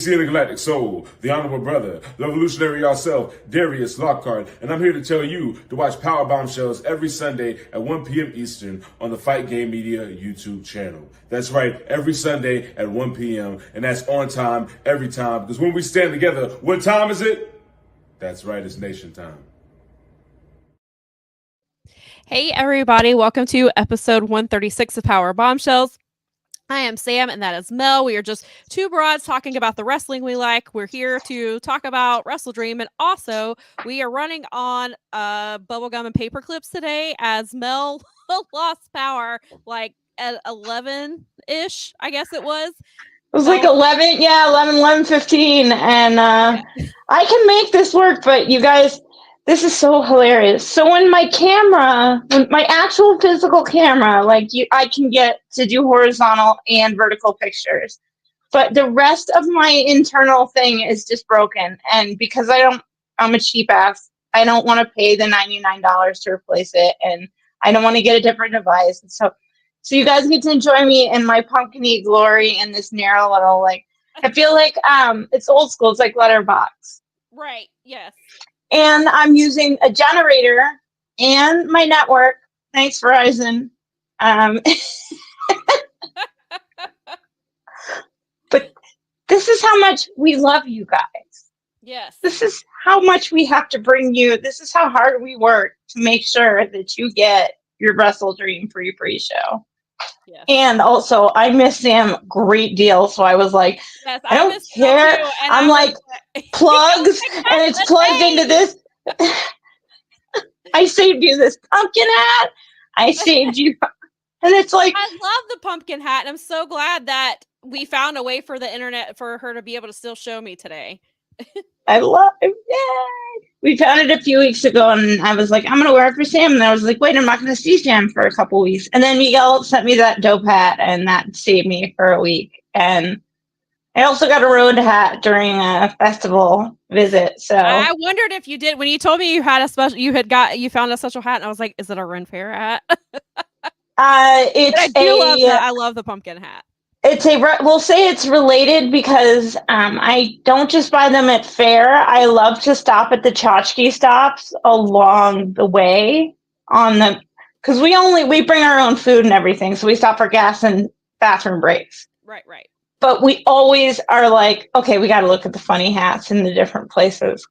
The Galactic Soul, the Honorable Brother, the Revolutionary yourself, Darius Lockhart, and I'm here to tell you to watch Powerbombshells every Sunday at 1 p.m. Eastern on the Fight Game Media YouTube channel. That's right, every Sunday at 1 p.m., and that's on time, every time, because when we stand together, what time is it? That's right, it's nation time. Hey everybody, welcome to episode 136 of Powerbombshells. I am Sam, and that is Mel. We are just two broads talking about the wrestling we like. We're here to talk about Wrestle Dream, and also we are running on bubblegum and paper clips today as Mel lost power like at 11-ish, I guess it was. It was like 11, 11:15, and I can make this work, but you guys, this is so hilarious. So when my actual physical camera, I can get to do horizontal and vertical pictures, but the rest of my internal thing is just broken. And because I'm a cheap ass, I don't want to pay the $99 to replace it, and I don't want to get a different device. So you guys get to enjoy me in my pumpkin-y glory in this narrow little, I feel like it's old school. It's like letterbox. Right, yes. And I'm using a generator and my network. Thanks, Verizon. But this is how much we love you guys. Yes. This is how much we have to bring you. This is how hard we work to make sure that you get your Wrestle Dream free pre-show. Yes. And also, I miss Sam a great deal. So I was like, yes, I don't care. I'm like, plugs, and it's plugged into this. I saved you this pumpkin hat. I saved you. And it's like, I love the pumpkin hat. And I'm so glad that we found a way for the internet for her to be able to still show me today. I love it. Yay. We found it a few weeks ago, and I was like, I'm going to wear it for Sam. And I was like, wait, I'm not going to see Sam for a couple weeks. And then Miguel sent me that dope hat, and that saved me for a week. And I also got a road hat during a festival visit. So I wondered if you did when you told me you had you found a special hat, and I was like, is it a Ren Fair hat? I love the pumpkin hat. We'll say it's related because I don't just buy them at fair. I love to stop at the tchotchke stops along the way because we bring our own food and everything. So we stop for gas and bathroom breaks. Right. But we always are like, okay, we got to look at the funny hats in the different places.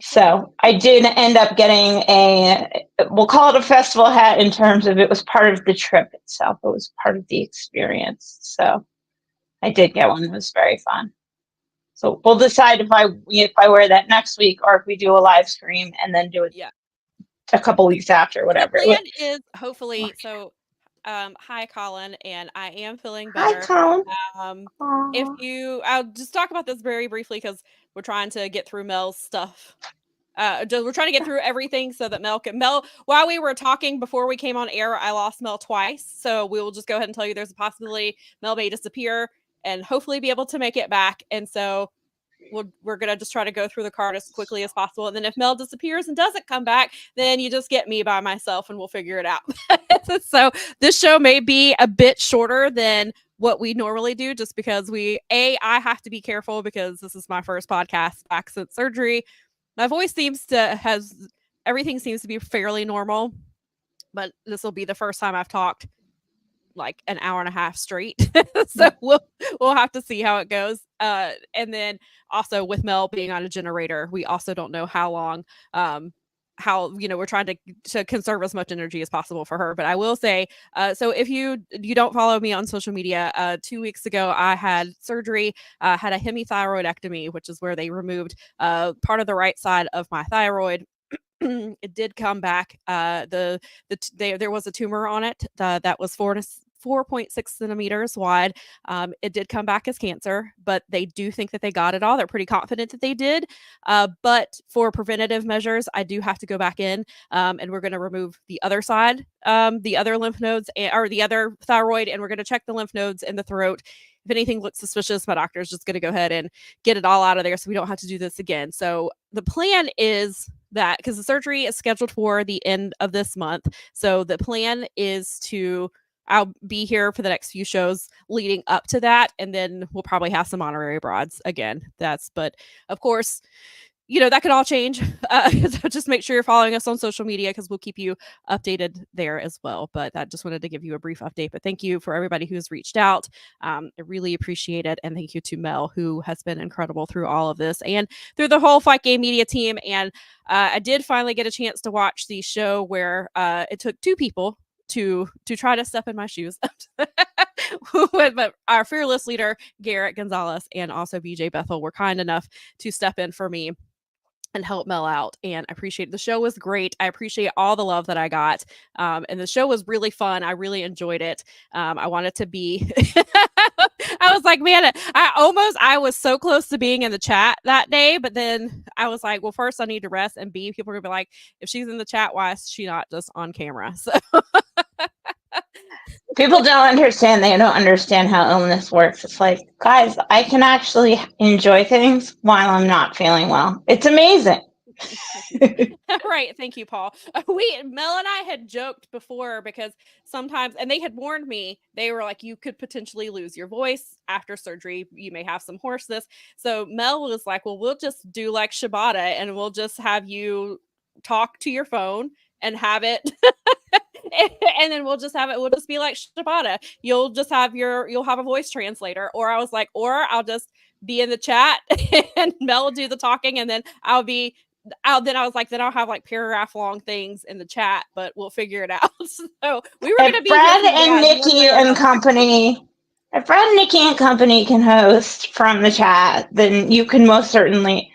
So I did end up getting we'll call it a festival hat in terms of it was part of the trip itself. It was part of the experience. So I did get one. It was very fun. So we'll decide if I wear that next week or if we do a live stream and then do it a couple weeks after, whatever. The plan is hopefully so. Hi, Colin, and I am feeling better. Hi, Colin. I'll just talk about this very briefly because we're trying to get through Mel's stuff. We're trying to get through everything so that Mel, while we were talking before we came on air, I lost Mel twice. So we will just go ahead and tell you there's a possibility Mel may disappear and hopefully be able to make it back. And so we're going to just try to go through the card as quickly as possible. And then if Mel disappears and doesn't come back, then you just get me by myself and we'll figure it out. So this show may be a bit shorter than what we normally do just because I have to be careful because this is my first podcast back since surgery. My voice everything seems to be fairly normal, but this will be the first time I've talked like an hour and a half straight. So we'll have to see how it goes. And then also with Mel being on a generator, we also don't know how long, we're trying to conserve as much energy as possible for her. But I will say, so if you don't follow me on social media, 2 weeks ago, I had surgery, had a hemithyroidectomy, which is where they removed part of the right side of my thyroid. It did come back. There was a tumor on it that was 4.6 centimeters wide. It did come back as cancer, but they do think that they got it all. They're pretty confident that they did. But for preventative measures, I do have to go back in and we're going to remove the other side, the other lymph nodes or the other thyroid, and we're going to check the lymph nodes in the throat. If anything looks suspicious, my doctor's just going to go ahead and get it all out of there so we don't have to do this again. So the plan is that because the surgery is scheduled for the end of this month. So the plan is to I'll be here for the next few shows leading up to that, and then we'll probably have some honorary broads again. But of course, that could all change. So just make sure you're following us on social media because we'll keep you updated there as well. But I just wanted to give you a brief update. But thank you for everybody who's reached out. I really appreciate it. And thank you to Mel, who has been incredible through all of this and through the whole Fight Game Media team. And I did finally get a chance to watch the show where it took two people to try to step in my shoes. But our fearless leader, Garrett Gonzalez, and also BJ Bethel were kind enough to step in for me and help Mel out. And I appreciate it. The show was great. I appreciate all the love that I got. And the show was really fun. I really enjoyed it. I wanted to be, I was like, man, I was so close to being in the chat that day. But then I was like, well, first I need to rest. And B, people are going to be like, if she's in the chat, why is she not just on camera? So People don't understand. They don't understand how illness works. It's like, guys, I can actually enjoy things while I'm not feeling well. It's amazing. Right. Thank you, Paul. Mel and I had joked before because sometimes, and they had warned me, they were like, you could potentially lose your voice after surgery. You may have some hoarseness. So Mel was like, well, we'll just do like Shibata and we'll just have you talk to your phone and have it. And then we'll just be like Shibata. You'll have a voice translator. Or I was like, or I'll just be in the chat and Mel will do the talking, and then I was like, then I'll have like paragraph long things in the chat, but we'll figure it out. So we were going to be Brad and Nikki and company. If Brad and Nikki and company can host from the chat, then you can most certainly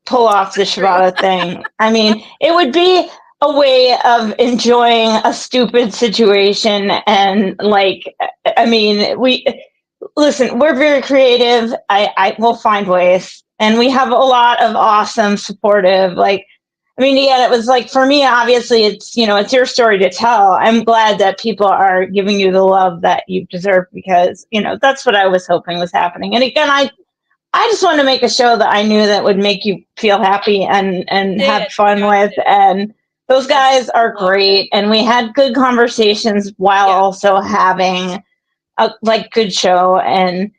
pull off the Shibata thing. I mean, it would be a way of enjoying a stupid situation. And like, I mean, we're very creative. I will find ways, and we have a lot of awesome, supportive, it was like, for me, obviously it's your story to tell. I'm glad that people are giving you the love that you deserve, because, that's what I was hoping was happening. And again, I just wanted to make a show that I knew that would make you feel happy and have fun with. And those guys are great. And we had good conversations while also having a good show. And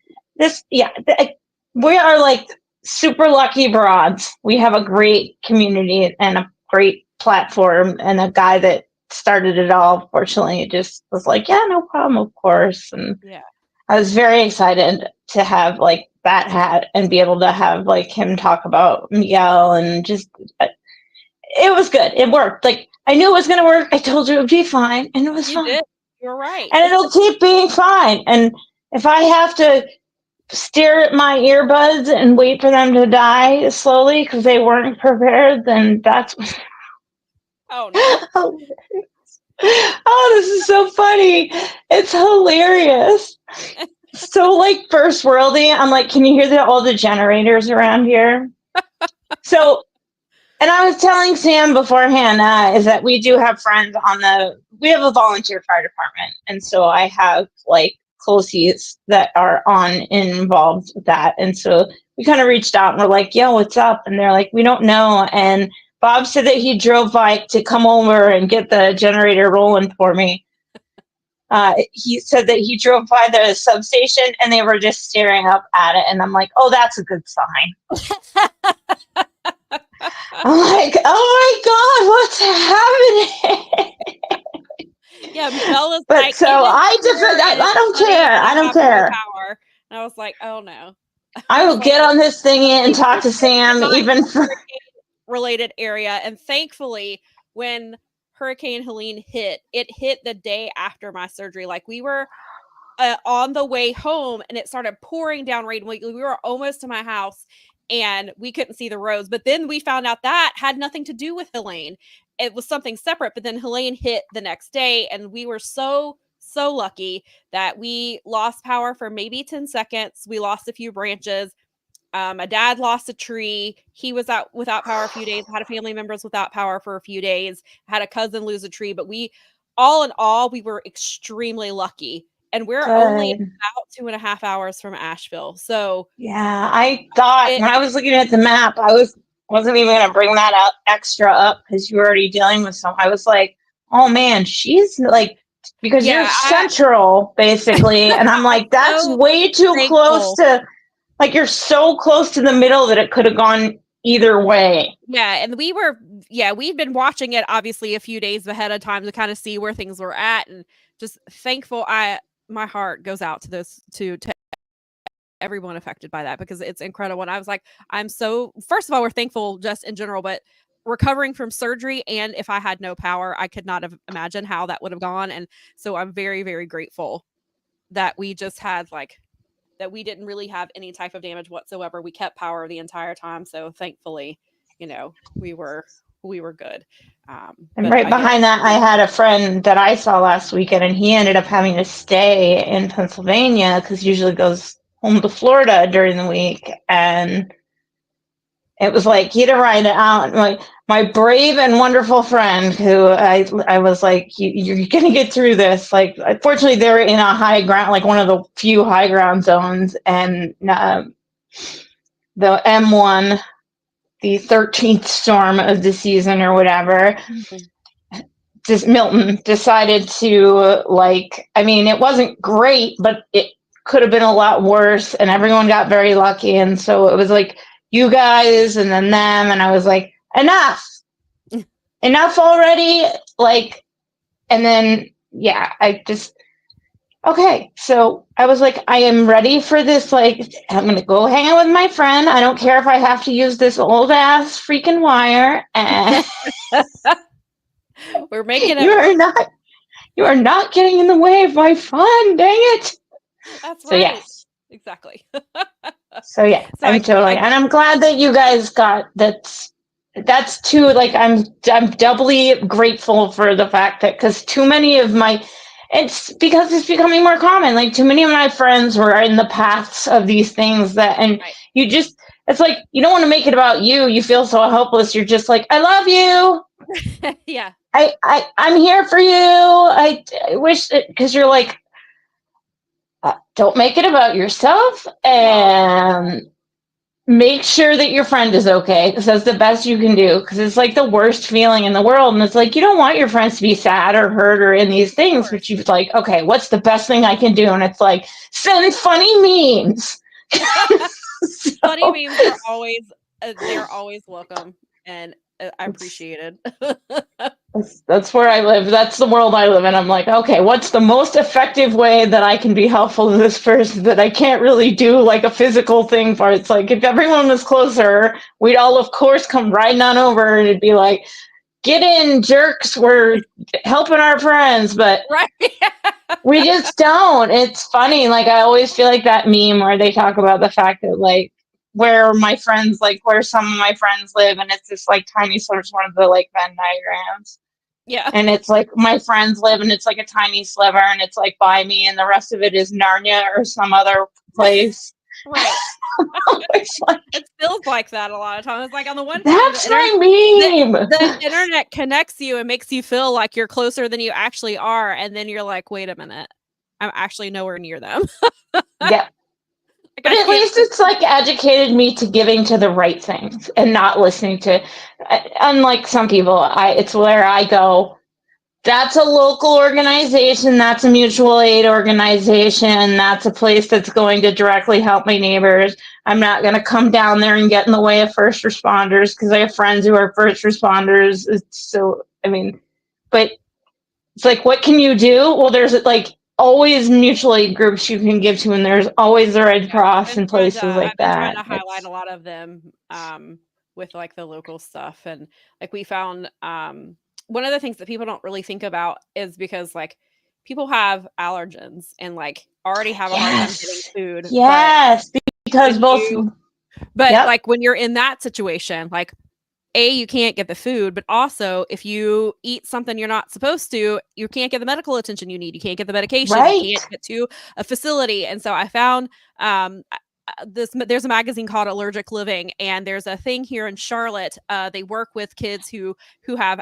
we are like super lucky broads. We have a great community and a great platform, and a guy that started it all, fortunately, just was like, yeah, no problem, of course. And I was very excited to have that hat and be able to have him talk about Miguel, and just it was good. It worked. I knew it was going to work. I told you it would be fine, and it was fine. You're right. And it'll keep being fine. And if I have to stare at my earbuds and wait for them to die slowly because they weren't prepared, then that's what... Oh, no. Oh, this is so funny. It's hilarious. So first worldy. I'm like, can you hear all the generators around here? So, and I was telling Sam beforehand, is that we do have friends we have a volunteer fire department. And so I have closies that are involved with that. And so we kind of reached out and we're like, yo, what's up? And they're like, we don't know. And Bob said that he drove by to come over and get the generator rolling for me. He said that he drove by the substation and they were just staring up at it. And I'm like, oh, that's a good sign. I'm like, oh my God, what's happening? Yeah, Mel is but so I don't care. I don't care. Power. And I was like, oh no. I will get on this thing and talk to Sam, even for related area. And thankfully, when Hurricane Helene hit, it hit the day after my surgery. We were on the way home and it started pouring down rain. We were almost to my house and we couldn't see the roads. But then we found out that had nothing to do with Helene. It was something separate. But then Helene hit the next day, and we were so lucky that we lost power for maybe 10 seconds. We lost a few branches. My dad lost a tree. He was out without power a few days. Had a family members without power for a few days. Had a cousin lose a tree. But all in all, we were extremely lucky. And we're only about 2.5 hours from Asheville. So yeah, I thought when I was looking at the map, I wasn't even going to bring that extra up because you were already dealing with some. I was like, oh man, she's because you're Yeah, central, basically. And I'm like, that's so way too close thankful. to, like, you're so close to the middle that it could have gone either way. Yeah, and we've been watching it obviously a few days ahead of time to kind of see where things were at, and just thankful. My heart goes out to those to everyone affected by that, because it's incredible. And I was like, first of all, we're thankful just in general, but recovering from surgery, and if I had no power, I could not have imagined how that would have gone. And so I'm very, very grateful that we just had that we didn't really have any type of damage whatsoever. We kept power the entire time. So thankfully, we were good. And right behind that, I had a friend that I saw last weekend, and he ended up having to stay in Pennsylvania because he usually goes home to Florida during the week. And it was like he had to ride it out. Like, my brave and wonderful friend, who I was like, you're going to get through this. Like, unfortunately, they're in a high ground, like one of the few high ground zones, and the M1, the 13th storm of the season or whatever. Just Milton decided to, it wasn't great, but it could have been a lot worse, and everyone got very lucky. And so it was like you guys and then them, and I was like, enough already. And then, yeah, okay. So I was like, I am ready for this. Like, I'm going to go hang out with my friend. I don't care if I have to use this old ass freaking wire. And we're making it. You are not getting in the way of my fun. Dang it. That's so, right. Yes. Exactly. So yeah, I'm glad that you guys got that's too, like, I'm doubly grateful for the fact that, because too many of it's because it's becoming more common. Like, too many of my friends were in the paths of these things and right. It's like, you don't want to make it about you. You feel so helpless. You're just like, I love you. Yeah. I'm here for you. I wish because you're like, don't make it about yourself, and make sure that your friend is okay, because that's the best you can do, because it's like the worst feeling in the world. And it's like, you don't want your friends to be sad or hurt or in these things, but you're like, okay, what's the best thing I can do? And it's like, send funny memes. Funny memes are always welcome, and I appreciate it. That's where I live. That's the world I live in. I'm like, okay, what's the most effective way that I can be helpful to this person that I can't really do like a physical thing for? It's like, if everyone was closer, we'd all, of course, come riding on over, and it'd be like, get in, jerks, we're helping our friends. But right. We just don't. It's funny. Like, I always feel like that meme where they talk about the fact that, like, where some of my friends live, and it's this like tiny sort of one of the like Venn diagrams. Yeah. And it's like my friends live, and it's like a tiny sliver, and it's like by me, and the rest of it is Narnia or some other place. Right. It feels like that a lot of times. It's like, on the one hand, that's my meme. The internet connects you and makes you feel like you're closer than you actually are, and then you're like, wait a minute, I'm actually nowhere near them. Yeah. But at least it's like educated me to giving to the right things and not listening to, unlike some people, it's where I go, that's a local organization, that's a mutual aid organization, that's a place that's going to directly help my neighbors. I'm not going to come down there and get in the way of first responders, because I have friends who are first responders. But it's like, what can you do? Well, there's like always mutual aid groups you can give to, and there's always the Red Cross and places like that. I've been trying to highlight a lot of them with like the local stuff. And like, we found one of the things that people don't really think about is because like people have allergens and like already have a hard time getting food. Yes, because like when you're in that situation, like, you can't get the food, but also if you eat something you're not supposed to, you can't get the medical attention you need. You can't get the medication. Right. You can't get to a facility. And so I found there's a magazine called Allergic Living, and there's a thing here in Charlotte. They work with kids who have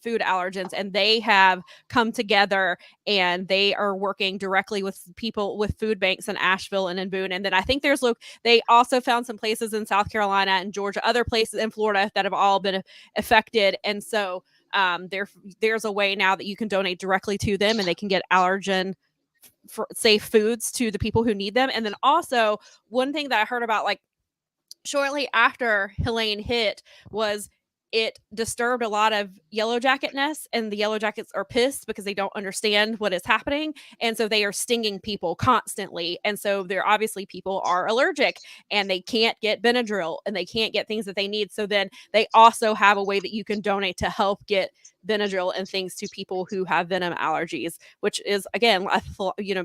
food allergens, and they have come together, and they are working directly with people with food banks in Asheville and in Boone. And then I think they also found some places in South Carolina and Georgia, other places in Florida that have all been affected. And so there's a way now that you can donate directly to them, and they can get allergen safe foods to the people who need them. And then also one thing that I heard about like shortly after Helen hit was it disturbed a lot of Yellow Jacket nests, and the Yellow Jackets are pissed because they don't understand what is happening. And so they are stinging people constantly. And so they're obviously people are allergic and they can't get Benadryl and they can't get things that they need. So then they also have a way that you can donate to help get Benadryl and things to people who have venom allergies, which is, again,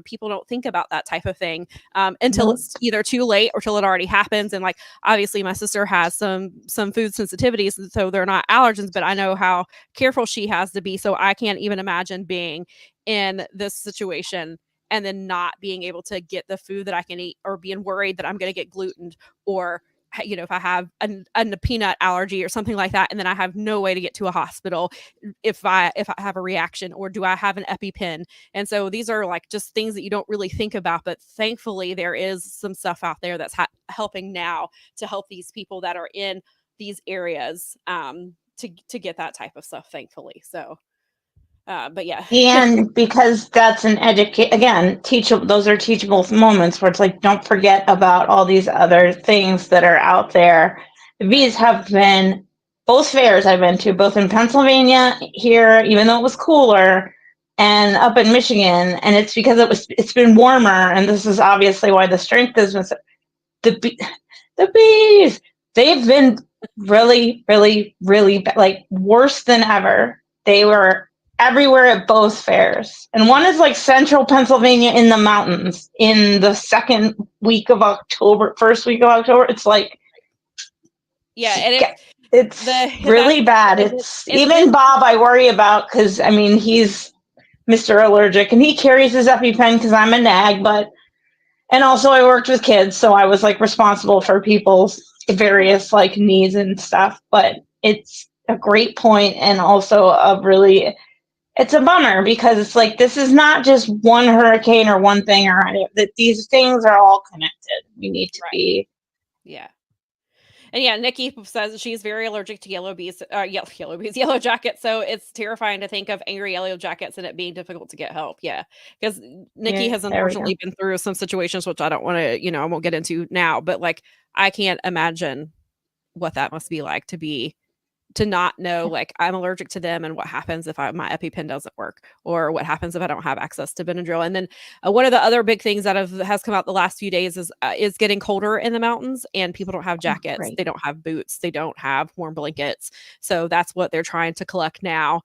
people don't think about that type of thing until it's either too late or till it already happens. And like, obviously my sister has some food sensitivities, and so they're not allergens, but I know how careful she has to be. So I can't even imagine being in this situation and then not being able to get the food that I can eat, or being worried that I'm going to get gluten, or if I have a peanut allergy or something like that, and then I have no way to get to a hospital if I have a reaction, or do I have an EpiPen? And so these are like just things that you don't really think about, but thankfully there is some stuff out there that's helping now to help these people that are in these areas to get that type of stuff, thankfully. So but yeah. And because that's those are teachable moments where it's like, don't forget about all these other things that are out there. These have been both fairs I've been to, both in Pennsylvania here, even though it was cooler, and up in Michigan. And it's because it's been warmer, and this is obviously why the strength has been the bees. They've been really, really, really like worse than ever. They were everywhere at both fairs. And one is like central Pennsylvania in the mountains in the second week of October, first week of October. It's like, yeah, and it's really bad. It's even Bob I worry about, because I mean, he's Mr. Allergic and he carries his EpiPen because I'm a nag, and also I worked with kids, so I was like responsible for people's various like needs and stuff. But it's a great point, and also it's a bummer, because it's like, this is not just one hurricane or one thing, or that these things are all connected. We need to be. Yeah. And yeah, Nikki says she's very allergic to yellow jackets. So it's terrifying to think of angry yellow jackets and it being difficult to get help. Yeah. Because Nikki has unfortunately been through some situations, which I don't want to, I won't get into now, but like, I can't imagine what that must be like to not know, like, I'm allergic to them, and what happens if my EpiPen doesn't work, or what happens if I don't have access to Benadryl. And then one of the other big things that has come out the last few days is getting colder in the mountains, and people don't have jackets. Right. They don't have boots. They don't have warm blankets. So that's what they're trying to collect now,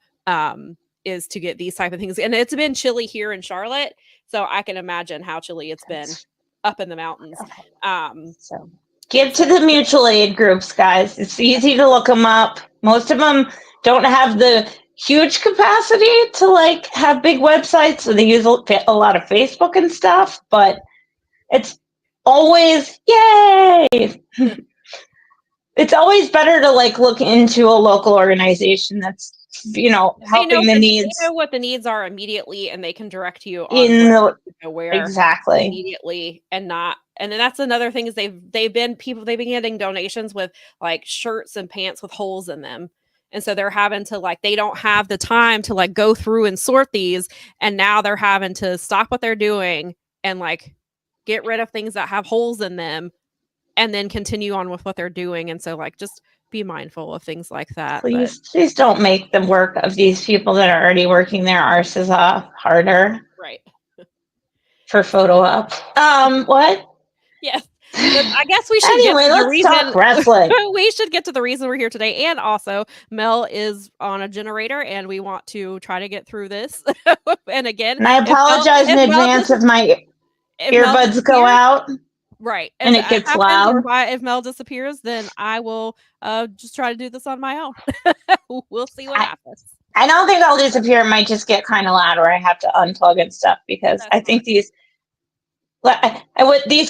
is to get these type of things. And it's been chilly here in Charlotte, so I can imagine how chilly it's been up in the mountains. So give to the mutual aid groups, guys. It's easy to look them up. Most of them don't have the huge capacity to like have big websites, so they use a lot of Facebook and stuff, but it's always, yay! It's always better to like look into a local organization that's, helping the needs. They know what the needs are immediately, and they can direct you on where exactly immediately, and then that's another thing is they've been getting donations with like shirts and pants with holes in them. And so they're having to like, they don't have the time to like go through and sort these. And now they're having to stop what they're doing and like get rid of things that have holes in them and then continue on with what they're doing. And so like, just be mindful of things like that. Please don't make the work of these people that are already working their arses off harder. Right. For photo op. What? Yes. I guess we should talk wrestling. We should get to the reason we're here today. And also, Mel is on a generator, and we want to try to get through this. And again, and I apologize in advance if my earbuds go out. Right. And it gets loud. If Mel disappears, then I will just try to do this on my own. We'll see what happens. I don't think I'll disappear. It might just get kind of loud, or I have to unplug and stuff, because I think these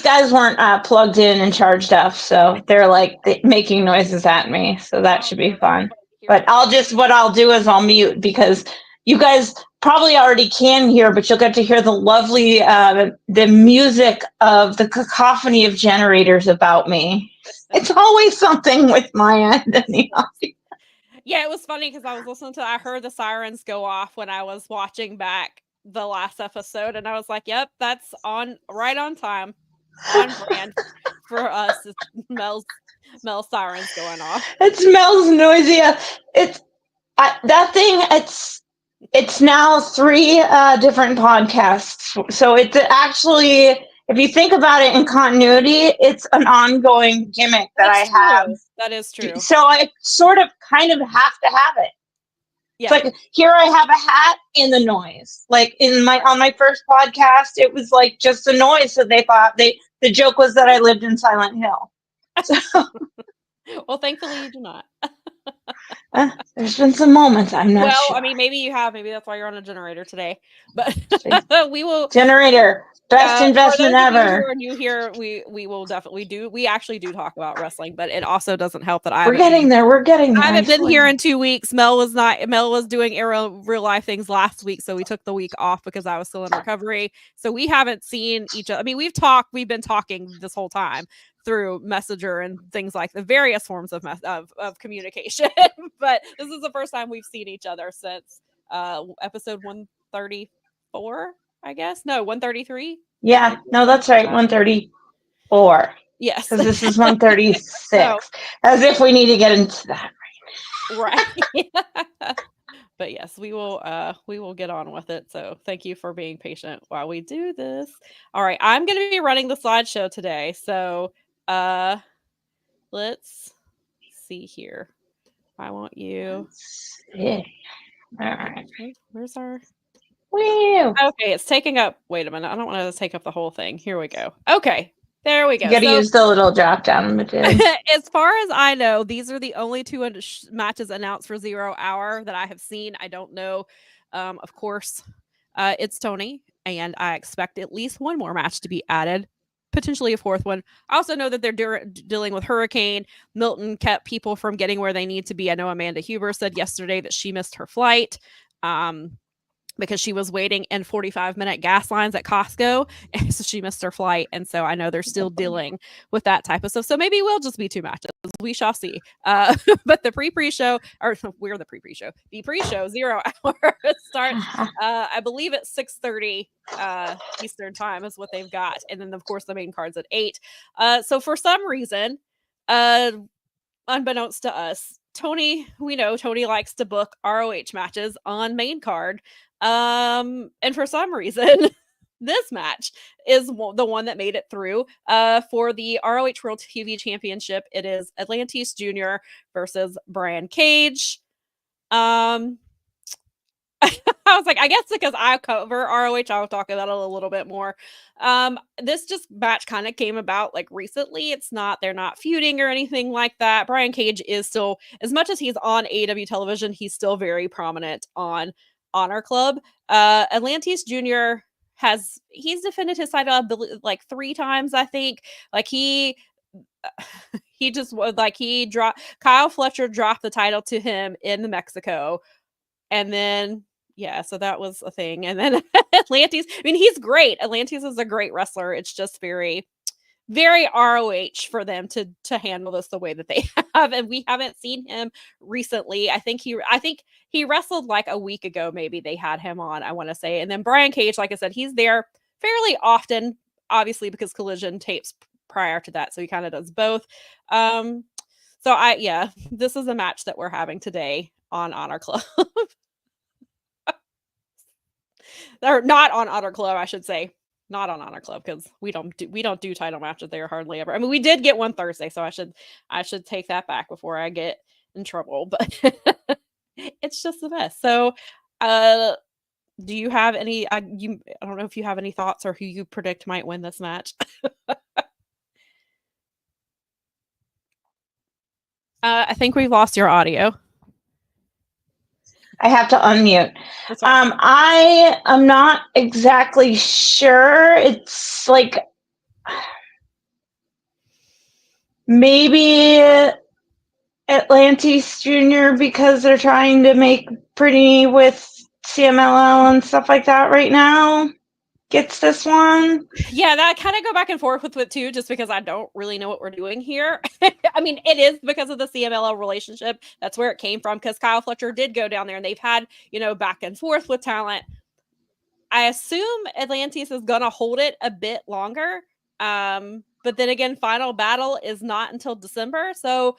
guys weren't plugged in and charged up, so they're like making noises at me. So that should be fun. But what I'll do is I'll mute, because you guys probably already can hear, but you'll get to hear the lovely the music of the cacophony of generators about me. It's always something with my end. Yeah, it was funny because I heard the sirens go off when I was watching back the last episode, and I was like, "Yep, that's right on time, on brand for us." It's Mel's sirens going off. It smells noisy. That thing. It's now 3 different podcasts. So it's actually, if you think about it in continuity, it's an ongoing gimmick that I have. That is true. So I sort of kind of have to have it. Yeah. It's like, here I have a hat in the noise. Like on my first podcast, it was like just the noise. So they thought the joke was that I lived in Silent Hill. So, well, thankfully you do not. There's been some moments I'm not sure. I mean, maybe you have. Maybe that's why you're on a generator today. But we will generator. Best investment ever. For you here, we will definitely do. We actually do talk about wrestling, but it also doesn't help that We're getting there. I haven't been here in 2 weeks. Mel was doing real life things last week, so we took the week off because I was still in recovery. So we haven't seen each other. I mean, we've been talking this whole time through Messenger and things like the various forms of communication. But this is the first time we've seen each other since episode 134. I guess. No, 133. Yeah, no, that's right. 134. Yes. Because this is 136. So, as if we need to get into that right now. Right. But yes, we will get on with it. So thank you for being patient while we do this. All right. I'm going to be running the slideshow today. So let's see here. I want you. Yeah. All right. Where's our... Woo. Okay, it's taking up. Wait a minute. I don't want to take up the whole thing. Here we go. Okay, there we go. You got to use the little drop down. As far as I know, these are the only 2 matches announced for 0 Hour that I have seen. I don't know. Of course, it's Tony, and I expect at least 1 more match to be added, potentially a 4th one. I also know that they're dealing with Hurricane. Milton kept people from getting where they need to be. I know Amanda Huber said yesterday that she missed her flight. Because she was waiting in 45-minute gas lines at Costco, and so she missed her flight. And so I know they're still dealing with that type of stuff. So maybe we'll just be 2 matches. We shall see. But the pre-show, or we're the pre-show. The pre-show 0 Hour starts, I believe at 6:30 Eastern time is what they've got. And then, of course, the main card's at 8. So for some reason, unbeknownst to us, we know Tony likes to book ROH matches on main card. And for some reason, this match is the one that made it through. For the ROH World TV Championship, it is Atlantis Jr. versus Brian Cage. I was like, I guess because I cover ROH, I'll talk about it a little bit more. This just match kind of came about like recently. They're not feuding or anything like that. Brian Cage is still, as much as he's on AEW television, he's still very prominent on Honor Club. Atlantis Jr. he's defended his title like 3 times, I think. Like he just like Kyle Fletcher dropped the title to him in Mexico, and then so that was a thing. And then Atlantis, I mean, he's great. Atlantis is a great wrestler. It's just very, very ROH for them to handle this the way that they have. And we haven't seen him recently. I think he wrestled like a week ago. Maybe they had him on, I want to say. And then Brian Cage, like I said, he's there fairly often, obviously because Collision tapes prior to that. So he kind of does both. This is a match that we're having today on Honor Club. Or not on Honor Club, I should say. Not on Honor Club, because we don't do title matches there hardly ever. I mean, we did get one Thursday, so I should take that back before I get in trouble. But it's just the best. So, do you have any? I don't know if you have any thoughts or who you predict might win this match. I think we've lost your audio. I have to unmute. I am not exactly sure. It's like maybe Atlantis Jr. because they're trying to make pretty with CMLL and stuff like that right now. gets this one. Yeah, that kind of go back and forth with it too, just because I don't really know what we're doing here. I mean, it is because of the CMLL relationship. That's where it came from, because Kyle Fletcher did go down there and they've had, back and forth with talent. I assume Atlantis is going to hold it a bit longer. But then again, Final Battle is not until December. So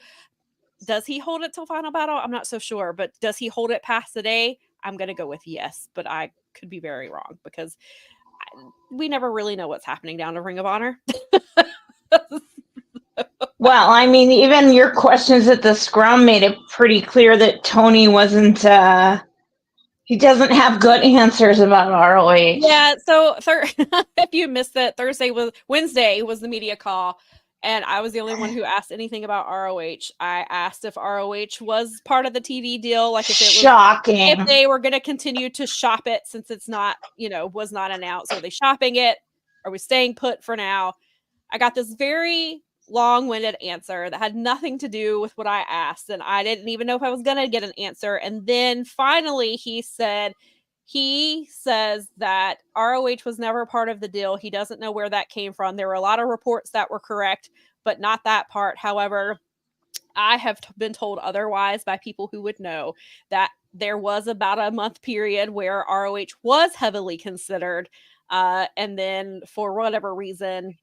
does he hold it till Final Battle? I'm not so sure. But does he hold it past the day? I'm going to go with yes. But I could be very wrong, because we never really know what's happening down to Ring of Honor. Well, I mean, even your questions at the scrum made it pretty clear that Tony wasn't, he doesn't have good answers about ROH. Yeah, so if you missed it, Wednesday was the media call, and I was the only one who asked anything about ROH. I asked if ROH was part of the TV deal, like if it was shocking, if they were going to continue to shop it since it's not, was not announced. Are they shopping it? Are we staying put for now? I got this very long-winded answer that had nothing to do with what I asked, and I didn't even know if I was going to get an answer. And then finally he says that ROH was never part of the deal. He doesn't know where that came from. There were a lot of reports that were correct, but not that part. However, I have been told otherwise by people who would know that there was about a month period where ROH was heavily considered. And then for whatever reason,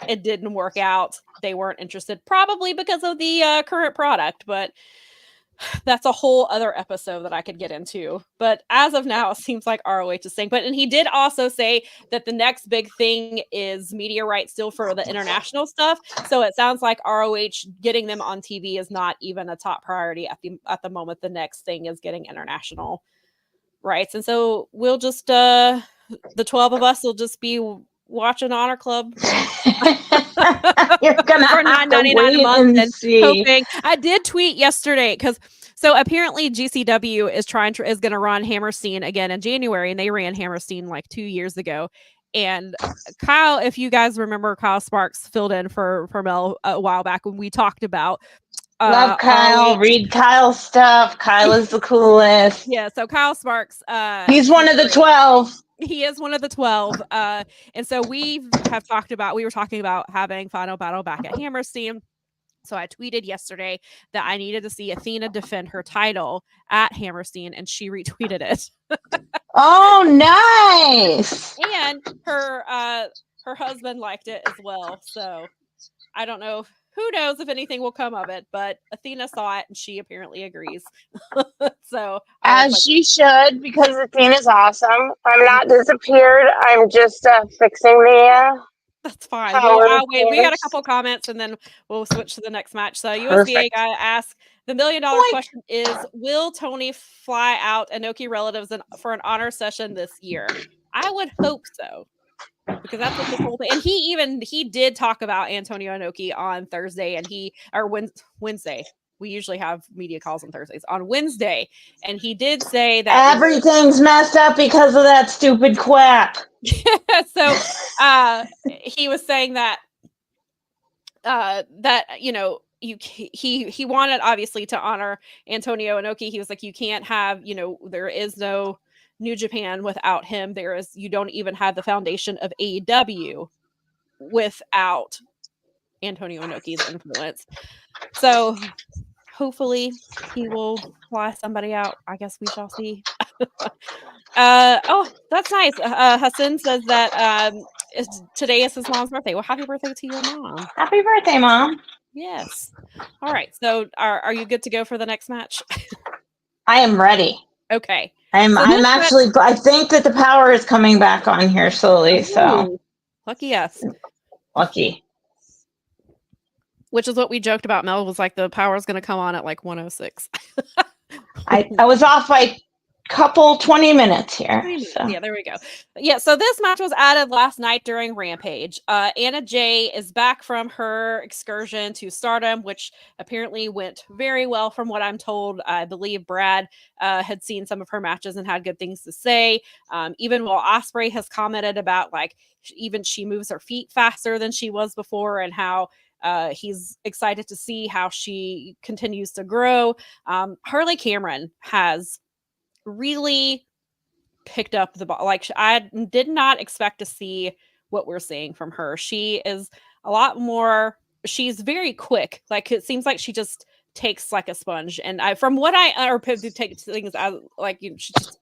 it didn't work out. They weren't interested, probably because of the current product, but that's a whole other episode that I could get into. But as of now, it seems like ROH is staying. And he did also say that the next big thing is media rights still for the international stuff. So it sounds like ROH getting them on TV is not even a top priority at the moment. The next thing is getting international rights. And so we'll just the 12 of us will just be watching Honor Club. You're gonna for have to $9.99 wait a month and see. Hoping. I did tweet yesterday so apparently GCW is going to run Hammerstein again in January, and they ran Hammerstein like 2 years ago. And Kyle, if you guys remember, Kyle Sparks filled in for Mel a while back when we talked about love Kyle, ROH. read Kyle's stuff. Kyle is the coolest. Yeah, so Kyle Sparks, he's one of the 12. He is one of the 12. And so we were talking about having Final Battle back at Hammerstein. So I tweeted yesterday that I needed to see Athena defend her title at Hammerstein, and she retweeted it. Oh, nice. And her husband liked it as well. So I don't know. Who knows if anything will come of it, but Athena saw it and she apparently agrees. So as she should, because Athena's awesome. I'm not disappeared. I'm just fixing the that's fine. Well, wait, we got a couple comments and then we'll switch to the next match. So USDA guy asks, the $1 million question is, will Tony fly out Inoki relatives for an honor session this year? I would hope so, because that's what this whole thing. And he did talk about Antonio Inoki on Thursday or Wednesday. We usually have media calls on Thursdays. On Wednesday, and he did say that everything's messed up because of that stupid quack. So he was saying that he wanted obviously to honor Antonio Inoki. He was like, you can't have, there is no New Japan without him. You don't even have the foundation of AEW without Antonio Inoki's influence. So hopefully he will fly somebody out. I guess we shall see. Oh, that's nice. Hassan says that today is his mom's birthday. Well, happy birthday to your mom. Happy birthday, Mom. Yes. All right. So are you good to go for the next match? I am ready. Okay. I'm actually, I think that the power is coming back on here slowly. So lucky us. Lucky. Which is what we joked about. Mel was like, the power is going to come on at like 106. I was off by couple 20 minutes here. So. Yeah, there we go. Yeah, so this match was added last night during Rampage. Anna Jay is back from her excursion to Stardom, which apparently went very well from what I'm told. I believe Brad had seen some of her matches and had good things to say. Even while Ospreay has commented about like even she moves her feet faster than she was before, and how he's excited to see how she continues to grow. Harley Cameron has really picked up the ball. Like I did not expect to see what we're seeing from her. She is a lot more. She's very quick. Like it seems like she just takes like a sponge. And from what I or take things as like she just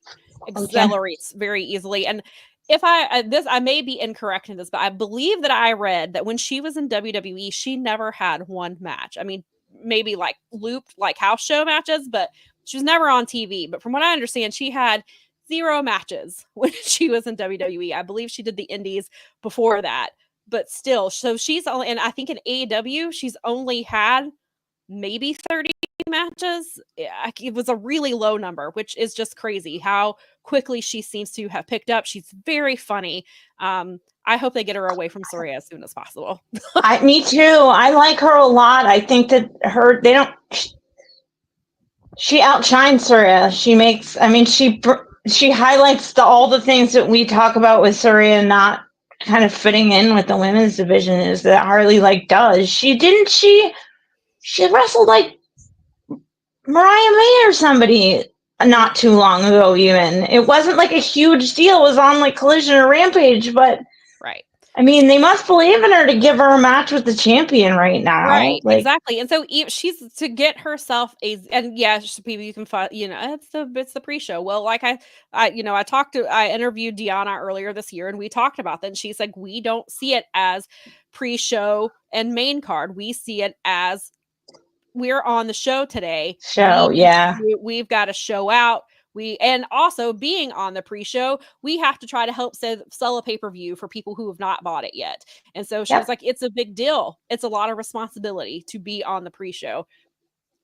accelerates very easily. And if I may be incorrect in this, but I believe that I read that when she was in WWE, she never had one match. I mean, maybe like looped like house show matches, but she was never on TV. But from what I understand, she had 0 matches when she was in WWE. I believe she did the indies before that, but still, so she's only, and I think in AEW, she's only had maybe 30 matches. It was a really low number, which is just crazy how quickly she seems to have picked up. She's very funny. I hope they get her away from Saraya as soon as possible. Me too. I like her a lot. I think that she outshines Saraya. She highlights all the things that we talk about with Saraya not kind of fitting in with the women's division is that Harley does. She wrestled like Mariah May or somebody not too long ago even. It wasn't like a huge deal. It was on like Collision or Rampage, but right. I mean, they must believe in her to give her a match with the champion right now. Right, exactly. And so she's to get herself and yeah, people you can find, it's the pre-show. Well, like I interviewed Deanna earlier this year and we talked about that. And she's like, we don't see it as pre-show and main card. We see it as we're on the show today. We've got to show out. And also being on the pre-show, we have to try to help sell a pay-per-view for people who have not bought it yet. And so she was like, it's a big deal. It's a lot of responsibility to be on the pre-show.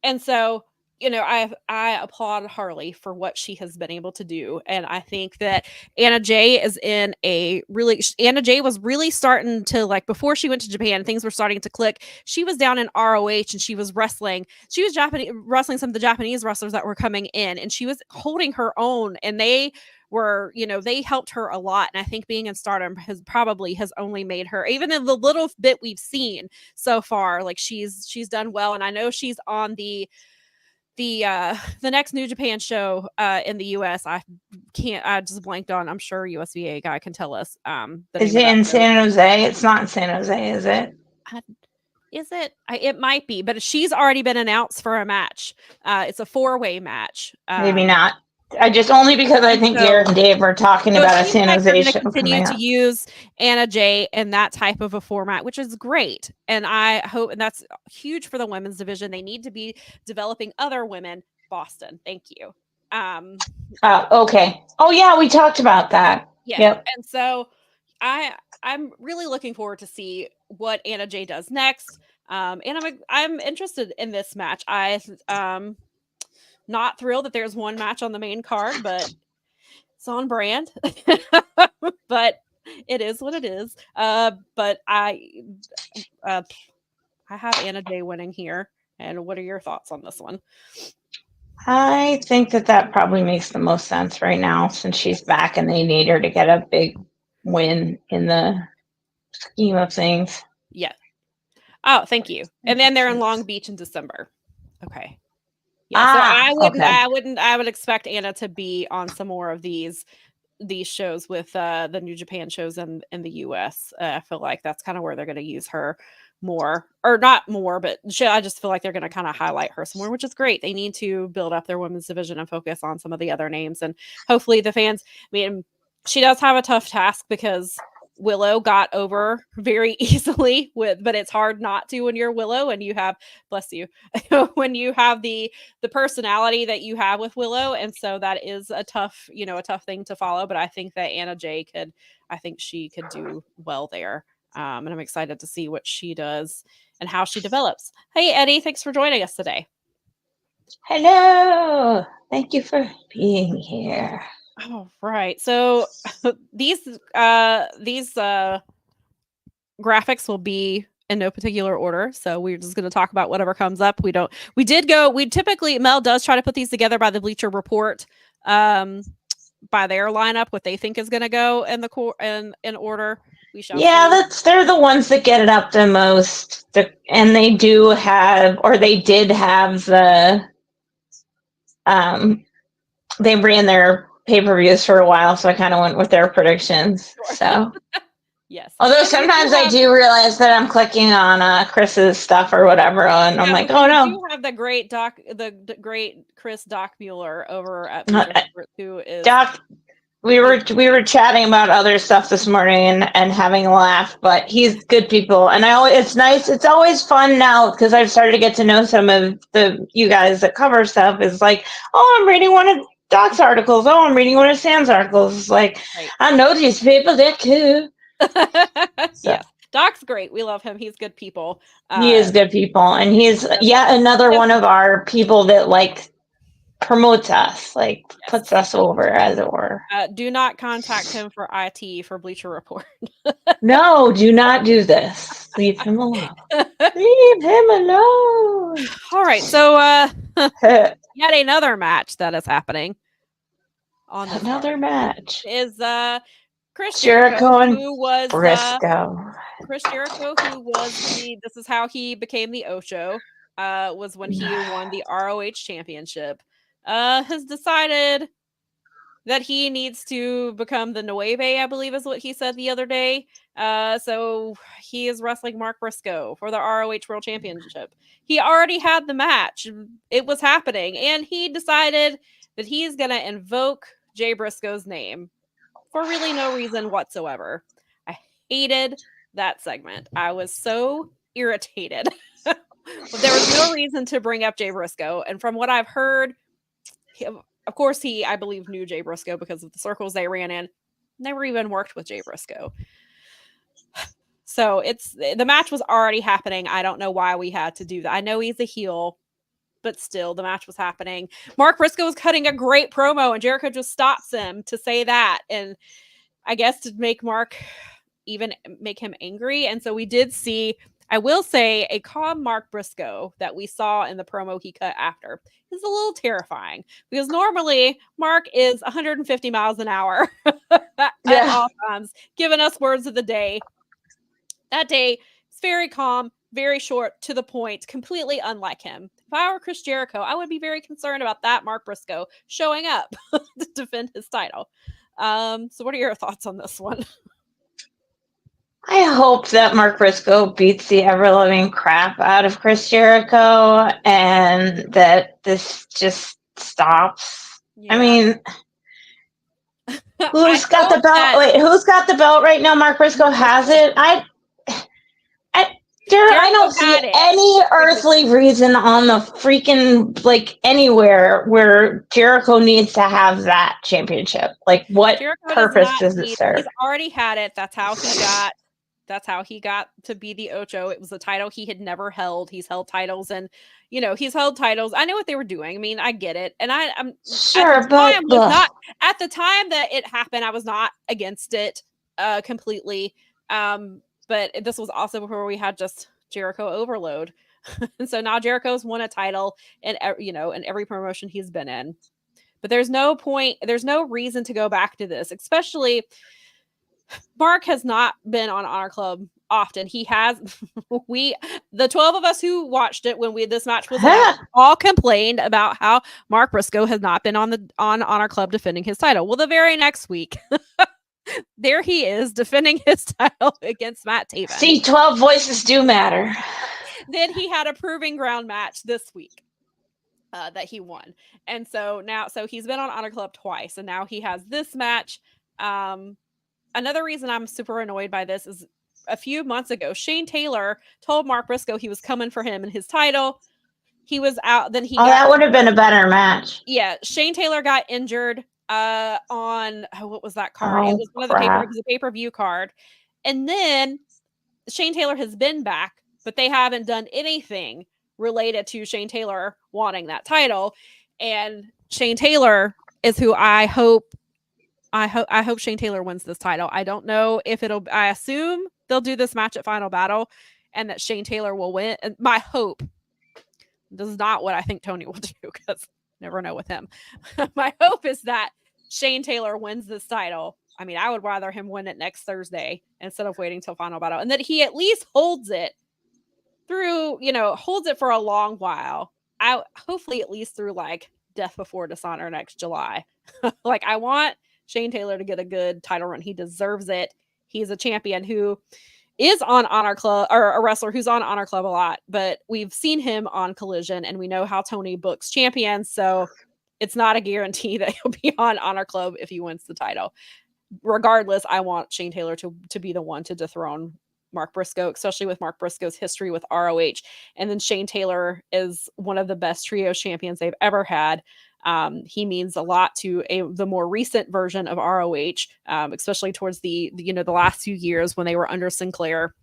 And so, I applaud Harley for what she has been able to do. And I think that Anna Jay Anna Jay was really starting to before she went to Japan, things were starting to click. She was down in ROH and she was wrestling. She was wrestling some of the Japanese wrestlers that were coming in and she was holding her own and they were, they helped her a lot. And I think being in Stardom has only made her, even in the little bit we've seen so far, she's done well. And I know she's on the next New Japan show in the US. I just blanked on. I'm sure USVA guy can tell us. Is it in San Jose? It's not in San Jose, is it? Is it? It might be, but she's already been announced for a match. It's a 4-way match. Maybe not. Only because I think Garrett and Dave were talking about a San Jose show. Continue to use Anna Jay in that type of a format, which is great. And I hope, and that's huge for the women's division. They need to be developing other women. Boston, thank you. Okay. Oh yeah, we talked about that. Yeah. Yep. And so I'm really looking forward to see what Anna Jay does next. And I'm interested in this match. Not thrilled that there's one match on the main card, but it's on brand. But it is what it is. But I have Anna Jay winning here. And what are your thoughts on this one? I think that probably makes the most sense right now since she's back and they need her to get a big win in the scheme of things. Yeah. Oh, thank you. And then they're in Long Beach in December. Okay. Yeah, so I would expect Anna to be on some more of these shows with the New Japan shows in the US. I feel like that's kind of where they're going to use her more, or not more, but I just feel like they're going to kind of highlight her some more, which is great. They need to build up their women's division and focus on some of the other names, and hopefully the fans. I mean, she does have a tough task because Willow got over very easily but it's hard not to when you're Willow and you have, bless you, when you have the personality that you have with Willow. And so that is a tough thing to follow. But I think that Anna Jay could do well there. And I'm excited to see what she does and how she develops. Hey, Eddie, thanks for joining us today. Hello. Thank you for being here. All right. So these graphics will be in no particular order. So we're just going to talk about whatever comes up. We typically, Mel does try to put these together by the Bleacher Report, by their lineup, what they think is going to go in in order. We shall see. They're the ones that get it up the most. And they do have, or they did have they ran their pay-per-views for a while, so I kind of went with their predictions. So, Yes. although And we sometimes I do realize that I'm clicking on Chris's stuff or whatever, and I'm like, oh no. You have the great great Chris Doc Mueller over at Bleacher Report, who is Doc. We were chatting about other stuff this morning and having a laugh, but he's good people, and it's nice. It's always fun now because I've started to get to know some of you guys that cover stuff. It's like, oh, I'm reading one of Doc's articles. Oh, I'm reading one of Sam's articles. It's like, right. I know these people. They're cool. Yeah, Doc's great. We love him. He's good people. He is good people, and he's yet another one of our people that promotes us, puts us over, as it were. Do not contact him for IT for Bleacher Report. No, do not do this. Leave him alone. Leave him alone. All right, so yet another match that is happening on this another match is Chris Jericho and who was Briscoe. Chris Jericho, who was this is how he became the Ocho, was when he won the ROH championship. Has decided that he needs to become the Nueve, I believe is what he said the other day. So he is wrestling Mark Briscoe for the ROH World Championship. He already had the match. It was happening. And he decided that he's going to invoke Jay Briscoe's name for really no reason whatsoever. I hated that segment. I was so irritated. There was no reason to bring up Jay Briscoe. And from what I've heard, of course, I believe, knew Jay Briscoe because of the circles they ran in. Never even worked with Jay Briscoe. So the match was already happening. I don't know why we had to do that. I know he's a heel, but still, the match was happening. Mark Briscoe was cutting a great promo, and Jericho just stops him to say that. And I guess to make him angry. And so we did see, I will say, a calm Mark Briscoe that we saw in the promo he cut after is a little terrifying because normally Mark is 150 miles an hour at all times, giving us words of the day. That day, it's very calm, very short, to the point, completely unlike him. If I were Chris Jericho, I would be very concerned about that Mark Briscoe showing up to defend his title. So what are your thoughts on this one? I hope that Mark Briscoe beats the ever-loving crap out of Chris Jericho and that this just stops. Yeah. I mean, who's got the belt? Who's got the belt right now? Mark Briscoe has it. I don't see any earthly reason on the freaking, anywhere where Jericho needs to have that championship. What Jericho purpose does it serve? He's already had it. That's how he got to be the Ocho. It was a title he had never held. He's held titles and, he's held titles. I know what they were doing. I mean, I get it. And I'm sure, at the time that it happened, I was not against it completely. But this was also before we had just Jericho overload. And so now Jericho's won a title in every promotion he's been in. But there's no reason to go back to this, especially Mark has not been on Honor Club often. He has, the 12 of us who watched it when this match was all complained about how Mark Briscoe has not been on Honor Club defending his title. Well, the very next week, there he is defending his title against Matt Taven. See, 12 voices do matter. Then he had a proving ground match this week that he won. And so he's been on Honor Club twice, and now he has this match. Another reason I'm super annoyed by this is a few months ago, Shane Taylor told Mark Briscoe he was coming for him in his title. He was out. Then that would have been a better match. Yeah. Shane Taylor got injured on what was that card? It was one of the pay-per-view card. And then Shane Taylor has been back, but they haven't done anything related to Shane Taylor wanting that title. And Shane Taylor is who I hope Shane Taylor wins this title. I don't know if I assume they'll do this match at Final Battle and that Shane Taylor will win. And my hope, this is not what I think Tony will do because never know with him. My hope is that Shane Taylor wins this title. I mean, I would rather him win it next Thursday instead of waiting till Final Battle, and that he at least holds it through, holds it for a long while. Hopefully at least through Death Before Dishonor next July. Like, I want Shane Taylor to get a good title run. He deserves it. He's a champion who is on Honor Club, or a wrestler who's on Honor Club a lot, but we've seen him on Collision, and we know how Tony books champions, so it's not a guarantee that he'll be on Honor Club if he wins the title. Regardless, I want Shane Taylor to be the one to dethrone Mark Briscoe, especially with Mark Briscoe's history with ROH. And then Shane Taylor is one of the best trio champions they've ever had. He means a lot to the more recent version of ROH, especially towards the last few years when they were under Sinclair.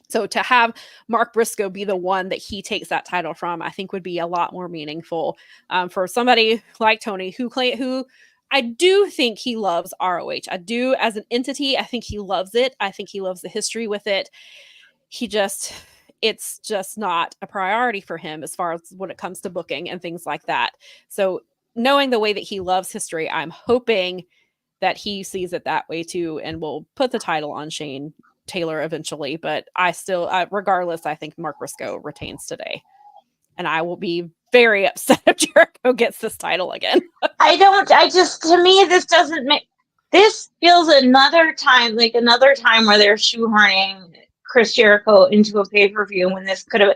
So to have Mark Briscoe be the one that he takes that title from, I think would be a lot more meaningful for somebody like Tony, who I do think he loves ROH. I do, as an entity, I think he loves it. I think he loves the history with it. It's just not a priority for him as far as when it comes to booking and things like that. So knowing the way that he loves history, I'm hoping that he sees it that way too, and will put the title on Shane Taylor eventually. But regardless, I think Mark Briscoe retains today. And I will be very upset if Jericho gets this title again. To me, this feels another time where they're shoehorning Chris Jericho into a pay-per-view when this could have,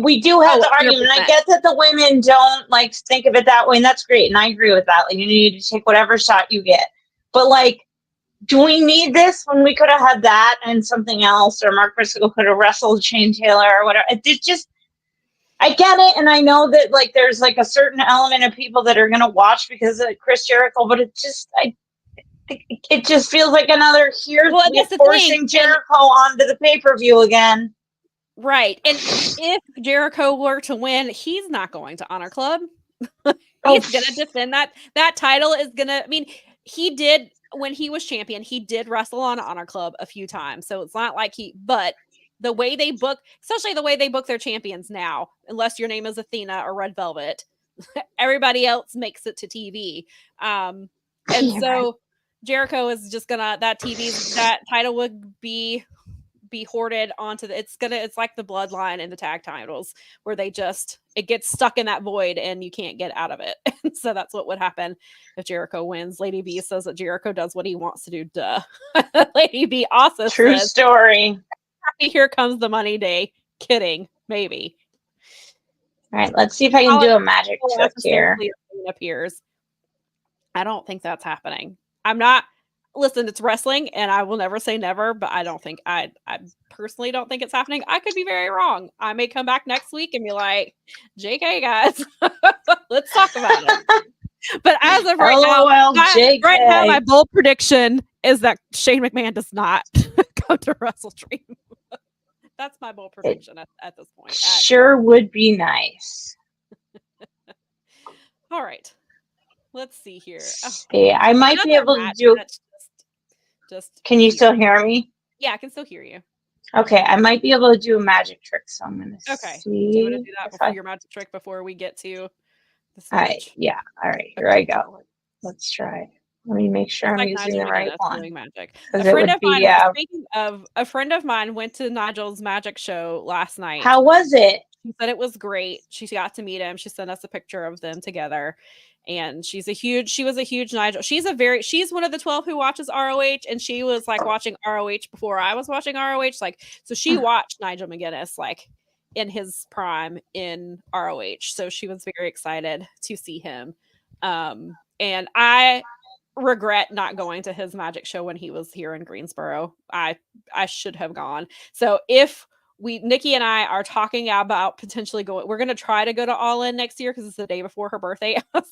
we do have the argument. 100%. I get that the women don't think of it that way, and that's great. And I agree with that. You need to take whatever shot you get. But do we need this when we could have had that and something else, or Mark Briscoe could have wrestled Shane Taylor or whatever? It's just, I get it, and I know that there's a certain element of people that are going to watch because of Chris Jericho, but it just feels like another forcing Jericho onto the pay-per-view again. Right, and if Jericho were to win, he's not going to Honor Club. He's going to defend that title. Is going to, he did when he was champion. He did wrestle on Honor Club a few times, so it's not like but. The way they book, especially the way they book their champions now, unless your name is Athena or Red Velvet, everybody else makes it to TV. So Jericho is just gonna, that title would be hoarded onto it's like the bloodline and the tag titles where it gets stuck in that void and you can't get out of it. So that's what would happen if Jericho wins. Lady B says that Jericho does what he wants to do. Duh. Lady B also true says, story. Here comes the money day. Kidding, maybe. All right, let's see if I can do a magic trick here. Appears. I don't think that's happening. I'm not. Listen, it's wrestling, and I will never say never, but I personally don't think it's happening. I could be very wrong. I may come back next week and be like, JK, guys, let's talk about it. But as of right now, my bold prediction is that Shane McMahon does not come to Wrestle Dream. That's my bold prediction at this point. Sure would be nice. All right. Let's see here. I might be able to do. Can you still hear me? Yeah, I can still hear you. Okay, I might be able to do a magic trick, so I'm going to see. Do you want to do that before your magic trick before we get to this match? Yeah. All right, here I go. Let's try. Let me make sure I'm using the right one. Magic. A friend of mine went to Nigel's magic show last night. How was it? She said it was great. She got to meet him. She sent us a picture of them together. And she was a huge Nigel. She's one of the 12 who watches ROH, and she was watching ROH before I was watching ROH. So she watched Nigel McGuinness in his prime in ROH. So she was very excited to see him. And I regret not going to his magic show when he was here in Greensboro. I should have gone. So if Nikki and I are talking about potentially going, we're going to try to go to All In next year because it's the day before her birthday. It's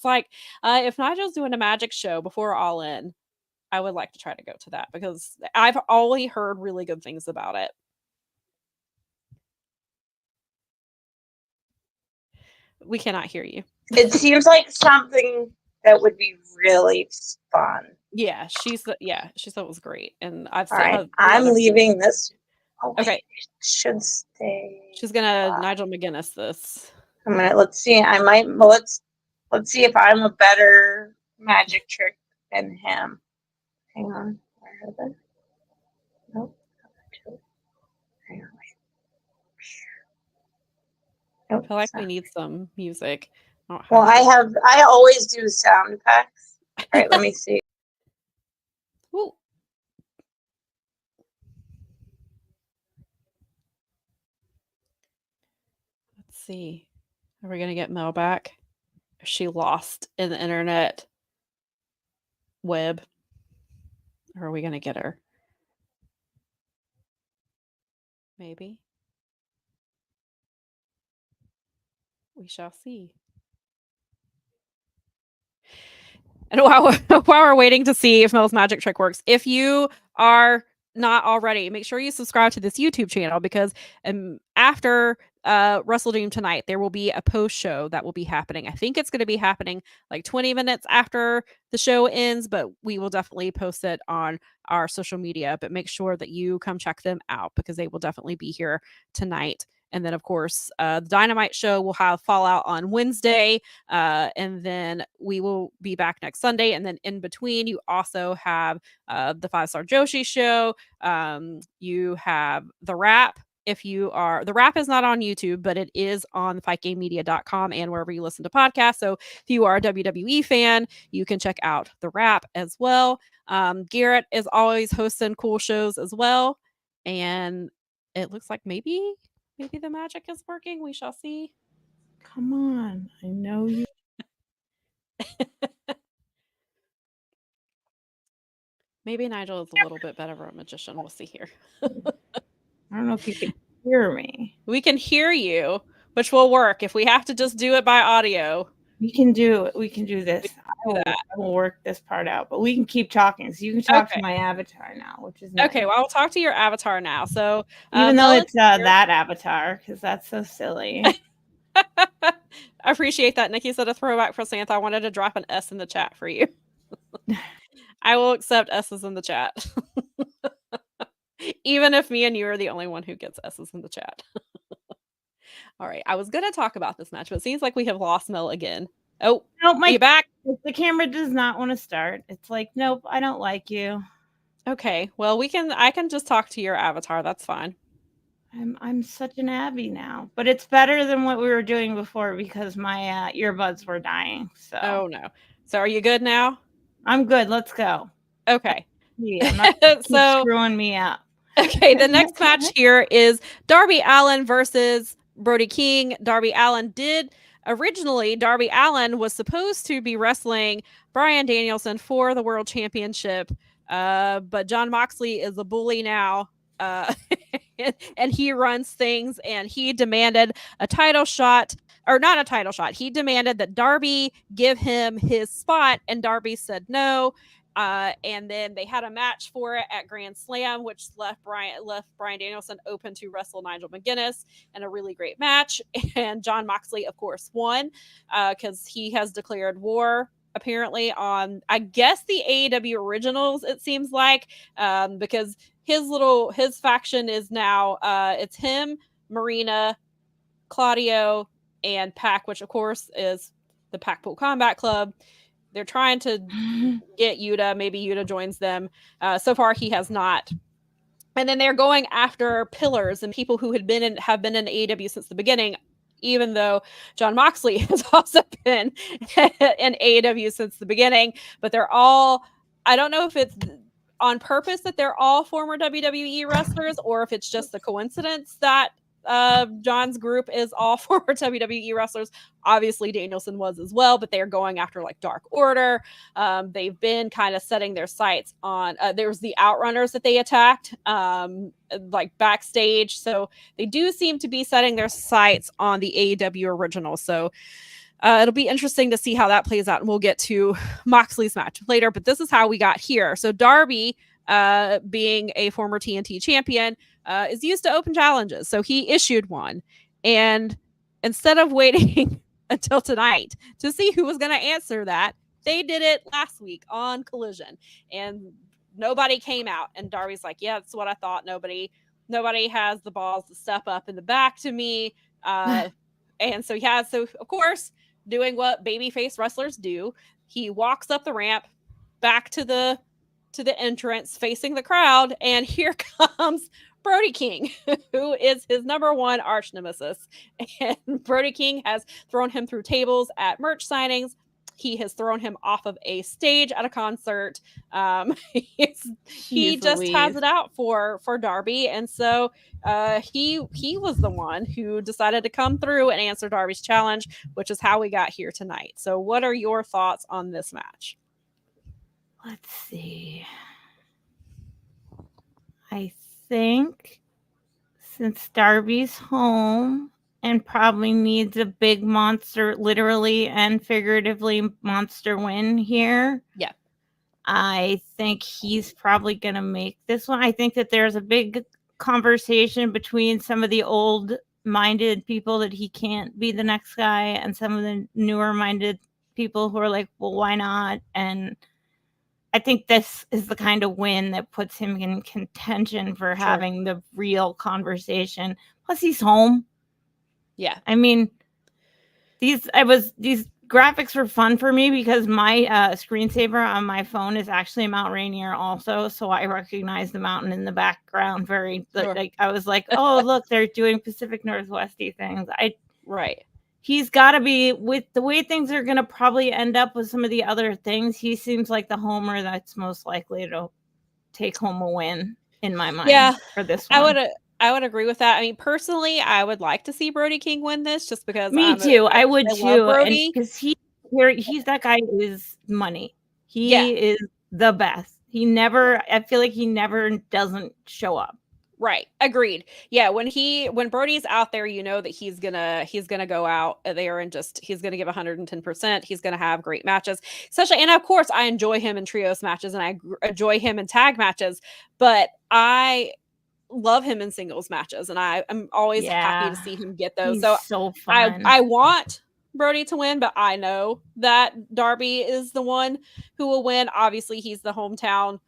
if Nigel's doing a magic show before All In, I would like to try to go to that because I've only heard really good things about it. We cannot hear you. It seems like something that would be really fun. Yeah, she said it was great, and I'm leaving this. Okay, should stay. She's gonna Nigel McGuinness this. Let's see. Let's see if I'm a better magic trick than him. Hang on. Where are they? Nope. Hang on. I feel like we need some music. Well, I always do sound effects. All right, let me see. Ooh. Let's see. Are we going to get Mel back? Is she lost in the internet web? Or are we going to get her? Maybe. We shall see. And while we're waiting to see if Mel's magic trick works, if you are not already, make sure you subscribe to this YouTube channel, because after Wrestle Dream tonight, there will be a post show that will be happening. I think it's going to be happening like 20 minutes after the show ends, but we will definitely post it on our social media. But make sure that you come check them out, because they will definitely be here tonight. And then, of course, the Dynamite show will have Fallout on Wednesday. And then we will be back next Sunday. And then in between, you also have the 5-Star Joshi show. You have The Wrap. The Wrap is not on YouTube, but it is on fightgamemedia.com and wherever you listen to podcasts. So if you are a WWE fan, you can check out The Wrap as well. Garrett is always hosting cool shows as well. And it looks like maybe the magic is working. We shall see. Come on. I know you. Maybe Nigel is a little bit better of a magician. We'll see here. I don't know if you can hear me. We can hear you, which will work if we have to just do it by audio. We can do this. I will work this part out, but we can keep talking. So you can talk to my avatar now, which is nice. Okay. Well, I'll talk to your avatar now. So even though it's that avatar, because that's so silly. I appreciate that. Nikki said a throwback for Santa. I wanted to drop an S in the chat for you. I will accept S's in the chat. Even if me and you are the only one who gets S's in the chat. All right. I was going to talk about this match, but it seems like we have lost Mel again. Oh, nope, are you back? The camera does not want to start. It's like, nope, I don't like you. Okay. Well, I can just talk to your avatar. That's fine. I'm such an Abby now, but it's better than what we were doing before, because my earbuds were dying. So. Oh no. So are you good now? I'm good. Let's go. Okay. Yeah, so screwing me up. Okay, the next match here is Darby Allin versus Brody King. Darby Allin was supposed to be wrestling Bryan Danielson for the World Championship, but Jon Moxley is a bully now, and he runs things, and he demanded a title shot. Or not a title shot. He demanded that Darby give him his spot, and Darby said no. And then they had a match for it at Grand Slam, which left Bryan Danielson open to wrestle Nigel McGuinness in a really great match. And Jon Moxley, of course, won because he has declared war apparently on, I guess, the AEW originals, it seems like, because his faction is now it's him, Marina, Claudio, and Pac, which of course is the Pac-Pool Combat Club. They're trying to get Yuta. Maybe Yuta joins them. So far, he has not. And then they're going after pillars and people who have been in AEW since the beginning, even though Jon Moxley has also been in AEW since the beginning. But they're all, I don't know if it's on purpose that they're all former WWE wrestlers, or if it's just a coincidence that John's group is all former WWE wrestlers. Obviously Danielson was as well, but they're going after like Dark Order. They've been kind of setting their sights on there's the Outrunners that they attacked like backstage, so they do seem to be setting their sights on the AEW original. So it'll be interesting to see how that plays out, and we'll get to Moxley's match later, but this is how we got here. So Darby, being a former TNT champion, is used to open challenges. So he issued one. And instead of waiting until tonight to see who was going to answer that, they did it last week on Collision. And nobody came out. And Darby's like, yeah, that's what I thought. Nobody has the balls to step up in the back to me. And so, yeah, so of course, doing what babyface wrestlers do, he walks up the ramp back to the entrance facing the crowd, and here comes Brody King, who is his number one arch nemesis. And Brody King has thrown him through tables at merch signings. He has thrown him off of a stage at a concert. He just has it out for Darby, and so he was the one who decided to come through and answer Darby's challenge, which is how we got here tonight. So, what are your thoughts on this match? Let's see. I think since Darby's home and probably needs a big monster, literally and figuratively monster win here. Yeah. I think he's probably going to make this one. I think that there's a big conversation between some of the old-minded people that he can't be the next guy and some of the newer-minded people who are like, well, why not? And I think this is the kind of win that puts him in contention for having the real conversation. Plus, he's home. Yeah. I mean, these graphics were fun for me because my screensaver on my phone is actually Mount Rainier also. So I recognize the mountain in the background like I was like, oh, look, they're doing Pacific Northwesty things. Right. He's got to be, with the way things are going to probably end up with some of the other things, he seems like the homer that's most likely to take home a win in my mind for this one. I would agree with that. I mean, personally, I would like to see Brody King win this just because I would too. Because he's that guy who is money. He is the best. I feel like he never doesn't show up. Right. Agreed. Yeah. When Brody's out there, you know that he's gonna go out there and he's gonna give 110%. He's gonna have great matches, and of course, I enjoy him in trios matches and I enjoy him in tag matches, but I love him in singles matches, and I'm always happy to see him get those. He's so fun. I want Brody to win, but I know that Darby is the one who will win. Obviously, he's the hometown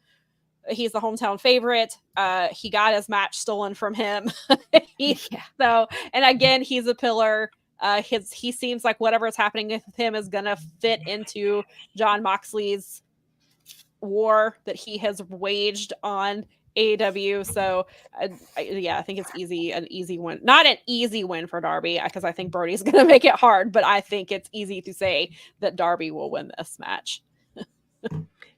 favorite. He got his match stolen from him. So, and again, he's a pillar. He seems like whatever is happening with him is gonna fit into Jon Moxley's war that he has waged on AEW. So, I think it's an easy win. Not an easy win for Darby because I think Brody's gonna make it hard, but I think it's easy to say that Darby will win this match.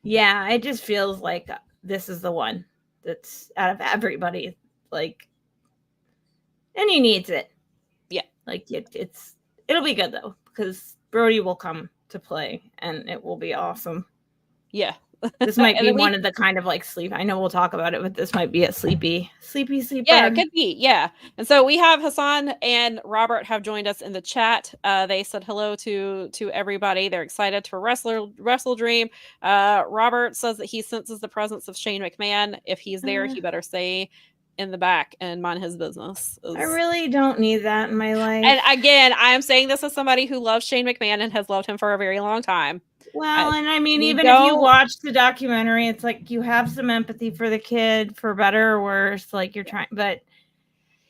Yeah, it just feels like this is the one that's out of everybody, like, and he needs it. Yeah, like it'll be good though because Brody will come to play and it will be awesome. Yeah, this might be one of the kind of like sleep. I know we'll talk about it, but this might be a sleepy. Yeah, it could be. Yeah, and so we have Hassan and Robert have joined us in the chat. They said hello to everybody. They're excited for Wrestle Dream. Robert says that he senses the presence of Shane McMahon. If he's there, he better stay in the back and mind his business. I really don't need that in my life. And again, I am saying this as somebody who loves Shane McMahon and has loved him for a very long time. Well, and I mean, even if you watch the documentary, it's like you have some empathy for the kid, for better or worse. Like you're trying, but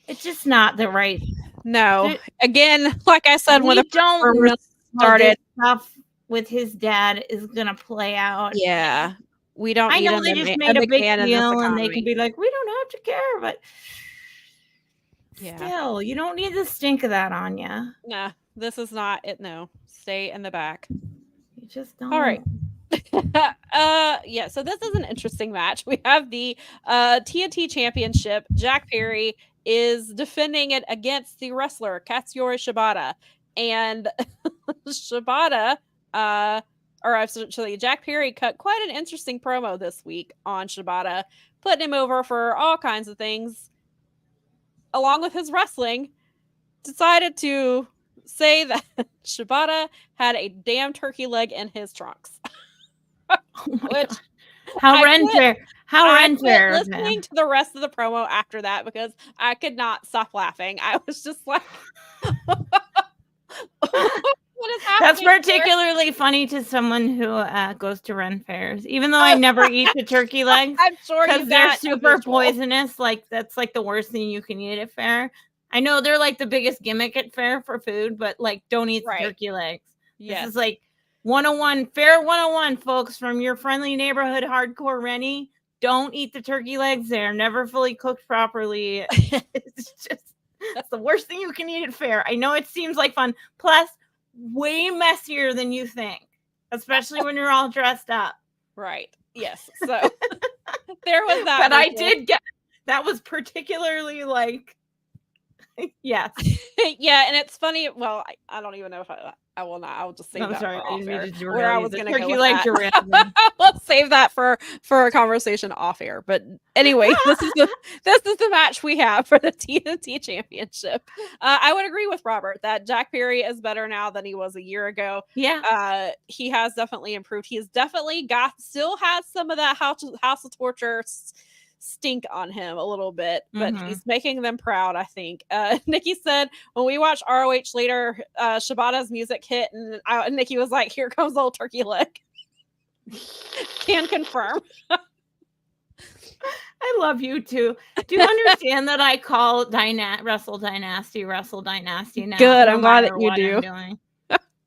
it's just not the right. No, again, like I said, when we don't know started, stuff with his dad is gonna play out. Yeah, we don't. I know they just made a big deal, and they can be like, we don't have to care, but still, you don't need the stink of that on you. Nah, this is not it. No, stay in the back. Just don't. All right. So this is an interesting match. We have the TNT Championship. Jack Perry is defending it against the wrestler Katsuyori Shibata, and Shibata, Jack Perry cut quite an interesting promo this week on Shibata, putting him over for all kinds of things, along with his wrestling. Decided to say that Shibata had a damn turkey leg in his trunks. Oh my God. How unfair. Listening to the rest of the promo after that because I could not stop laughing. I was just like, what is happening? That's particularly funny to someone who goes to Ren fairs, even though I never eat the turkey legs. I'm sure because they're super poisonous. Like that's like the worst thing you can eat at fair. I know they're like the biggest gimmick at fair for food, but like don't eat the turkey legs. This is like 101, fair 101, folks, from your friendly neighborhood hardcore Rennie. don't eat the turkey legs. They're never fully cooked properly. It's just, that's the worst thing you can eat at fair. I know it seems like fun. Plus, way messier than you think, especially when you're all dressed up. Right. Yes. So there was that. But I did get, that was particularly like, yes. Yeah, and it's funny. Well, I don't even know if I will not. I'll just save that for off air. Where I was going to go with that. Let's save that for a conversation off air. But anyway, this is the match we have for the TNT Championship. I would agree with Robert that Jack Perry is better now than he was a year ago. Yeah. He has definitely improved. He's definitely still has some of that House of Torture stink on him a little bit, but he's making them proud, I think. Nikki said when we watch ROH later, Shibata's music hit, and Nikki was like, "Here comes old turkey leg." Can confirm. I love you too. Do you understand that I call Wrestle Dynasty now? Good. I'm glad that you do.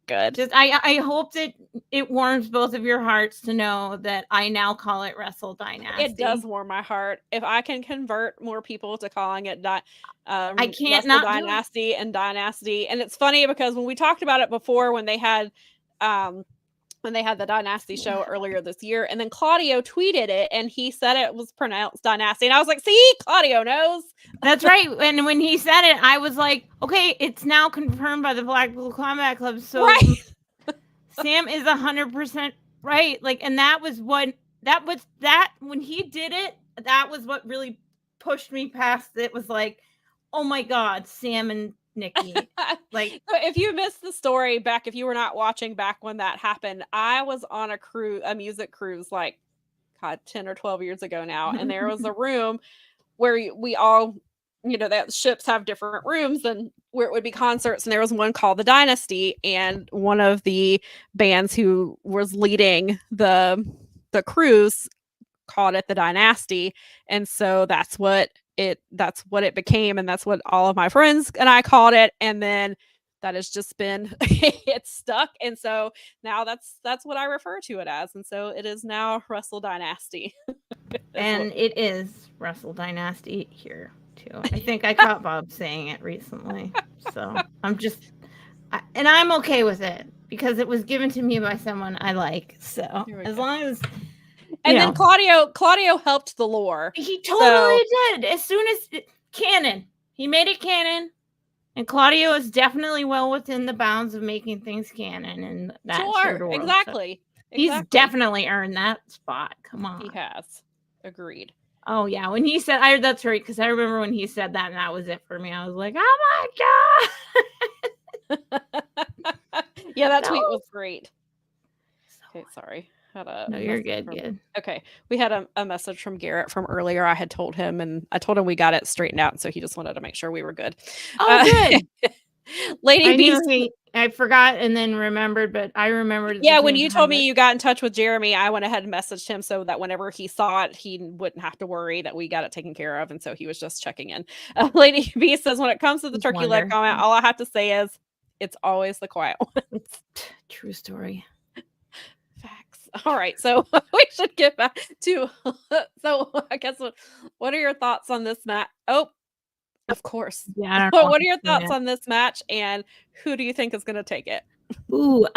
Good. Just I hope that it warms both of your hearts to know that I now call it Wrestle Dynasty. It does warm my heart. If I can convert more people to calling it I can't Wrestle Dynasty and Dynasty. And it's funny because when we talked about it before, when they had the Dynasty show earlier this year, and then Claudio tweeted it and he said it was pronounced Dynasty, and I was like, see, Claudio knows. That's right. And when he said it, I was like, okay, it's now confirmed by the Blackpool Combat Club. So right. Sam is 100% right. Like, and that was when he did it, that was what really pushed me past it. Was like, oh my God, Sam and Nikki. Like, if you missed the story back, if you were not watching back when that happened, I was on a music cruise, like, God, 10 or 12 years ago now. And there was a room where we all, that ships have different rooms and where it would be concerts. And there was one called the Dynasty, and one of the bands who was leading the cruise called it the Dynasty. And so that's what it became, and that's what all of my friends and I called it, and then that has just been it's stuck, and so now that's what I refer to it as, and so it is now Wrestle Dynasty. And it is Wrestle Dynasty here too. I think I caught Bob saying it recently, so I'm okay with it because it was given to me by someone I like. So as long as. And then Claudio helped the lore. He totally did. As soon as canon, he made it canon, and Claudio is definitely well within the bounds of making things canon. And that sure, exactly. So he's definitely earned that spot. Come on, he has. Agreed. Oh yeah, when he said, that's right, because I remember when he said that, and that was it for me. I was like, oh my God. Yeah, that tweet was great. Okay, sorry. No, you're good. Good. Okay. We had a message from Garrett from earlier. I had told him, and I told him we got it straightened out. And so he just wanted to make sure we were good. Oh, good. Lady B. I forgot and then remembered, but I remembered. Yeah, when you told me you got in touch with Jeremy, I went ahead and messaged him so that whenever he saw it, he wouldn't have to worry that we got it taken care of. And so he was just checking in. Lady B says, when it comes to the turkey leg comment, all I have to say is it's always the quiet ones. True story. All right, so we should get back to so I guess what are your thoughts on this match? Oh, of course. Yeah. What are your thoughts on this match, and who do you think is going to take it? Ooh,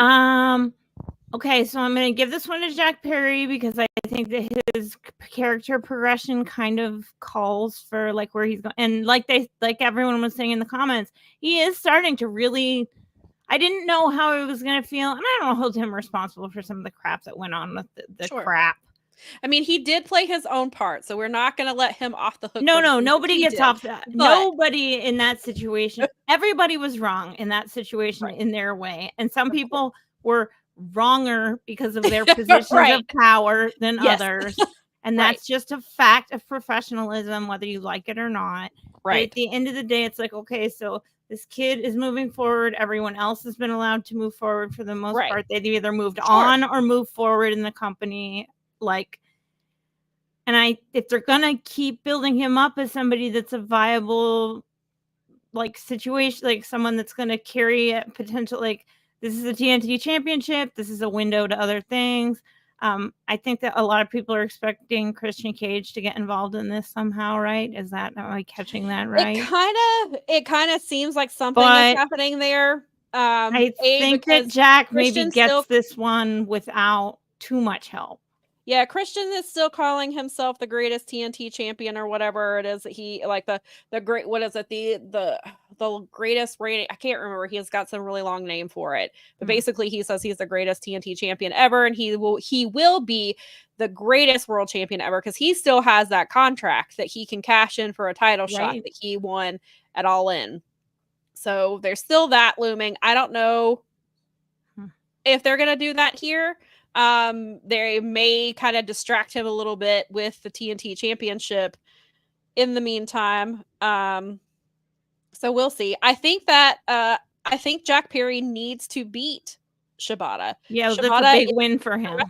okay, so I'm going to give this one to Jack Perry because I think that his character progression kind of calls for like where he's going, and like everyone was saying in the comments, he is starting to really. I didn't know how he was going to feel, and I don't hold him responsible for some of the crap that went on with the crap. I mean, he did play his own part, so we're not going to let him off the hook. No, nobody gets off that. Nobody in that situation. Everybody was wrong in that situation in their way, and some people were wronger because of their positions of power than others, and that's just a fact of professionalism, whether you like it or not. Right. But at the end of the day, it's like, okay, so this kid is moving forward. Everyone else has been allowed to move forward for the most part. They've either moved on or moved forward in the company. If they're gonna keep building him up as somebody that's a viable situation, like someone that's gonna carry a potential, this is a TNT Championship. This is a window to other things. I think that a lot of people are expecting Christian Cage to get involved in this somehow, right? Am I catching that right? It kind of seems like something But is happening there. I think that Because Jack maybe Christian's gets still- this one without too much help. Yeah, Christian is still calling himself the greatest TNT champion or whatever it is that he like the great what is it the greatest rating. I can't remember. He's got some really long name for it, but basically he says he's the greatest TNT champion ever, and he will be the greatest world champion ever because he still has that contract that he can cash in for a title shot that he won at All In. So there's still that looming. I don't know if they're gonna do that here. They may kind of distract him a little bit with the TNT Championship in the meantime. So we'll see. I think Jack Perry needs to beat Shibata. Yeah, that's a big win for him.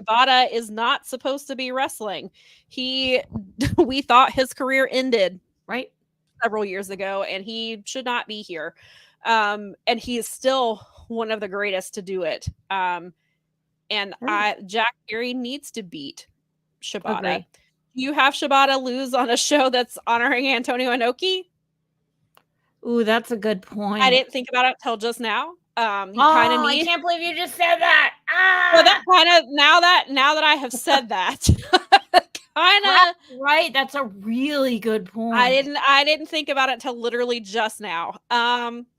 Shibata is not supposed to be wrestling. We thought his career ended several years ago, and he should not be here. And he is still one of the greatest to do it. Jack Perry needs to beat Shibata. Agree. You have Shibata lose on a show that's honoring Antonio Inoki? Ooh, that's a good point. I didn't think about it till just now. I can't believe you just said that. Well, that kind of now that I have said that, kind of right. That's a really good point. I didn't think about it until literally just now.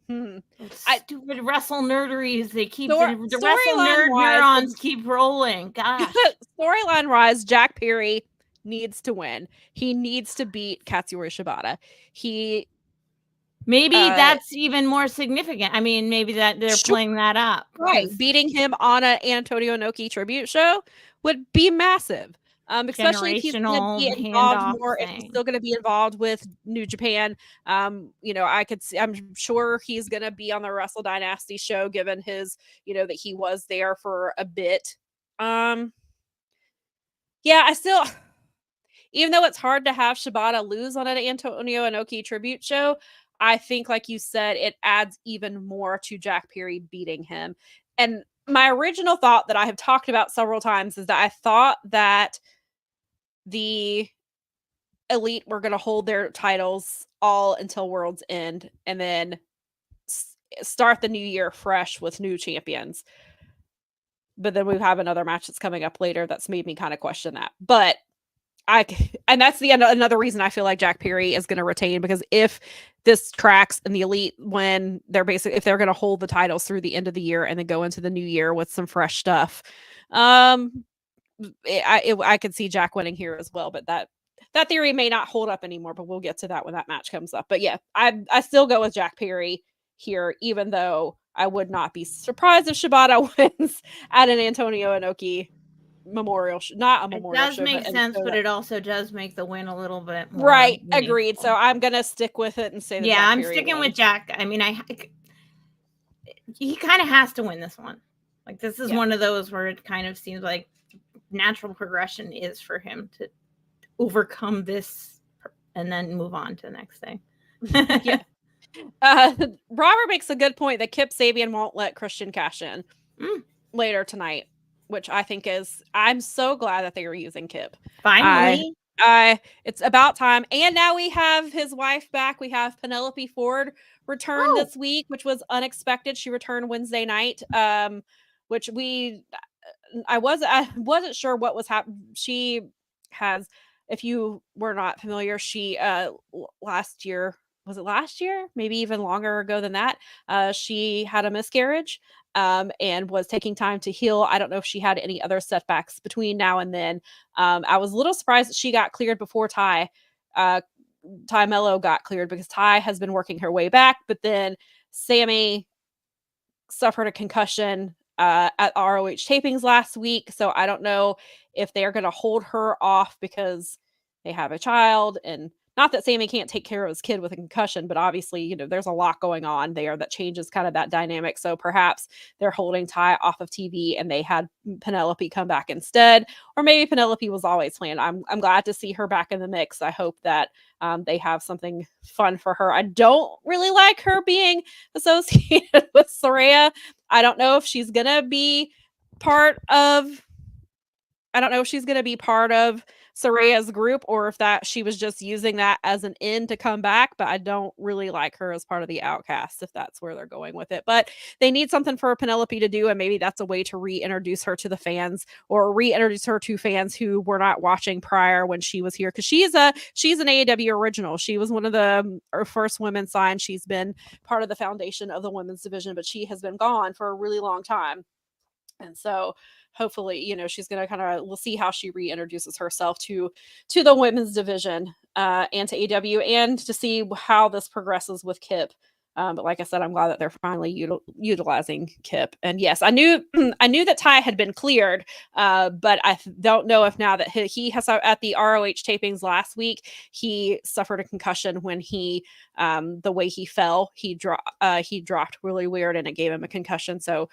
Stupid wrestle nerderies. They keep the wrestle storyline nerd neurons keep rolling. Gosh. Storyline wise, Jack Perry needs to win. He needs to beat Katsuyori Shibata. Maybe that's even more significant. I mean, maybe that they're playing that up. Right. Beating him on an Antonio Inoki tribute show would be massive. Especially if he's going to be involved more, if he's still going to be involved with New Japan. I could see, I'm sure he's going to be on the Wrestle Dynasty show, given his, that he was there for a bit. I still, even though it's hard to have Shibata lose on an Antonio Inoki tribute show, I think, like you said, it adds even more to Jack Perry beating him. And my original thought that I have talked about several times is that I thought that the Elite were going to hold their titles all until World's End and then start the new year fresh with new champions. But then we have another match that's coming up later that's made me kind of question that. But and that's another reason I feel like Jack Perry is going to retain, because if this tracks and the Elite, when if they're going to hold the titles through the end of the year and then go into the new year with some fresh stuff, I could see Jack winning here as well. But that theory may not hold up anymore, but we'll get to that when that match comes up. But yeah, I still go with Jack Perry here, even though I would not be surprised if Shibata wins at an Antonio Inoki memorial, not a memorial. It does make sense, but it also does make the win a little bit more right. meaningful. Agreed. So I'm gonna stick with it and say that. Yeah, I'm sticking with Jack. I mean, he kind of has to win this one. Like, this is one of those where it kind of seems like natural progression is for him to overcome this and then move on to the next thing. Yeah. Robert makes a good point that Kip Sabian won't let Christian cash in later tonight, which I think I'm so glad that they were using Kip. Finally. It's about time. And now we have his wife back. We have Penelope Ford return this week, which was unexpected. She returned Wednesday night, which I wasn't sure what was happening. She has, if you were not familiar, she last year, was it last year? Maybe even longer ago than that. She had a miscarriage and was taking time to heal. I don't know if she had any other setbacks between now and then. I was a little surprised that she got cleared before Ty Mello got cleared, because Ty has been working her way back, but then Sammy suffered a concussion at ROH tapings last week. So I don't know if they're going to hold her off because they have a child, and not that Sammy can't take care of his kid with a concussion, but obviously, there's a lot going on there that changes kind of that dynamic. So perhaps they're holding Ty off of TV and they had Penelope come back instead, or maybe Penelope was always planned. I'm glad to see her back in the mix. I hope that they have something fun for her. I don't really like her being associated with Saraya. I don't know if she's going to be part of I don't know if she's going to be part of Saraya's group or if that she was just using that as an in to come back, but I don't really like her as part of the Outcasts if that's where they're going with it. But they need something for Penelope to do, and maybe that's a way to reintroduce her to the fans or reintroduce her to fans who were not watching prior when she was here, because she's an AEW original. She was one of the first women signed. She's been part of the foundation of the women's division, but she has been gone for a really long time. And so hopefully, she's going to we'll see how she reintroduces herself to the women's division and to AEW, and to see how this progresses with Kip. But like I said, I'm glad that they're finally utilizing Kip. And yes, I knew that Ty had been cleared, but I don't know if now that he has at the ROH tapings last week, he suffered a concussion when he the way he fell, he dropped really weird and it gave him a concussion. So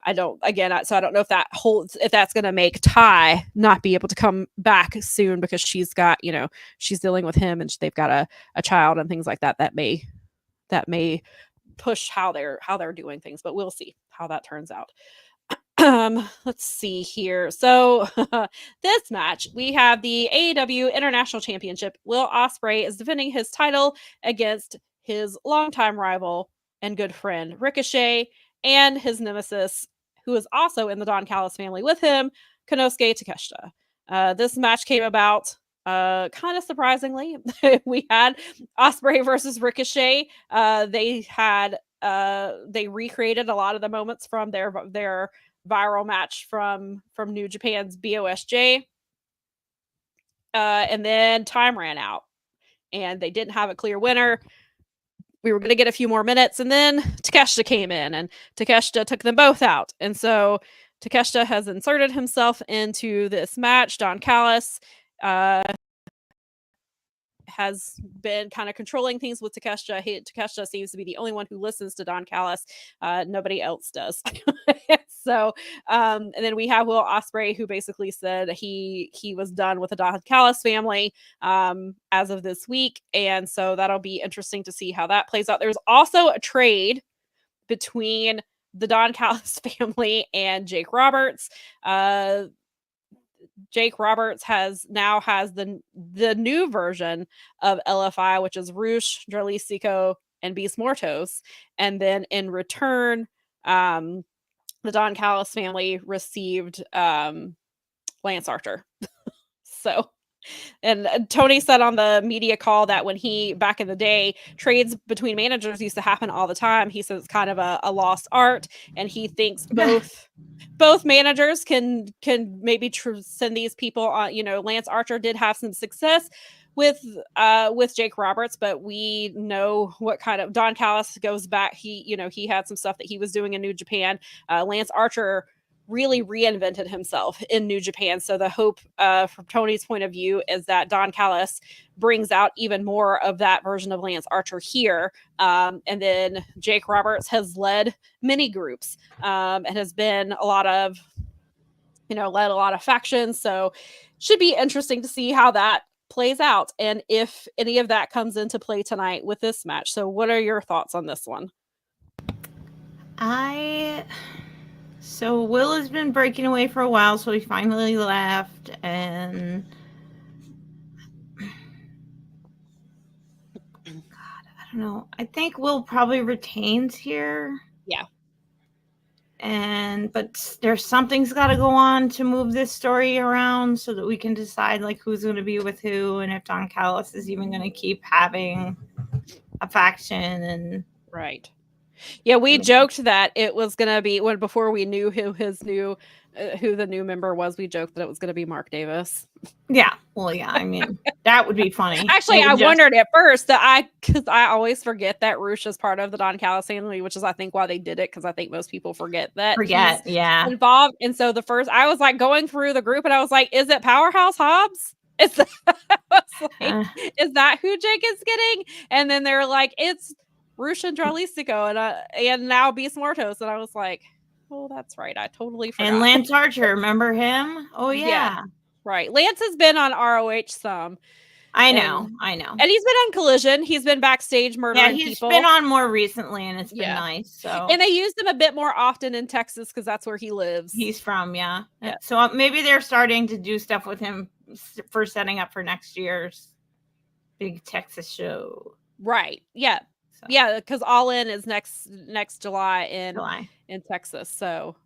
I don't know if that holds, if that's going to make Ty not be able to come back soon, because she's got, she's dealing with him and they've got a child and things like that. That may push how they're doing things, but we'll see how that turns out. Let's see here. So this match, we have the AEW International Championship. Will Ospreay is defending his title against his longtime rival and good friend Ricochet, and his nemesis, who is also in the Don Callis family with him, Konosuke Takeshita. This match came about kind of surprisingly. We had Ospreay versus Ricochet. They recreated a lot of the moments from their viral match from New Japan's BOSJ. And then time ran out and they didn't have a clear winner. We were going to get a few more minutes, and then Takeshita came in, and Takeshita took them both out. And so Takeshita has inserted himself into this match. Don Callis has been kind of controlling things with Takeshita. Takeshita seems to be the only one who listens to Don Callis. Nobody else does. So, and then we have Will Ospreay, who basically said he was done with the Don Callis family as of this week. And so that'll be interesting to see how that plays out. There's also a trade between the Don Callis family and Jake Roberts. Jake Roberts has the new version of LFI, which is Rush, Jarlisico, and Beast Mortos. And then in return, the Don Callis family received Lance Archer. So, and Tony said on the media call that when back in the day, trades between managers used to happen all the time. He says it's kind of a lost art, and he thinks both managers can maybe send these people on. Lance Archer did have some success with Jake Roberts, but we know what kind of Don Callis goes back. He had some stuff that he was doing in New Japan. Lance Archer really reinvented himself in New Japan. So the hope from Tony's point of view is that Don Callis brings out even more of that version of Lance Archer here. And then Jake Roberts has led many groups and has been led a lot of factions. So should be interesting to see how that plays out and if any of that comes into play tonight with this match. So what are your thoughts on this one? So Will has been breaking away for a while, so he finally left, and God, I don't know. I think Will probably retains here. Yeah. But there's something's got to go on to move this story around so that we can decide who's going to be with who, and if Don Callis is even going to keep having a faction. And right. Yeah, we joked that it was going to be before we knew who the new member was. We joked that it was going to be Mark Davis. Yeah. Well, yeah. I mean, that would be funny. Actually, I wondered at first because I always forget that Rush is part of the Don Callis family, which is I think why they did it, because I think most people forget he's involved. And so I was going through the group and I was like, is it Powerhouse Hobbs? Is that who Jake is getting? And then they're like, it's Rush and Jarlisico and now Beast Mortos. And I was like, oh, that's right. I totally forgot. And Lance Archer, remember him? Oh, yeah. Right. Lance has been on ROH some. I know. And he's been on Collision. He's been backstage murdering he's people. been on more recently, and it's been nice. So, and they used him a bit more often in Texas because that's where he lives. He's from, yeah. So maybe they're starting to do stuff with him for setting up for next year's big Texas show. Right. Yeah. So. Yeah, because All In is next July in Texas. So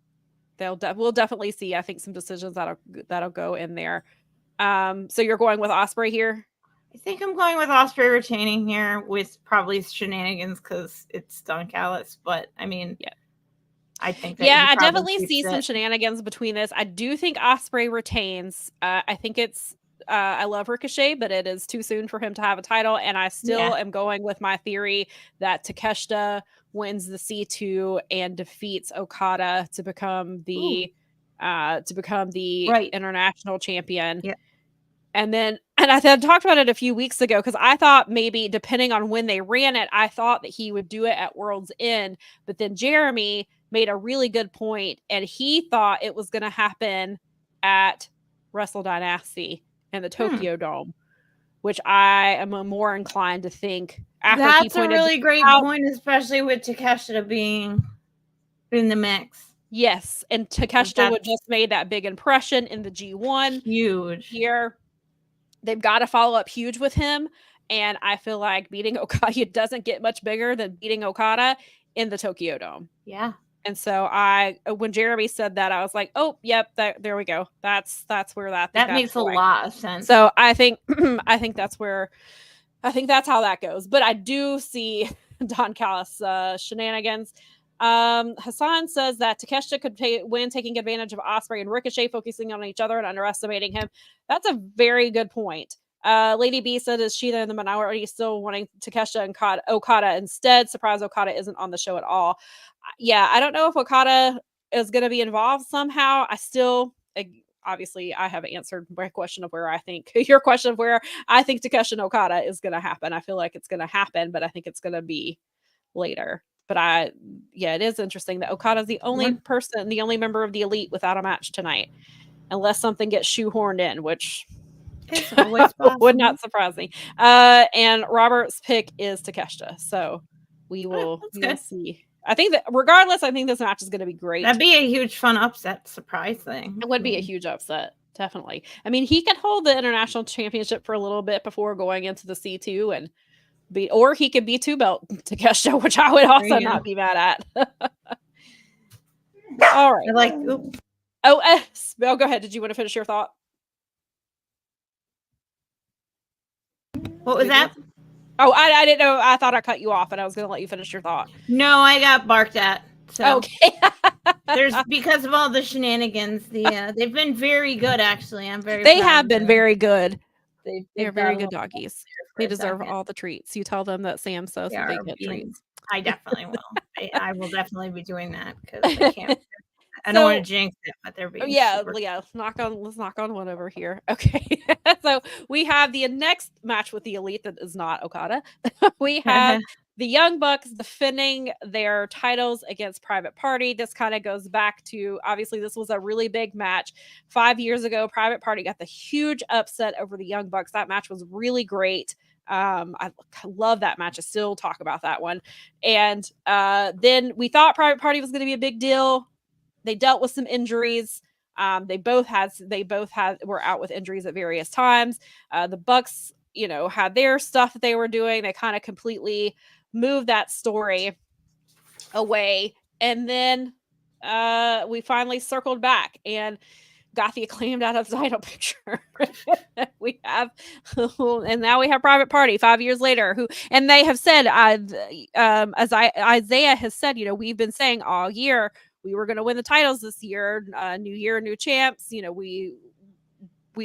we'll definitely see, I think, some decisions that'll go in there. So you're going with Ospreay here? I think I'm going with Ospreay retaining here with probably shenanigans because it's Don Callis. But I mean, I think that I definitely see some shenanigans between this. I do think Ospreay retains. I think it's I love Ricochet, but it is too soon for him to have a title. And I still am going with my theory that Takeshita wins the C2 and defeats Okada to become the international champion. Yeah. And I had talked about it a few weeks ago because I thought maybe depending on when they ran it, I thought that he would do it at World's End. But then Jeremy made a really good point, and he thought it was going to happen at Wrestle Dynasty in the Tokyo Dome, which I am more inclined to think. That's a really great point, especially with Takeshita being in the mix. Yes, and Takeshita would just made that big impression in the G1. Huge. Here, they've got to follow up huge with him, and I feel like beating Okada doesn't get much bigger than beating Okada in the Tokyo Dome. Yeah. And so when Jeremy said that, I was like, oh, yep, there we go. That's where that makes a lot of sense. So I think that's how that goes. But I do see Don Callis shenanigans. Hassan says that Takeshita could win, taking advantage of Ospreay and Ricochet, focusing on each other and underestimating him. That's a very good point. Lady B said, is Sheeta in the minority still wanting Takeshita and Okada instead? Surprise, Okada isn't on the show at all. Yeah, I don't know if Okada is going to be involved somehow. Obviously, I have answered my question of where I think your question of where I think Takeshita and Okada is going to happen. I feel like it's going to happen, but I think it's going to be later. But it is interesting that Okada's the only person, the only member of the Elite without a match tonight, unless something gets shoehorned in, which would not surprise me. And Robert's pick is Takeshita, so we will see. I think that regardless, I think this match is going to be great. That'd be a huge fun upset surprise thing. It would be a huge upset, definitely. I mean, he could hold the international championship for a little bit before going into the C2 and or he could be 2-belt Takeshita, which I would also not be mad at. All right. Go ahead. Did you want to finish your thought? What was that? Oh, I didn't know. I thought I cut you off, and I was going to let you finish your thought. No, I got barked at. So. Okay. because of all the shenanigans. They've been very good, actually. I'm very. They have been very good. They're very good doggies. They deserve all the treats. You tell them that Sam says that they get treats. I definitely will. I will definitely be doing that because I can't. I don't want to jinx it, but they're being let's knock on one over here. Okay. So we have the next match with the Elite that is not Okada. We have the Young Bucks defending their titles against Private Party. This kind of goes back to, obviously, this was a really big match. 5 years ago, Private Party got the huge upset over the Young Bucks. That match was really great. I love that match. I still talk about that one. And then we thought Private Party was going to be a big deal. They dealt with some injuries. They both were out with injuries at various times. The Bucks, had their stuff that they were doing. They kind of completely moved that story away. And then we finally circled back and got the Acclaimed out of the title picture. And now we have Private Party 5 years later, and they have said, Isaiah has said, we've been saying all year, we were going to win the titles this year, new year, new champs. We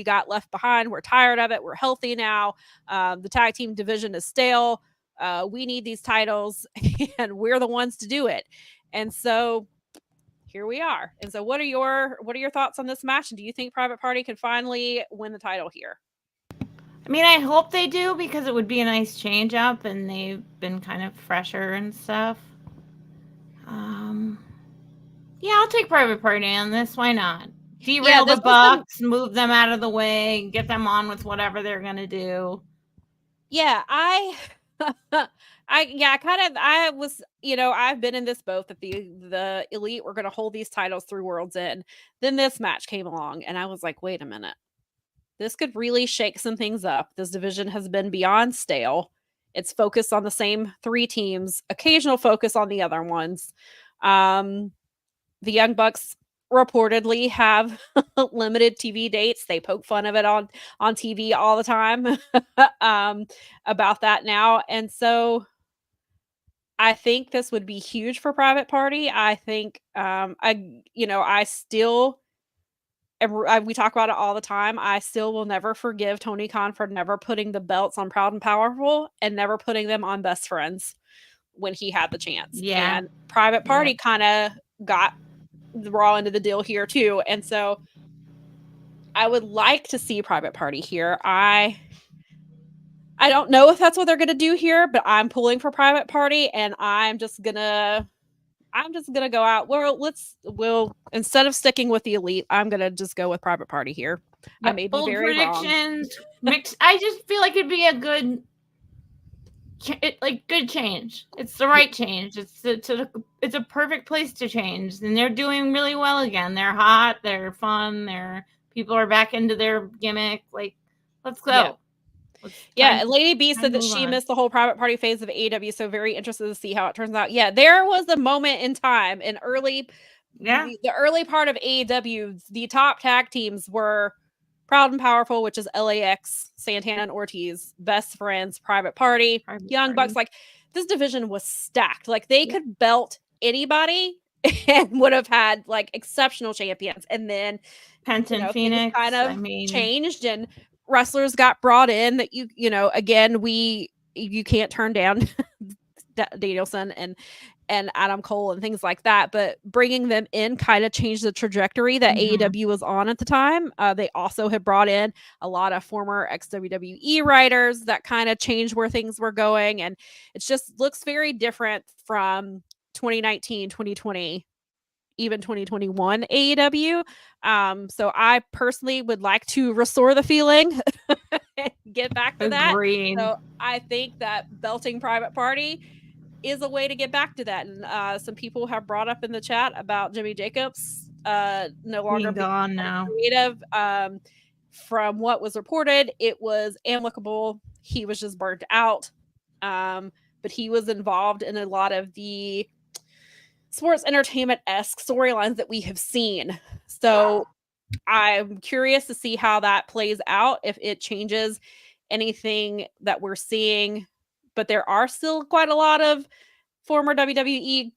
got left behind. We're tired of it. We're healthy now. The tag team division is stale. We need these titles, and we're the ones to do it. And so here we are. And so what are your thoughts on this match? And do you think Private Party can finally win the title here? I mean, I hope they do, because it would be a nice change up, and they've been kind of fresher and stuff. Yeah, I'll take Private Party on this. Why not? Derail the Bucks, move them out of the way, get them on with whatever they're going to do. Yeah, I was, I've been in this boat that the elite were going to hold these titles through World's End. Then this match came along, and I was like, wait a minute, this could really shake some things up. This division has been beyond stale. It's focused on the same three teams, occasional focus on the other ones. The Young Bucks reportedly have limited TV dates. They poke fun of it on TV all the time about that now. And so I think this would be huge for Private Party. I think I still we talk about it all the time. I still will never forgive Tony Khan for never putting the belts on Proud and Powerful and never putting them on Best Friends when he had the chance. Yeah. And Private Party kind of got the Raw into the deal here too. And so I would like to see Private Party here. I don't know if that's what they're going to do here, but I'm pulling for Private Party, and I'm just going to go out. We'll instead of sticking with the elite, I'm going to just go with Private Party here. I may be Bold very predictions. wrong. I just feel like it'd be a good good change. It's the right change. It's a perfect place to change, and they're doing really well again. They're hot. They're fun. People are back into their gimmick. Like, let's go. Yeah. Lady B said that she missed the whole Private Party phase of AEW, so very interested to see how it turns out. Yeah, there was a moment in time in the early part of AEW, the top tag teams were Proud and Powerful, which is LAX, Santana and Ortiz, Best Friends, Private Party, Young Bucks. Like, this division was stacked. Like, they could belt anybody and would have had like exceptional champions. And then Penta Phoenix kind of changed, and wrestlers got brought in that you can't turn down Danielson and Adam Cole and things like that, but bringing them in kind of changed the trajectory that AEW was on at the time. They also had brought in a lot of former ex-WWE writers that kind of changed where things were going, and it just looks very different from 2019, 2020, even 2021 AEW. So I personally would like to restore the feeling, get back to Agreed. that. So I think that belting Private Party is a way to get back to that. And some people have brought up in the chat about Jimmy Jacobs no longer being gone now. Creative. From what was reported, it was amicable. He was just burnt out. But he was involved in a lot of the sports entertainment-esque storylines that we have seen. So I'm curious to see how that plays out, if it changes anything that we're seeing. But there are still quite a lot of former WWE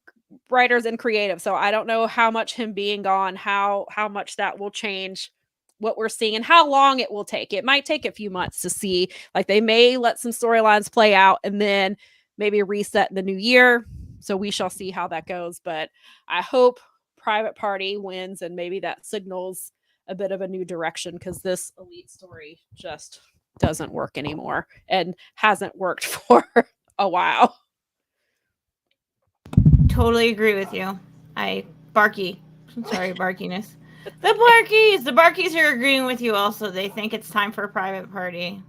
writers and creative. So I don't know how much him being gone, how much that will change what we're seeing and how long it will take. It might take a few months to see. Like, they may let some storylines play out and then maybe reset in the new year. So we shall see how that goes. But I hope Private Party wins, and maybe that signals a bit of a new direction, because this elite story just doesn't work anymore and hasn't worked for a while. Totally agree with you. Barky. I'm sorry, barkiness. The Barkies are agreeing with you also. They think it's time for a Private Party.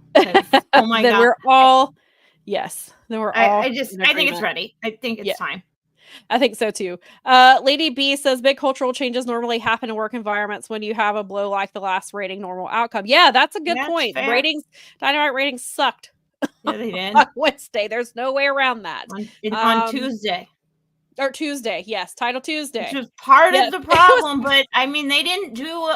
Oh my God. We're all, yes. Then we're all I think it's ready. I think it's time. I think so too. Lady B says big cultural changes normally happen in work environments when you have a blow like the last rating normal outcome. Yeah, that's a good point. Fair. Dynamite ratings sucked. Yeah, they did. On Wednesday. There's no way around that. On Tuesday. Or Tuesday, yes, Title Tuesday. Which was part of the problem, but I mean, they didn't do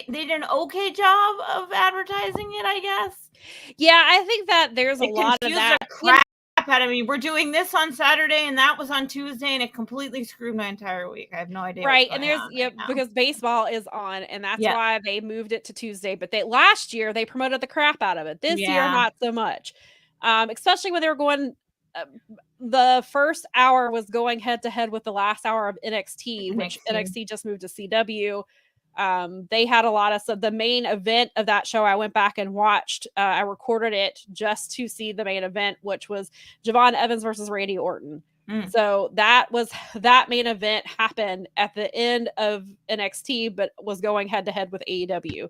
they did an okay job of advertising it, I guess. Yeah, I think that there's a lot of that. Crap out of me. We're doing this on Saturday, and that was on Tuesday, and it completely screwed my entire week. I have no idea. Right, and there's because baseball is on, and that's why they moved it to Tuesday. But last year they promoted the crap out of it. This year, not so much. Especially when they were going. The first hour was going head to head with the last hour of NXT, which NXT just moved to CW. They had a lot of the main event of that show. I went back and watched. I recorded it just to see the main event, which was Javon Evans versus Randy Orton. So that main event happened at the end of NXT, but was going head to head with AEW.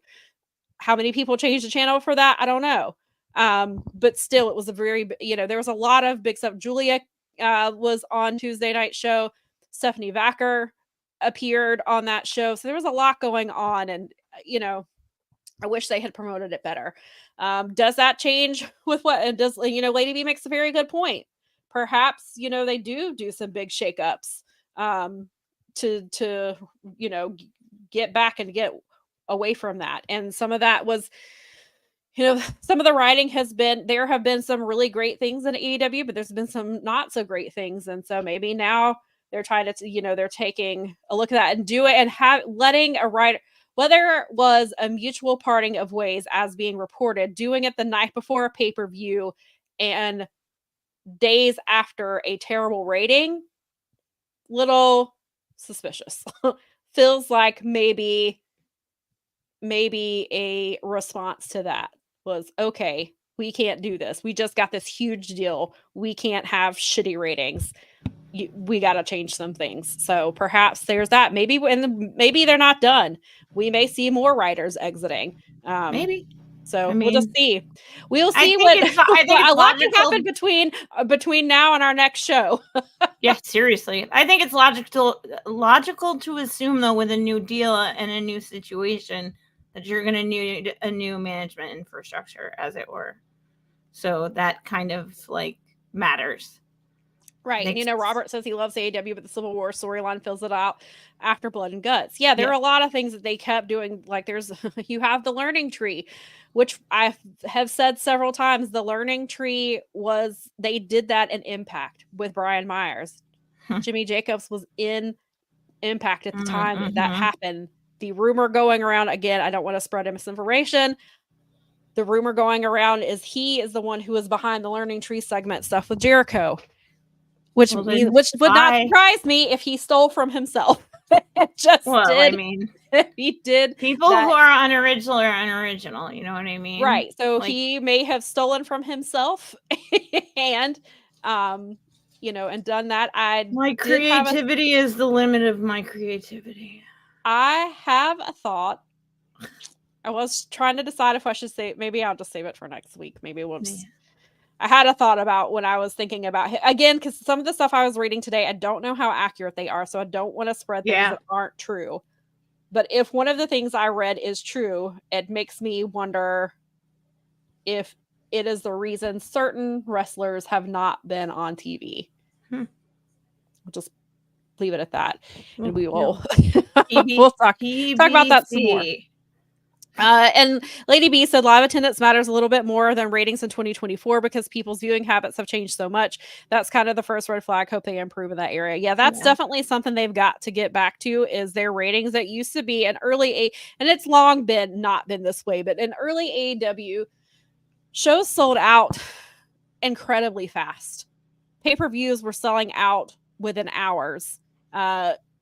How many people changed the channel for that? I don't know. But still, it was a very, there was a lot of big stuff. Julia was on Tuesday night show. Stephanie Vacker appeared on that show. So there was a lot going on, and I wish they had promoted it better. Does that change with what? And does Lady B makes a very good point. Perhaps they do some big shakeups to get back and get away from that. And some of that was, some of the writing there have been some really great things in AEW, but there's been some not so great things. And so maybe now they're trying to, they're taking a look at that and do it and letting a writer, whether it was a mutual parting of ways as being reported, doing it the night before a pay-per-view and days after a terrible rating, little suspicious. Feels like maybe a response to that was, okay, we can't do this. We just got this huge deal. We can't have shitty ratings. We got to change some things. So perhaps there's that. Maybe they're not done. We may see more writers exiting. Maybe. So we'll just see. We'll see a lot can happen between now and our next show. Yeah, seriously. I think it's logical to assume, though, with a new deal and a new situation, that you're going to need a new management infrastructure, as it were. So that kind of matters. Right. And, Robert says he loves AEW, but the Civil War storyline fills it out after Blood and Guts. Yeah, there are a lot of things that they kept doing. Like you have the learning tree, which I have said several times. The learning tree they did that in Impact with Brian Myers. Jimmy Jacobs was in Impact at the time that happened. The rumor going around, again, I don't want to spread misinformation. The rumor going around is he is the one who was behind the learning tree segment stuff with Jericho. Which would not surprise me if he stole from himself. He did. People who are unoriginal are unoriginal. You know what I mean? Right. So he may have stolen from himself and, and done that. My creativity is the limit of my creativity. I have a thought. I was trying to decide if I should say, maybe I'll just save it for next week. Maybe we'll just. I had a thought about when I was thinking about it. Again, because some of the stuff I was reading today, I don't know how accurate they are, so I don't want to spread things that aren't true. But if one of the things I read is true, it makes me wonder if it is the reason certain wrestlers have not been on TV. We'll just leave it at that. And we will we'll talk about that some more. And Lady B said live attendance matters a little bit more than ratings in 2024 because people's viewing habits have changed so much. That's kind of the first red flag. Hope they improve in that area. Yeah, that's definitely something they've got to get back to is their ratings that used to be an early and it's long not been this way, but in early AEW shows sold out incredibly fast. Pay-per-views were selling out within hours.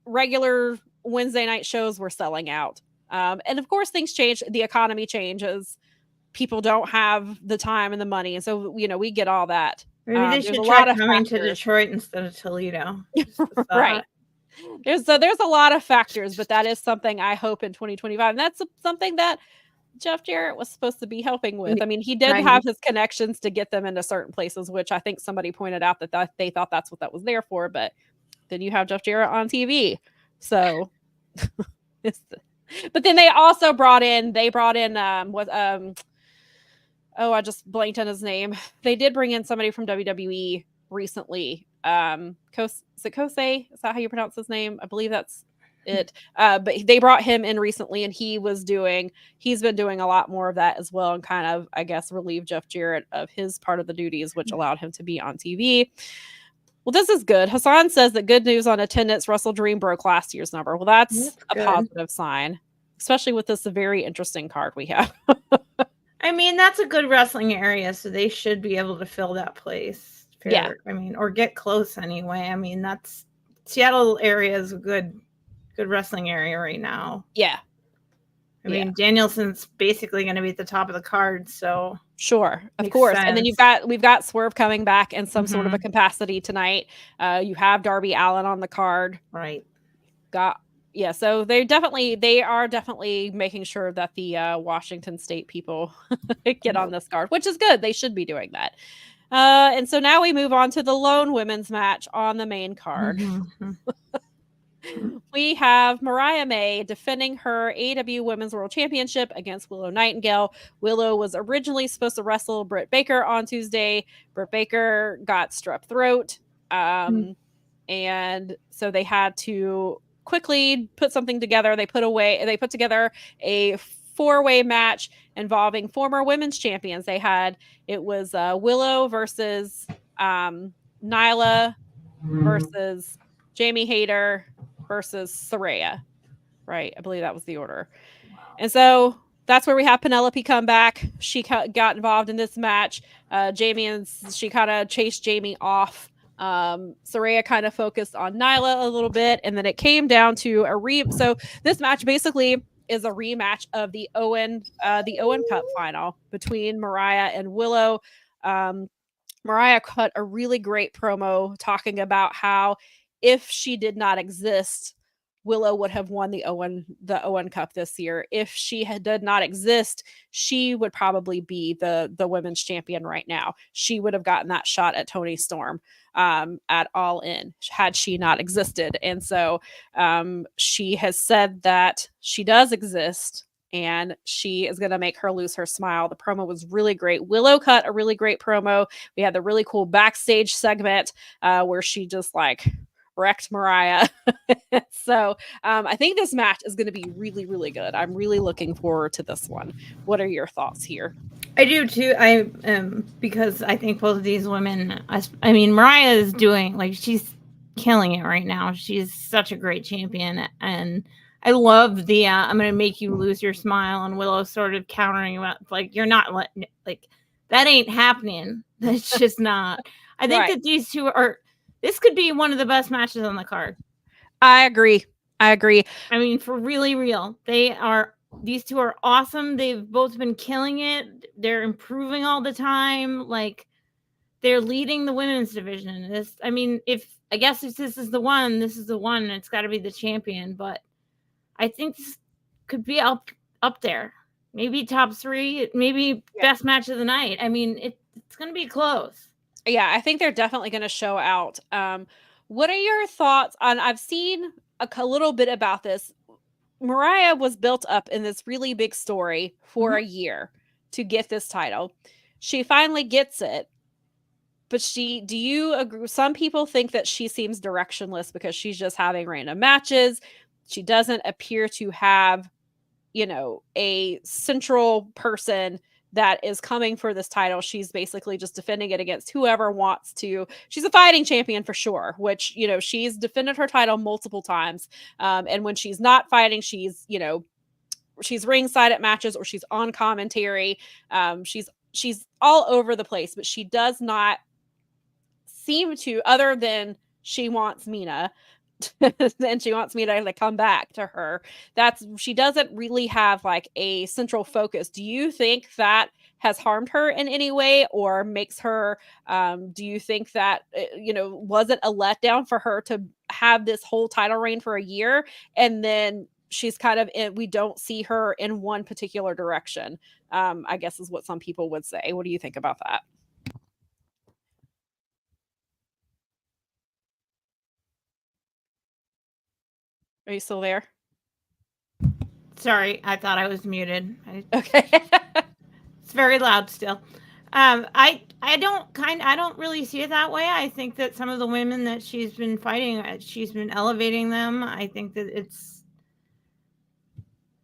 Regular Wednesday night shows were selling out. And of course, things change. The economy changes. People don't have the time and the money. And so, we get all that. Maybe they should try coming to Detroit instead of Toledo. Right. There's a lot of factors, but that is something I hope in 2025. And that's something that Jeff Jarrett was supposed to be helping with. I mean, he did have his connections to get them into certain places, which I think somebody pointed out that they thought that's what that was there for. But then you have Jeff Jarrett on TV. So but then they also brought in I just blanked on his name. They did bring in somebody from WWE recently. Is it Kosei? Is that how you pronounce his name? I believe that's it. But they brought him in recently and he's been doing a lot more of that as well and kind of, I guess, relieved Jeff Jarrett of his part of the duties, which allowed him to be on TV. Well, this is good. Hassan says that good news on attendance. Wrestle Dream broke last year's number. Well, that's a positive sign, especially with this very interesting card we have. I mean, that's a good wrestling area, so they should be able to fill that place. Yeah. I mean, or get close anyway. I mean, that's Seattle area is a good wrestling area right now. Yeah. I mean, Danielson's basically going to be at the top of the card, so sure, of course. Sense. And then we've got Swerve coming back in some sort of a capacity tonight. You have Darby Allin on the card, right? Got Yeah, so they are definitely making sure that the Washington State people get on this card, which is good. They should be doing that. And so now we move on to the lone women's match on the main card. We have Mariah May defending her AEW Women's World Championship against Willow Nightingale. Willow was originally supposed to wrestle Britt Baker on Tuesday. Britt Baker got strep throat. And so they had to quickly put something together. They put together a 4-way match involving former women's champions. It was Willow versus Nyla versus Jamie Hayter versus Saraya. Right. I believe that was the order. And so that's where we have Penelope come back. She got involved in this match. She kind of chased Jamie off. Saraya kind of focused on Nyla a little bit, and then it came down to so this match basically is a rematch of the Owen Cup final between Mariah and Willow. Mariah cut a really great promo talking about how if she did not exist, Willow would have won the Owen Cup this year. If she did not exist, she would probably be the women's champion right now. She would have gotten that shot at Toni Storm at All In had she not existed. And so she has said that she does exist and she is going to make her lose her smile. The promo was really great. Willow cut a really great promo. We had the really cool backstage segment where she just like wrecked Mariah. So I think this match is going to be really, really good. I'm really looking forward to this one. What are your thoughts here? I do too. Because I think both of these women, I mean, Mariah is doing, like, she's killing it right now. She's such a great champion. And I love the, I'm going to make you lose your smile, and Willow sort of countering about, like, you're not letting, like, that ain't happening. That's just not. I think that these two this could be one of the best matches on the card. I agree. I mean, for really real. These two are awesome. They've both been killing it. They're improving all the time. Like, they're leading the women's division. This is the one, and it's got to be the champion. But I think this could be up there. Maybe top 3, maybe best match of the night. I mean, it's going to be close. Yeah, I think they're definitely going to show out. What are your thoughts on, I've seen a little bit about this. Mariah was built up in this really big story for a year to get this title. She finally gets it. But do you agree? Some people think that she seems directionless because she's just having random matches. She doesn't appear to have, a central person that is coming for this title. She's basically just defending it against whoever wants to. She's a fighting champion for sure, which, she's defended her title multiple times. And when she's not fighting, she's ringside at matches or she's on commentary. She's all over the place, but she does not seem to, other than she wants Mina, and she wants me to come back to her. She doesn't really have like a central focus. Do you think that has harmed her in any way, or makes her? Do you think that was it a letdown for her to have this whole title reign for a year and then she's kind of we don't see her in one particular direction? I guess is what some people would say. What do you think about that? Are you still there? Sorry, I thought I was muted. Okay. It's very loud still. I don't really see it that way. I think that some of the women that she's been fighting, she's been elevating them. I think that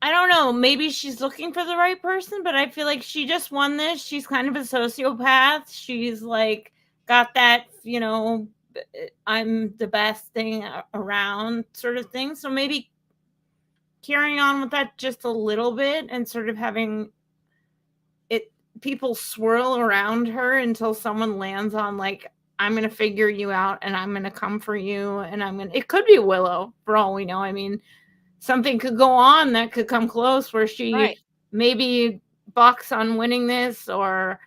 I don't know, maybe she's looking for the right person, but I feel like she just won this. She's kind of a sociopath. She's like got that, I'm the best thing around sort of thing. So maybe carrying on with that just a little bit and sort of having people swirl around her until someone lands on like, I'm going to figure you out and I'm going to come for you. And it could be Willow for all we know. I mean, something could go on that could come close where she maybe bucks on winning this, or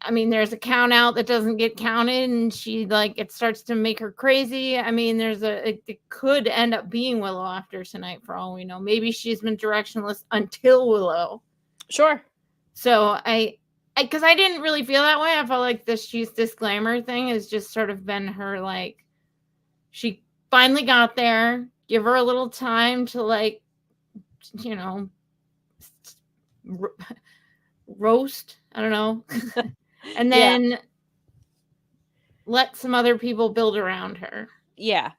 I mean, there's a count out that doesn't get counted, and she like it starts to make her crazy. I mean, it could end up being Willow after tonight, for all we know. Maybe she's been directionless until Willow. Sure. So because I didn't really feel that way. I felt like she's this glamour thing has just sort of been her like. She finally got there. Give her a little time to like, you know, roast. I don't know. And then let some other people build around her. Yeah.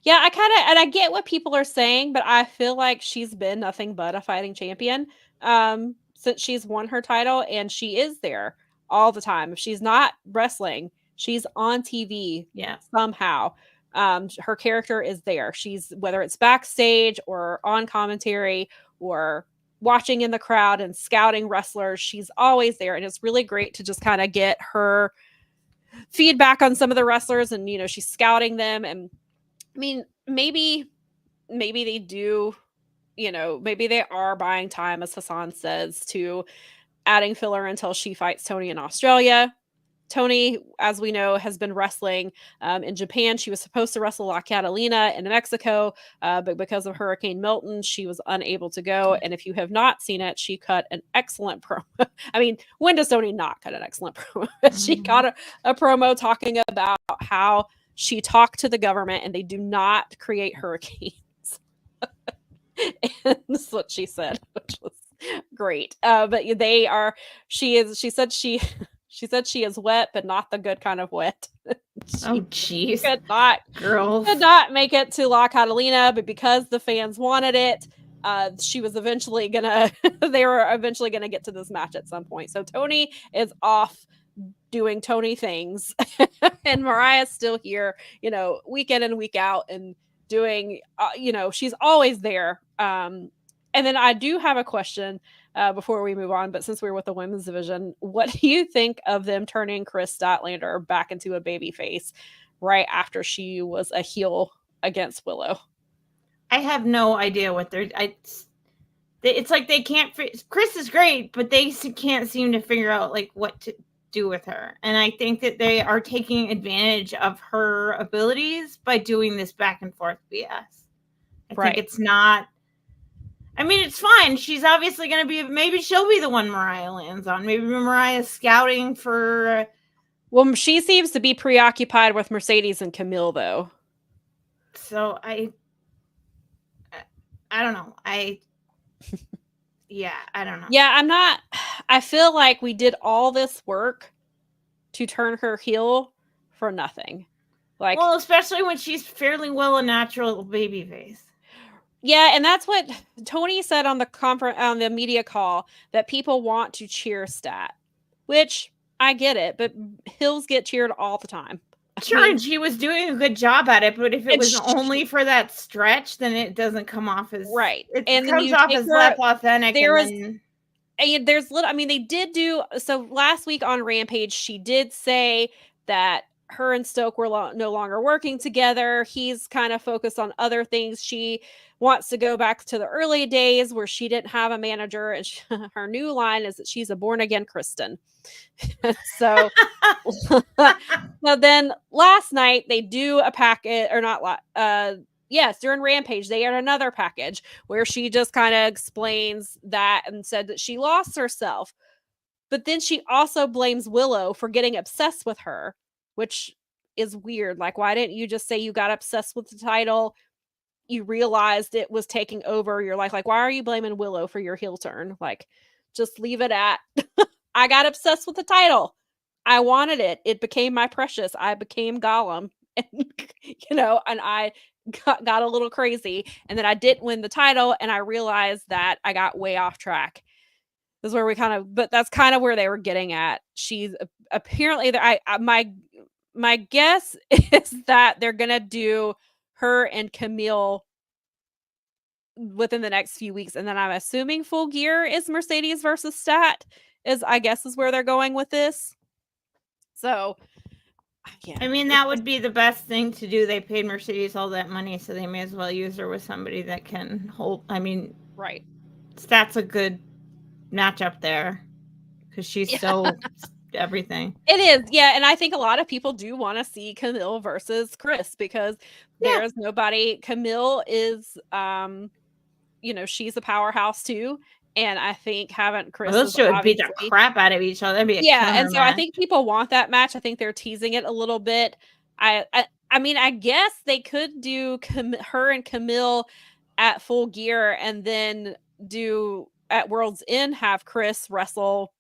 Yeah, I get what people are saying, but I feel like she's been nothing but a fighting champion since she's won her title, and she is there all the time. If she's not wrestling, she's on TV somehow. Her character is there. She's, whether it's backstage or on commentary or watching in the crowd and scouting wrestlers, she's always there. And it's really great to just kind of get her feedback on some of the wrestlers, and she's scouting them. And I mean, maybe they do, maybe they are buying time, as Hassan says, to adding filler until she fights Tony in Australia. Tony, as we know, has been wrestling in Japan. She was supposed to wrestle La Catalina in Mexico, but because of Hurricane Milton, she was unable to go. And if you have not seen it, she cut an excellent promo. I mean, when does Tony not cut an excellent promo? She got a promo talking about how she talked to the government and they do not create hurricanes. And this is what she said, which was great. But they are, she said she is wet, but not the good kind of wet. Oh, jeez. Could not make it to La Catalina, but because the fans wanted it, they were eventually gonna get to this match at some point. So Tony is off doing Tony things, and Mariah's still here, week in and week out, and doing, she's always there. And then I do have a question before we move on, but since we're with the women's division, what do you think of them turning Chris Statlander back into a babyface right after she was a heel against Willow? I have no idea what it's like they can't. Chris is great, but they can't seem to figure out like what to do with her. And I think that they are taking advantage of her abilities by doing this back and forth BS. I think it's not. I mean, it's fine. She's obviously going to be, maybe she'll be the one Mariah lands on. Maybe Mariah's scouting for. Well, she seems to be preoccupied with Mercedes and Camille, though. So I don't know. I don't know. Yeah, I feel like we did all this work to turn her heel for nothing. Like, well, especially when she's fairly well a natural baby face. Yeah, and that's what Tony said on the media call, that people want to cheer Stat, which I get it, but heels get cheered all the time. Sure, and she was doing a good job at it, but if it was only for that stretch, then it doesn't come off as right. It comes off as less authentic. They did do so last week on Rampage. She did say that her and Stoke were no longer working together. He's kind of focused on other things. She wants to go back to the early days where she didn't have a manager, and her new line is that she's a born-again Kristen. So then last night they do a packet, or not during Rampage they had another package where she just kind of explains that and said that she lost herself, but then she also blames Willow for getting obsessed with her, which is weird. Like, why didn't you just say you got obsessed with the title? You realized it was taking over your life. Like, why are you blaming Willow for your heel turn? Like, just leave it at, I got obsessed with the title. I wanted it. It became my precious. I became Gollum. And, and I got a little crazy. And then I didn't win the title. And I realized that I got way off track. This is where but that's kind of where they were getting at. She's apparently, my guess is that they're going to do her and Camille within the next few weeks. And then I'm assuming Full Gear is Mercedes versus Stat is where they're going with this. So, yeah. I mean, that would be the best thing to do. They paid Mercedes all that money, so they may as well use her with somebody that can hold. I mean, right. Stat's a good matchup there because she's so everything. It is, yeah, and I think a lot of people do want to see Camille versus Chris because there's nobody. Camille is, she's a powerhouse too, and I think having Chris Those is two would beat the obviously crap out of each other. That'd be a yeah, killer and so I match. think people want that match. I think they're teasing it a little bit. I mean, I guess they could do her and Camille at Full Gear, and then do at World's End have Chris wrestle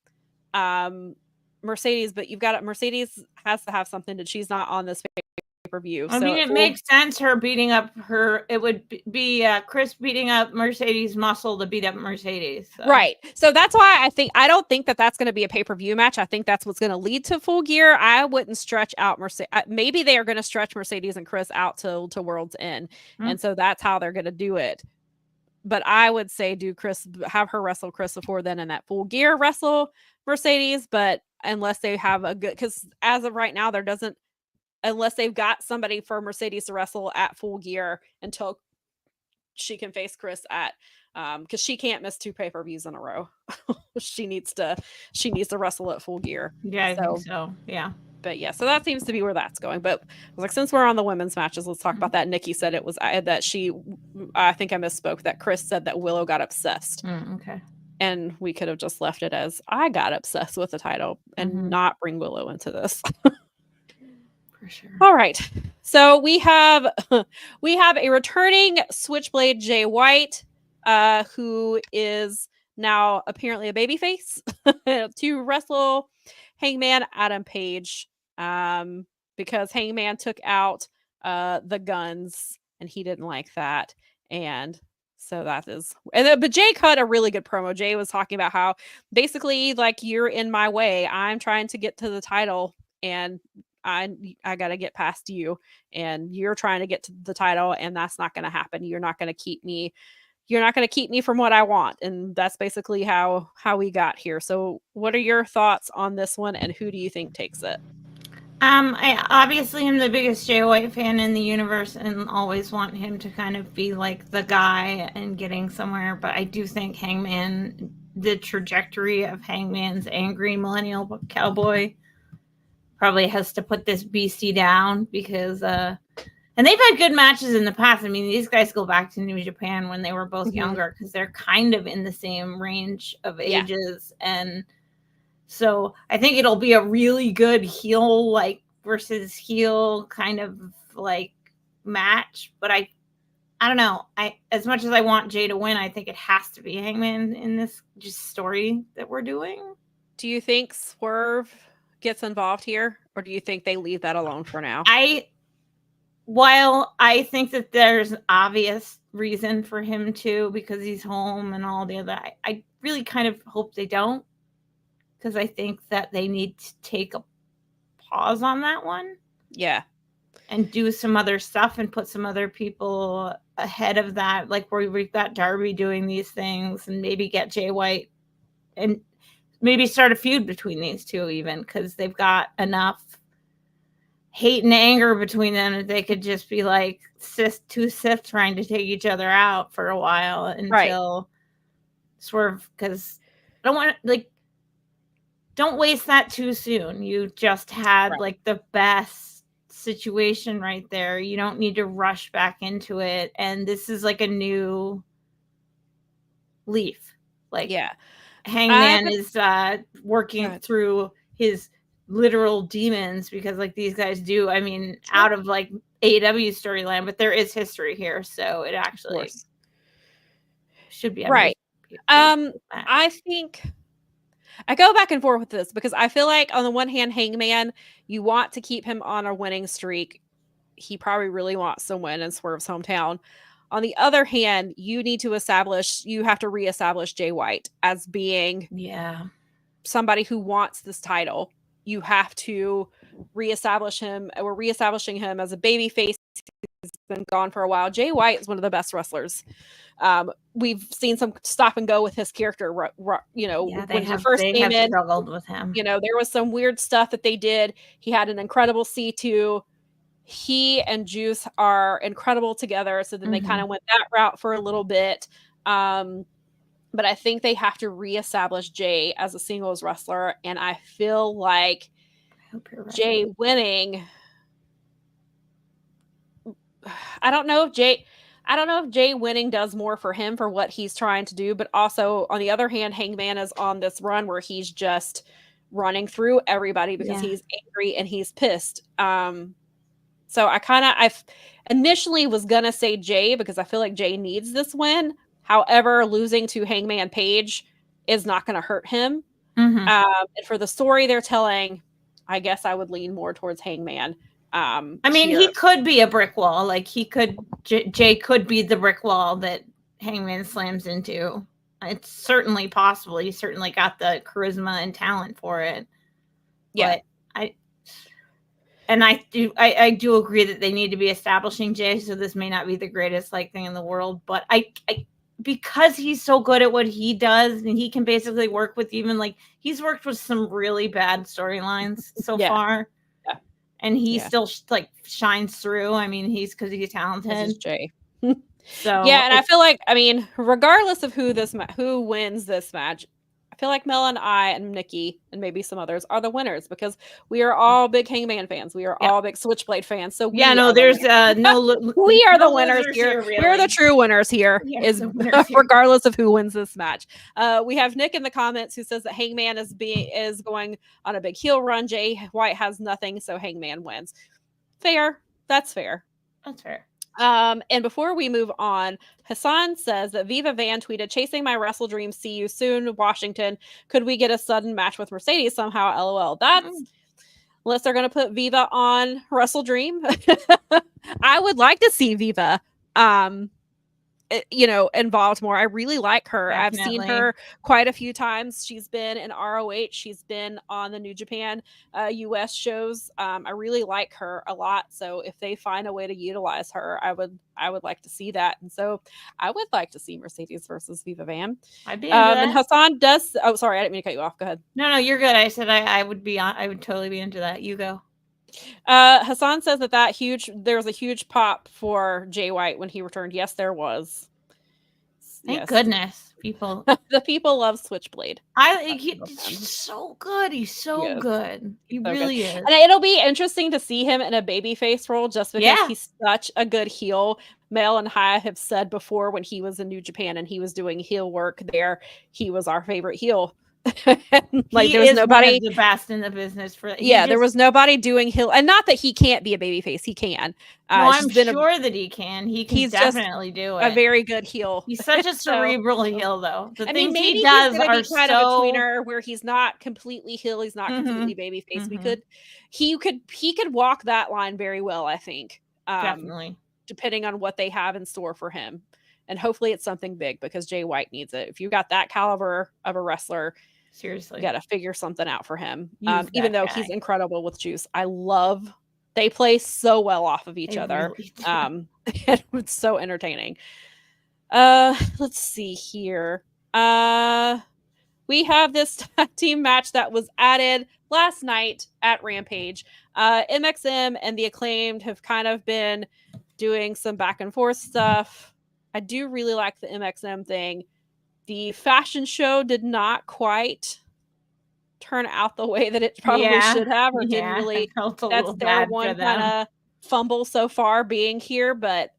Mercedes, but you've got Mercedes has to have something that she's not on this pay-per-view. I mean, it makes sense her beating up her. It would be Chris beating up Mercedes Muscle to beat up Mercedes. So. Right. So that's why I don't think that that's going to be a pay-per-view match. I think that's what's going to lead to Full Gear. I wouldn't stretch out Mercedes. Maybe they are going to stretch Mercedes and Chris out to World's End. And so that's how they're going to do it. But I would say have her wrestle Chris before then, and that Full Gear wrestle Mercedes. But unless they have a good, because as of right now, unless they've got somebody for Mercedes to wrestle at Full Gear until she can face Chris at, because she can't miss 2 pay-per-views in a row. she needs to wrestle at Full Gear. Yeah, I think so. Yeah. But yeah, so that seems to be where that's going. But I was like, since we're on the women's matches, let's talk about that. Nikki said I think I misspoke, that Chris said that Willow got obsessed. Okay. And we could have just left it as I got obsessed with the title and not bring Willow into this. For sure. All right. So we have a returning Switchblade Jay White, who is now apparently a babyface to wrestle Hangman Adam Page, because Hangman took out the Guns and he didn't like that. And so but Jay cut a really good promo. Jay was talking about how basically, like, you're in my way. I'm trying to get to the title and I got to get past you, and you're trying to get to the title, and that's not going to happen. You're not going to keep me from what I want. And that's basically how we got here. So what are your thoughts on this one, and who do you think takes it? I obviously am the biggest Jay White fan in the universe and always want him to kind of be like the guy and getting somewhere. But I do think Hangman, the trajectory of Hangman's angry millennial cowboy, probably has to put this beastie down, because and they've had good matches in the past. I mean, these guys go back to New Japan when they were both younger, because they're kind of in the same range of ages. And so I think it'll be a really good heel versus heel kind of like match. But I don't know. As much as I want Jay to win, I think it has to be Hangman in this just story that we're doing. Do you think Swerve gets involved here, or do you think they leave that alone for now? While I think that there's an obvious reason for him to, because he's home and all the other, I really kind of hope they don't, because I think that they need to take a pause on that one. Yeah. And do some other stuff and put some other people ahead of that, like where we've got Darby doing these things, and maybe get Jay White and maybe start a feud between these two, even, because they've got enough hate and anger between them that they could just be like two Sith trying to take each other out for a while until Swerve, because don't waste that too soon. You just had like the best situation right there. You don't need to rush back into it. And this is like a new leaf. Hangman is working through his literal demons, because like these guys do, I mean, out of like AEW storyline, but there is history here, so it actually should be right. I think I go back and forth with this, because I feel like on the one hand, Hangman, you want to keep him on a winning streak. He probably really wants to win in Swerve's hometown. On the other hand, you have to reestablish Jay White as being somebody who wants this title. You have to reestablish him. We're reestablishing him as a baby face. He's been gone for a while. Jay White is one of the best wrestlers. We've seen some stop and go with his character. When he first came in, struggled with him. There was some weird stuff that they did. He had an incredible C2. He and Juice are incredible together. So then they kind of went that route for a little bit. But but I think they have to reestablish Jay as a singles wrestler, and I feel like Jay winning. I don't know if Jay winning does more for him for what he's trying to do, but also on the other hand, Hangman is on this run where he's just running through everybody because he's angry and he's pissed. So I initially was gonna say Jay because I feel like Jay needs this win. However, losing to Hangman Page is not going to hurt him. Mm-hmm. And for the story they're telling, I guess I would lean more towards Hangman. I mean, he could be a brick wall. Like Jay could be the brick wall that Hangman slams into. It's certainly possible. He certainly got the charisma and talent for it. Yeah. But I do agree that they need to be establishing Jay. So this may not be the greatest thing in the world, but I because he's so good at what he does and he can basically work with he's worked with some really bad storylines so far. Yeah. And he still shines through. I mean, because he's talented. This is Jay. So yeah, and I feel like, regardless of who wins this match, I feel like Mel and I and Nikki and maybe some others are the winners because we are all big Hangman fans. We are all big Switchblade fans. So there's no we are no the winners here. Really. We're the true winners here. Regardless of who wins this match. We have Nick in the comments who says that Hangman is going on a big heel run. Jay White has nothing, so Hangman wins. Fair. That's fair. That's fair. And before we move on, Hassan says that Viva Van tweeted, "Chasing my wrestle dream. See you soon, Washington. Could we get a sudden match with Mercedes somehow? LOL." That's unless they're going to put Viva on Wrestle Dream. I would like to see Viva, involved more. I really like her. Definitely. I've seen her quite a few times. She's been in ROH. She's been on the New Japan US shows. I really like her a lot. So if they find a way to utilize her, I would like to see that. And so I would like to see Mercedes versus Viva Van. I'd be and Hassan does. Oh, sorry, I didn't mean to cut you off. Go ahead. No, you're good. I said I would be on. I would totally be into that. You go. Hassan says there was a huge pop for Jay White when he returned. Yes, there was. Thank goodness, people. The people love Switchblade. He's so good. He's so good. He so really good. is. And it'll be interesting to see him in a babyface role just because he's such a good heel. Mel and I have said before when he was in New Japan and he was doing heel work there, he was our favorite heel. There was nobody the best in the business for there was nobody doing heel, and not that he can't be a babyface. He can. I'm sure that he can. He's definitely do it. A very good heel. He's such a cerebral heel, though. The things maybe he does he's are be kind of a tweener where he's not completely heel. He's not completely babyface. He could walk that line very well. I think definitely, depending on what they have in store for him, and hopefully it's something big because Jay White needs it. If you got that caliber of a wrestler. Seriously, you got to figure something out for him. Even though he's incredible with Juice, they play so well off of each other. Really it's so entertaining. Let's see here. We have this team match that was added last night at Rampage. MXM and the Acclaimed have kind of been doing some back and forth stuff. I do really like the MXM thing. The fashion show did not quite turn out the way that it probably should have, or didn't really. That's their one kind of fumble so far being here, but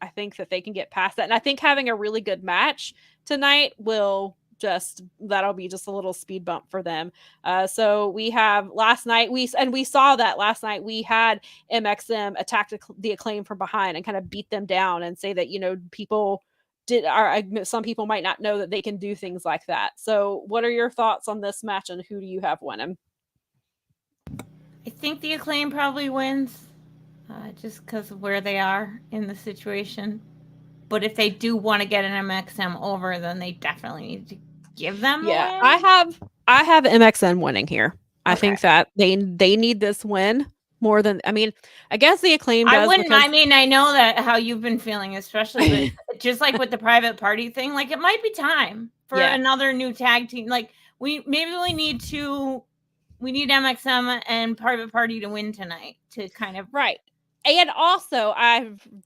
I think that they can get past that. And I think having a really good match tonight that'll be just a little speed bump for them. So we have last night, we saw that last night we had MXM attack the Acclaim from behind and kind of beat them down and say that, some people might not know that they can do things like that. So what are your thoughts on this match and who do you have winning? I think the Acclaim probably wins just because of where they are in the situation. But if they do want to get an MXM over, then they definitely need to give them a win. I have MXM winning here. Okay. I think that they need this win. More than, I guess the Acclaim does. I wouldn't. I know that how you've been feeling, especially just like with the private party thing. Like it might be time for another new tag team. Like we need MXM and private party to win tonight to kind of And also,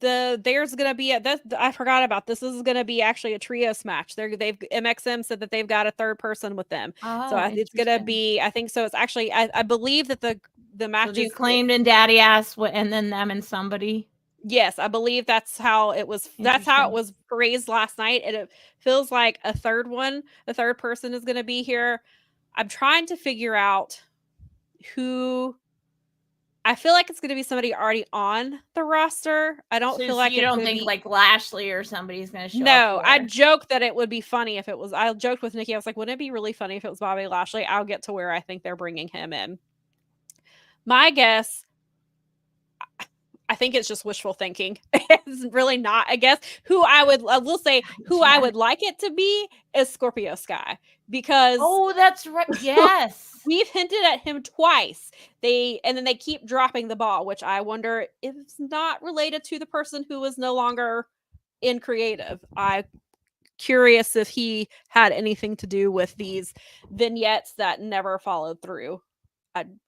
there's gonna be I forgot about this. This is gonna be actually a trios match. They've MXM said that they've got a third person with them. So Oh, it's gonna interesting. be. I think so. It's actually. I believe that the match So the is. acclaimed and daddy ass, and then them and somebody. Yes, I believe that's how it was. That's how it Interesting. was phrased last night, and it feels like a third person is gonna be here. I'm trying to figure out who. I feel like it's going to be somebody already on the roster. I don't So feel like you it's don't going to think be. like Lashley or somebody's going to show up No, I here? joked that it would be funny if it was. I joked with Nikki. I was like, wouldn't it be really funny if it was Bobby Lashley? I'll get to where I think they're bringing him in. My guess, I think it's just wishful thinking. It's really not. I guess I will say who I would like it to be is Scorpio Sky, because Oh, that's right. Yes. we've hinted at him twice. And then they keep dropping the ball, which I wonder if it's not related to the person who is no longer in creative. I'm curious if he had anything to do with these vignettes that never followed through. I'm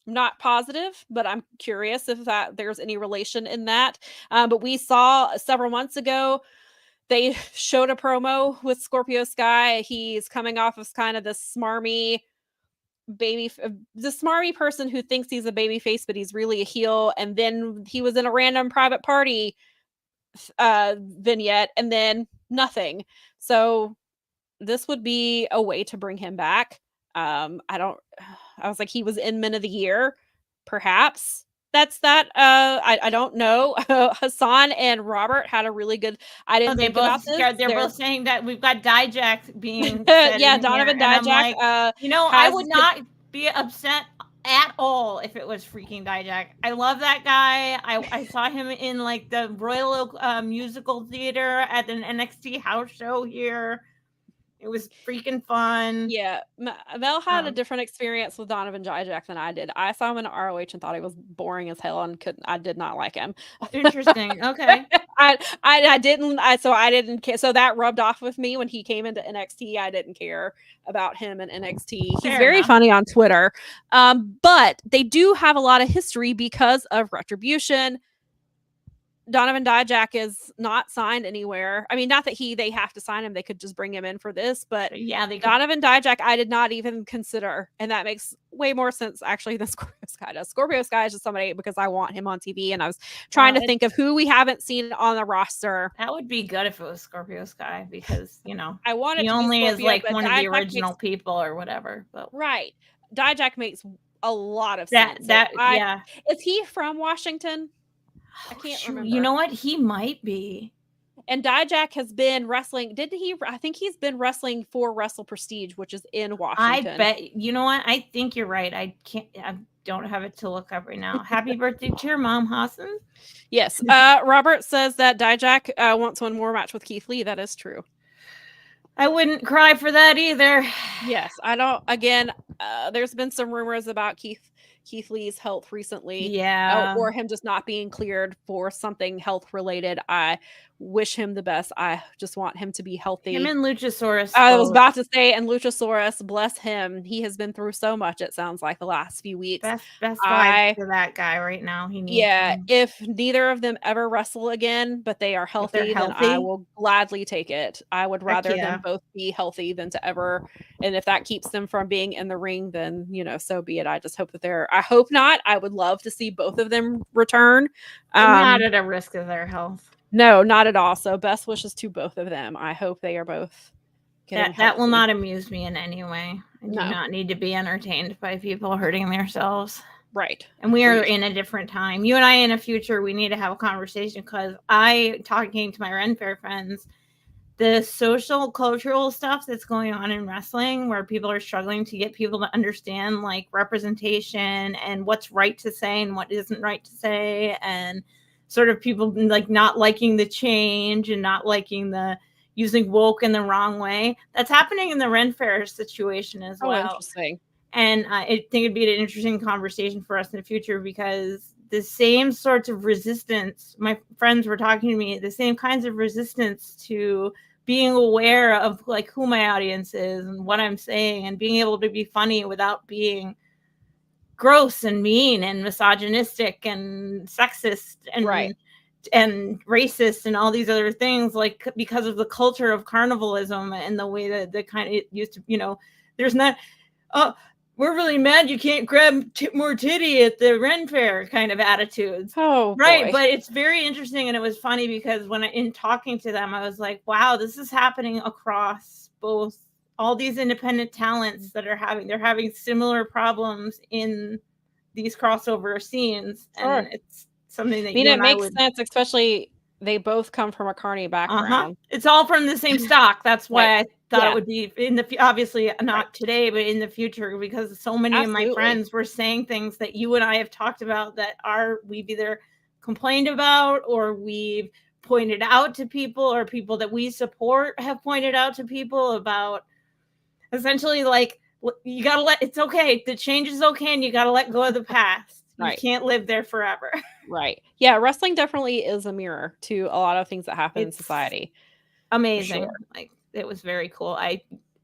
not positive, but I'm curious if there's any relation in that. But we saw several months ago, they showed a promo with Scorpio Sky. He's coming off of kind of this smarmy the smarmy person who thinks he's a baby face, but he's really a heel. And then he was in a random private party vignette, and then nothing. So this would be a way to bring him back. I was like, he was in Men of the Year, perhaps. That's that. I don't know. Hassan and Robert had a really good. I didn't think about this. They're both saying that we've got Dijak being said yeah, in Donovan here, and I'm Dijak. like, I would not be upset at all if it was freaking Dijak. I love that guy. I saw him in like the Royal Oak Musical Theater at an NXT house show here. It was freaking fun. Yeah, Mel had a different experience with Donovan Dijak than I did. I saw him in ROH and thought he was boring as hell, and I did not like him. Interesting. Okay. I didn't. So I didn't care. So that rubbed off with me when he came into NXT. I didn't care about him in NXT. He's very funny on Twitter. But they do have a lot of history because of Retribution. Donovan Dijak is not signed anywhere. I mean, not that they have to sign him. They could just bring him in for this, but yeah, Donovan Dijak, I did not even consider. And that makes way more sense actually than Scorpio Sky does. Scorpio Sky is just somebody because I want him on TV, and I was trying to think of who we haven't seen on the roster. That would be good if it was Scorpio Sky, because, I want it he to only be is Scorpio, like one of the original people or whatever. But right. Dijak makes a lot of sense. Yeah. Is he from Washington? I can't remember. You know what? He might be. And Dijak has been wrestling. I think he's been wrestling for Wrestle Prestige, which is in Washington. I bet. You know what? I think you're right. I don't have it to look up right now. Happy birthday to your mom, Hassan. Yes. Robert says that Dijak wants one more match with Keith Lee. That is true. I wouldn't cry for that either. Yes. I don't. Again, there's been some rumors about Keith Lee's health recently. Yeah. Or him just not being cleared for something health related. I wish him the best. I just want him to be healthy. Him and Luchasaurus. I was about to say, and Luchasaurus, bless him. He has been through so much, it sounds like, the last few weeks. Best vibes for that guy right now. He needs him. If neither of them ever wrestle again, but they are healthy, then I will gladly take it. I would rather them both be healthy than to ever. And if that keeps them from being in the ring, then, so be it. I just hope that I hope not. I would love to see both of them return. Not at a risk of their health. No, not at all. So best wishes to both of them. I hope they are both that will not amuse me in any way. I do not need to be entertained by people hurting themselves. Right. And we are in a different time. You and I in the future, we need to have a conversation, because talking to my Ren Fair friends, the social cultural stuff that's going on in wrestling, where people are struggling to get people to understand like representation and what's right to say and what isn't right to say, and sort of people like not liking the change and not liking the using woke in the wrong way. That's happening in the Ren Fair situation as well. Interesting. And I think it'd be an interesting conversation for us in the future, because the same sorts of resistance, my friends were talking to me, the same kinds of resistance to being aware of like who my audience is and what I'm saying, and being able to be funny without being gross and mean and misogynistic and sexist and racist and all these other things, like because of the culture of carnivalism and the way that the kind of it used to, there's not, we're really mad you can't grab more titty at the Ren Fair kind of attitudes. Oh, right. boy. But it's very interesting. And it was funny because in talking to them, I was like, wow, this is happening across both all these independent talents that they're having similar problems in these crossover scenes. Sure. And it's something that it makes sense, especially they both come from a carny background. It's all from the same stock. That's why Right. I thought it would be obviously not today, but in the future, because so many of my friends were saying things that you and I have talked about that we've either complained about or we've pointed out to people, or people that we support have pointed out to people about, essentially, like, you gotta it's okay. The change is okay, and you gotta let go of the past. You can't live there forever. Right. Yeah, wrestling definitely is a mirror to a lot of things that happen in society. Amazing. Sure. Like, it was very cool.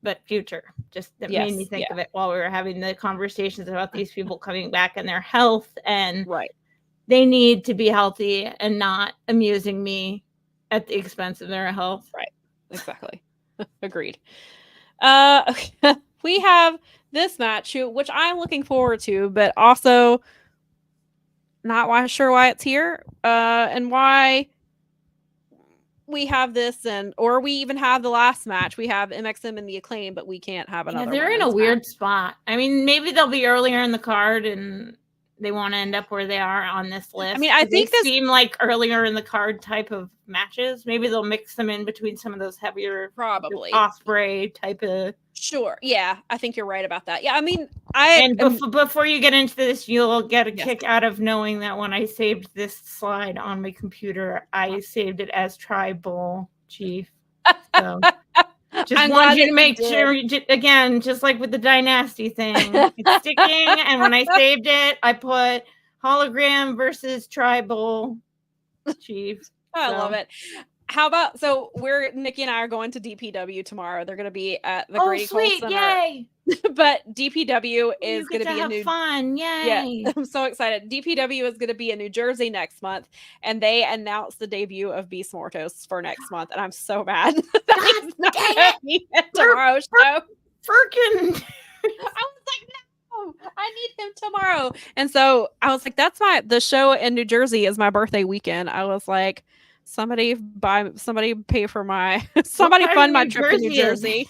But future, just that made me think of it while we were having the conversations about these people coming back and their health, and they need to be healthy and not amusing me at the expense of their health. Right. Exactly. Agreed. We have this match, which I'm looking forward to, but also not sure why it's here, and why we have this, or we even have the last match. We have MXM and the Acclaim, but we can't have another. They're in a weird spot. I mean, maybe they'll be earlier in the card, and they want to end up where they are on this list. I mean, I think they seem like earlier in the card type of matches. Maybe they'll mix them in between some of those heavier, probably Osprey type of. Sure. Yeah, I think you're right about that. Yeah, I mean, before you get into this, you'll get a kick out of knowing that when I saved this slide on my computer, I saved it as Tribal Chief. So just wanted you to make sure, again, just like with the Dynasty thing, it's sticking. And when I saved it, I put hologram versus Tribal Chief. I love it. How about, Nikki and I are going to DPW tomorrow. They're going to be at the Grady Cole Center. Yay! But DPW is going to be have fun. Yay! Yeah, I'm so excited. DPW is going to be in New Jersey next month, and they announced the debut of Beast Mortos for next month, and I'm so mad that he's not going to be at tomorrow's show. Freaking! I was like, no, I need him tomorrow. And so I was like, the show in New Jersey is my birthday weekend. I was like, somebody pay for my fund my trip to New Jersey.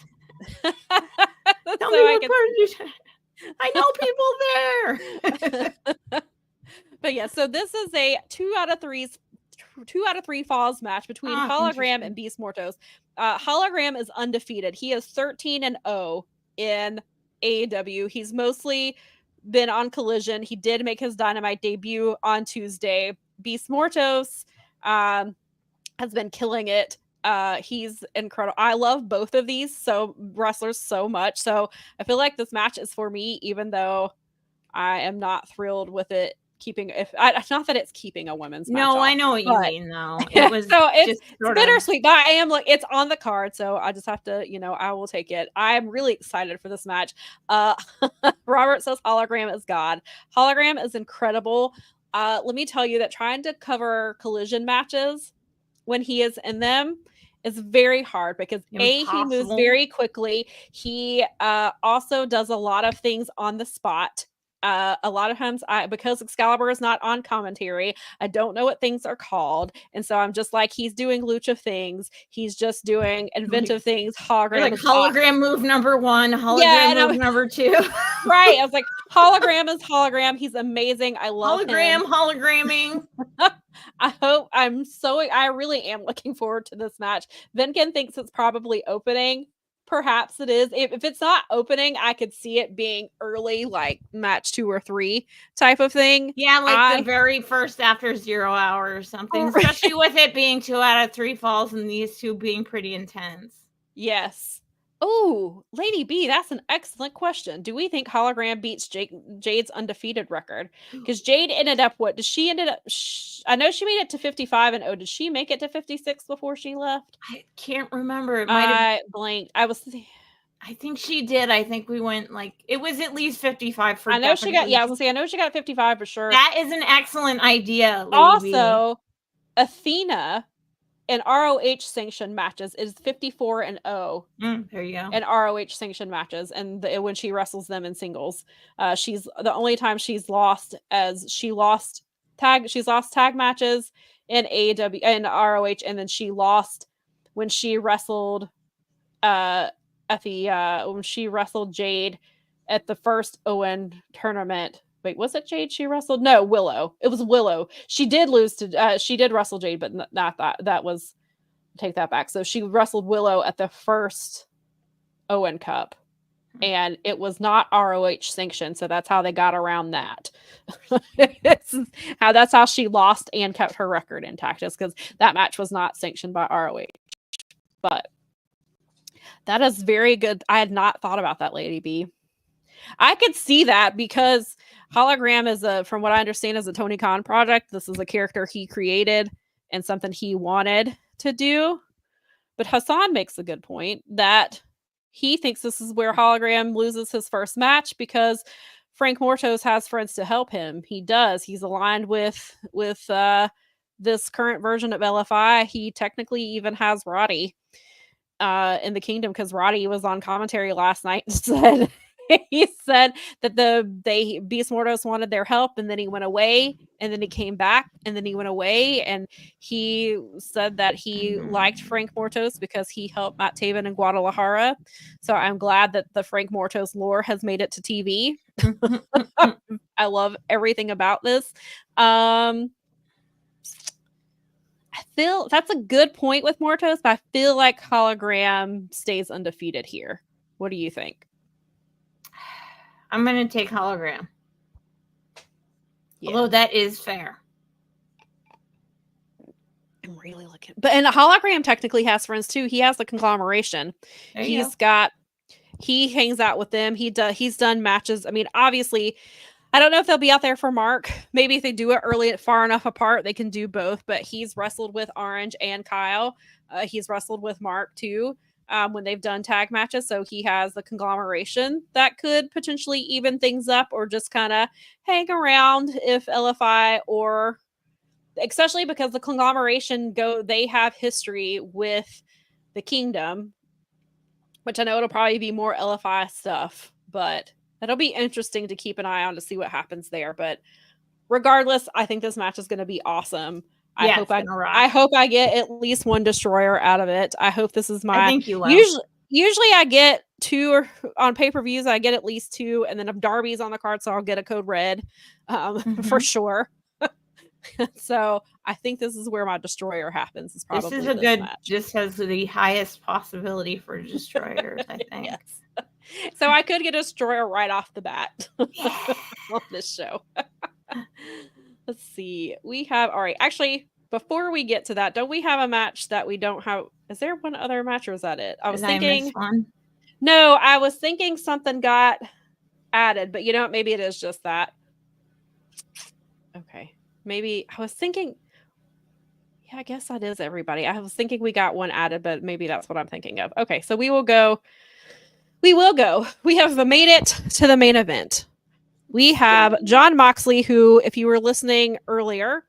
Tell me what part I know people there. But yeah, so this is a 2 out of 3 falls match between Hologram and Beast Mortos. Hologram is undefeated. He is 13-0 in AEW. He's mostly been on Collision. He did make his Dynamite debut on Tuesday. Beast Mortos has been killing it. He's incredible. I love both of these wrestlers so much. So I feel like this match is for me, even though I am not thrilled with it not that it's keeping a women's match. No, I know what you mean though. It was it's bittersweet, but I am it's on the card, so I just have to, I will take it. I'm really excited for this match. Robert says Hologram is God. Hologram is incredible. Let me tell you that trying to cover Collision matches when he is in them is very hard because he moves very quickly. He also does a lot of things on the spot. A lot of times because Excalibur is not on commentary, I don't know what things are called. And so I'm just like, he's doing lucha things. He's just doing inventive things. Hologram move number 1, hologram move number 2. Right. I was like, hologram is hologram. He's amazing. I love him. Hologramming. I really am looking forward to this match. Venkin thinks it's probably opening. Perhaps it is. If it's not opening, I could see it being early, like match 2 or 3 type of thing. Yeah, like the very first after 0 hour or something, especially with it being 2 out of 3 falls and these two being pretty intense. Yes. Oh, Lady B, that's an excellent question. Do we think Hologram beats Jade's undefeated record? Because Jade ended up I know she made it to 55-0. Did she make it to 56 before she left? I can't remember. I blanked. I I think she did. I think we went like it was at least 55 for I know she got. definitely. Yeah, I was gonna say I know she got 55 for sure. That is an excellent idea, Lady B. Also, Athena in ROH sanctioned matches is 54-0 There you go. in ROH sanctioned matches, and when she wrestles them in singles, she's the only time she's lost she's lost tag matches in AEW and ROH, and then she lost when she wrestled when she wrestled Jade at the first Owen tournament. Wait, was it Jade she wrestled? No, Willow. It was Willow. She did lose to she did wrestle Jade, but not that was take that back. So she wrestled Willow at the first Owen Cup, and it was not ROH sanctioned, so that's how they got around that. That's how she lost and kept her record intact, just because that match was not sanctioned by ROH. But that is very good. I had not thought about that, Lady B. I could see that because Hologram is from what I understand, is a Tony Khan project. This is a character he created and something he wanted to do. But Hassan makes a good point that he thinks this is where Hologram loses his first match because Frank Mortos has friends to help him. He does. He's aligned with this current version of LFI. He technically even has Roddy in the Kingdom, because Roddy was on commentary last night and said he said that Beast Mortos wanted their help, and then he went away, and then he came back, and then he went away, and he said that he liked Frank Mortos because he helped Matt Taven in Guadalajara. So I'm glad that the Frank Mortos lore has made it to TV. I love everything about this. I feel that's a good point with Mortos, but I feel like Hologram stays undefeated here. What do you think? I'm going to take Hologram. Yeah. Although that is fair. I'm really looking. But and Hologram technically has friends too. He has the conglomeration. He hangs out with them. He's done matches. I mean, obviously, I don't know if they'll be out there for Mark. Maybe if they do it early, far enough apart, they can do both. But he's wrestled with Orange and Kyle. He's wrestled with Mark too when they've done tag matches. So he has the conglomeration that could potentially even things up, or just kind of hang around if LFI, or especially because the conglomeration they have history with the Kingdom, which I know it'll probably be more LFI stuff, but it'll be interesting to keep an eye on to see what happens there. But regardless, I think this match is going to be awesome. I hope I get at least one destroyer out of it. I hope this is my. I think you will. Usually I get 2, or on pay-per-views I get at least 2, and then if Darby's on the card, so I'll get a code red for sure. So I think this is where my destroyer happens. Is probably this match. This has the highest possibility for destroyers, I think. Yes. So I could get a destroyer right off the bat on this show. Let's see. We have, all right. Actually, before we get to that, don't we have a match that we don't have? Is there one other match, or is that it? I was thinking. One? No, I was thinking something got added, but you know what? Maybe it is just that. Okay. Maybe I was thinking. Yeah, I guess that is everybody. I was thinking we got one added, but maybe that's what I'm thinking of. Okay, so we will go. We have made it to the main event. We have Jon Moxley, who, if you were listening earlier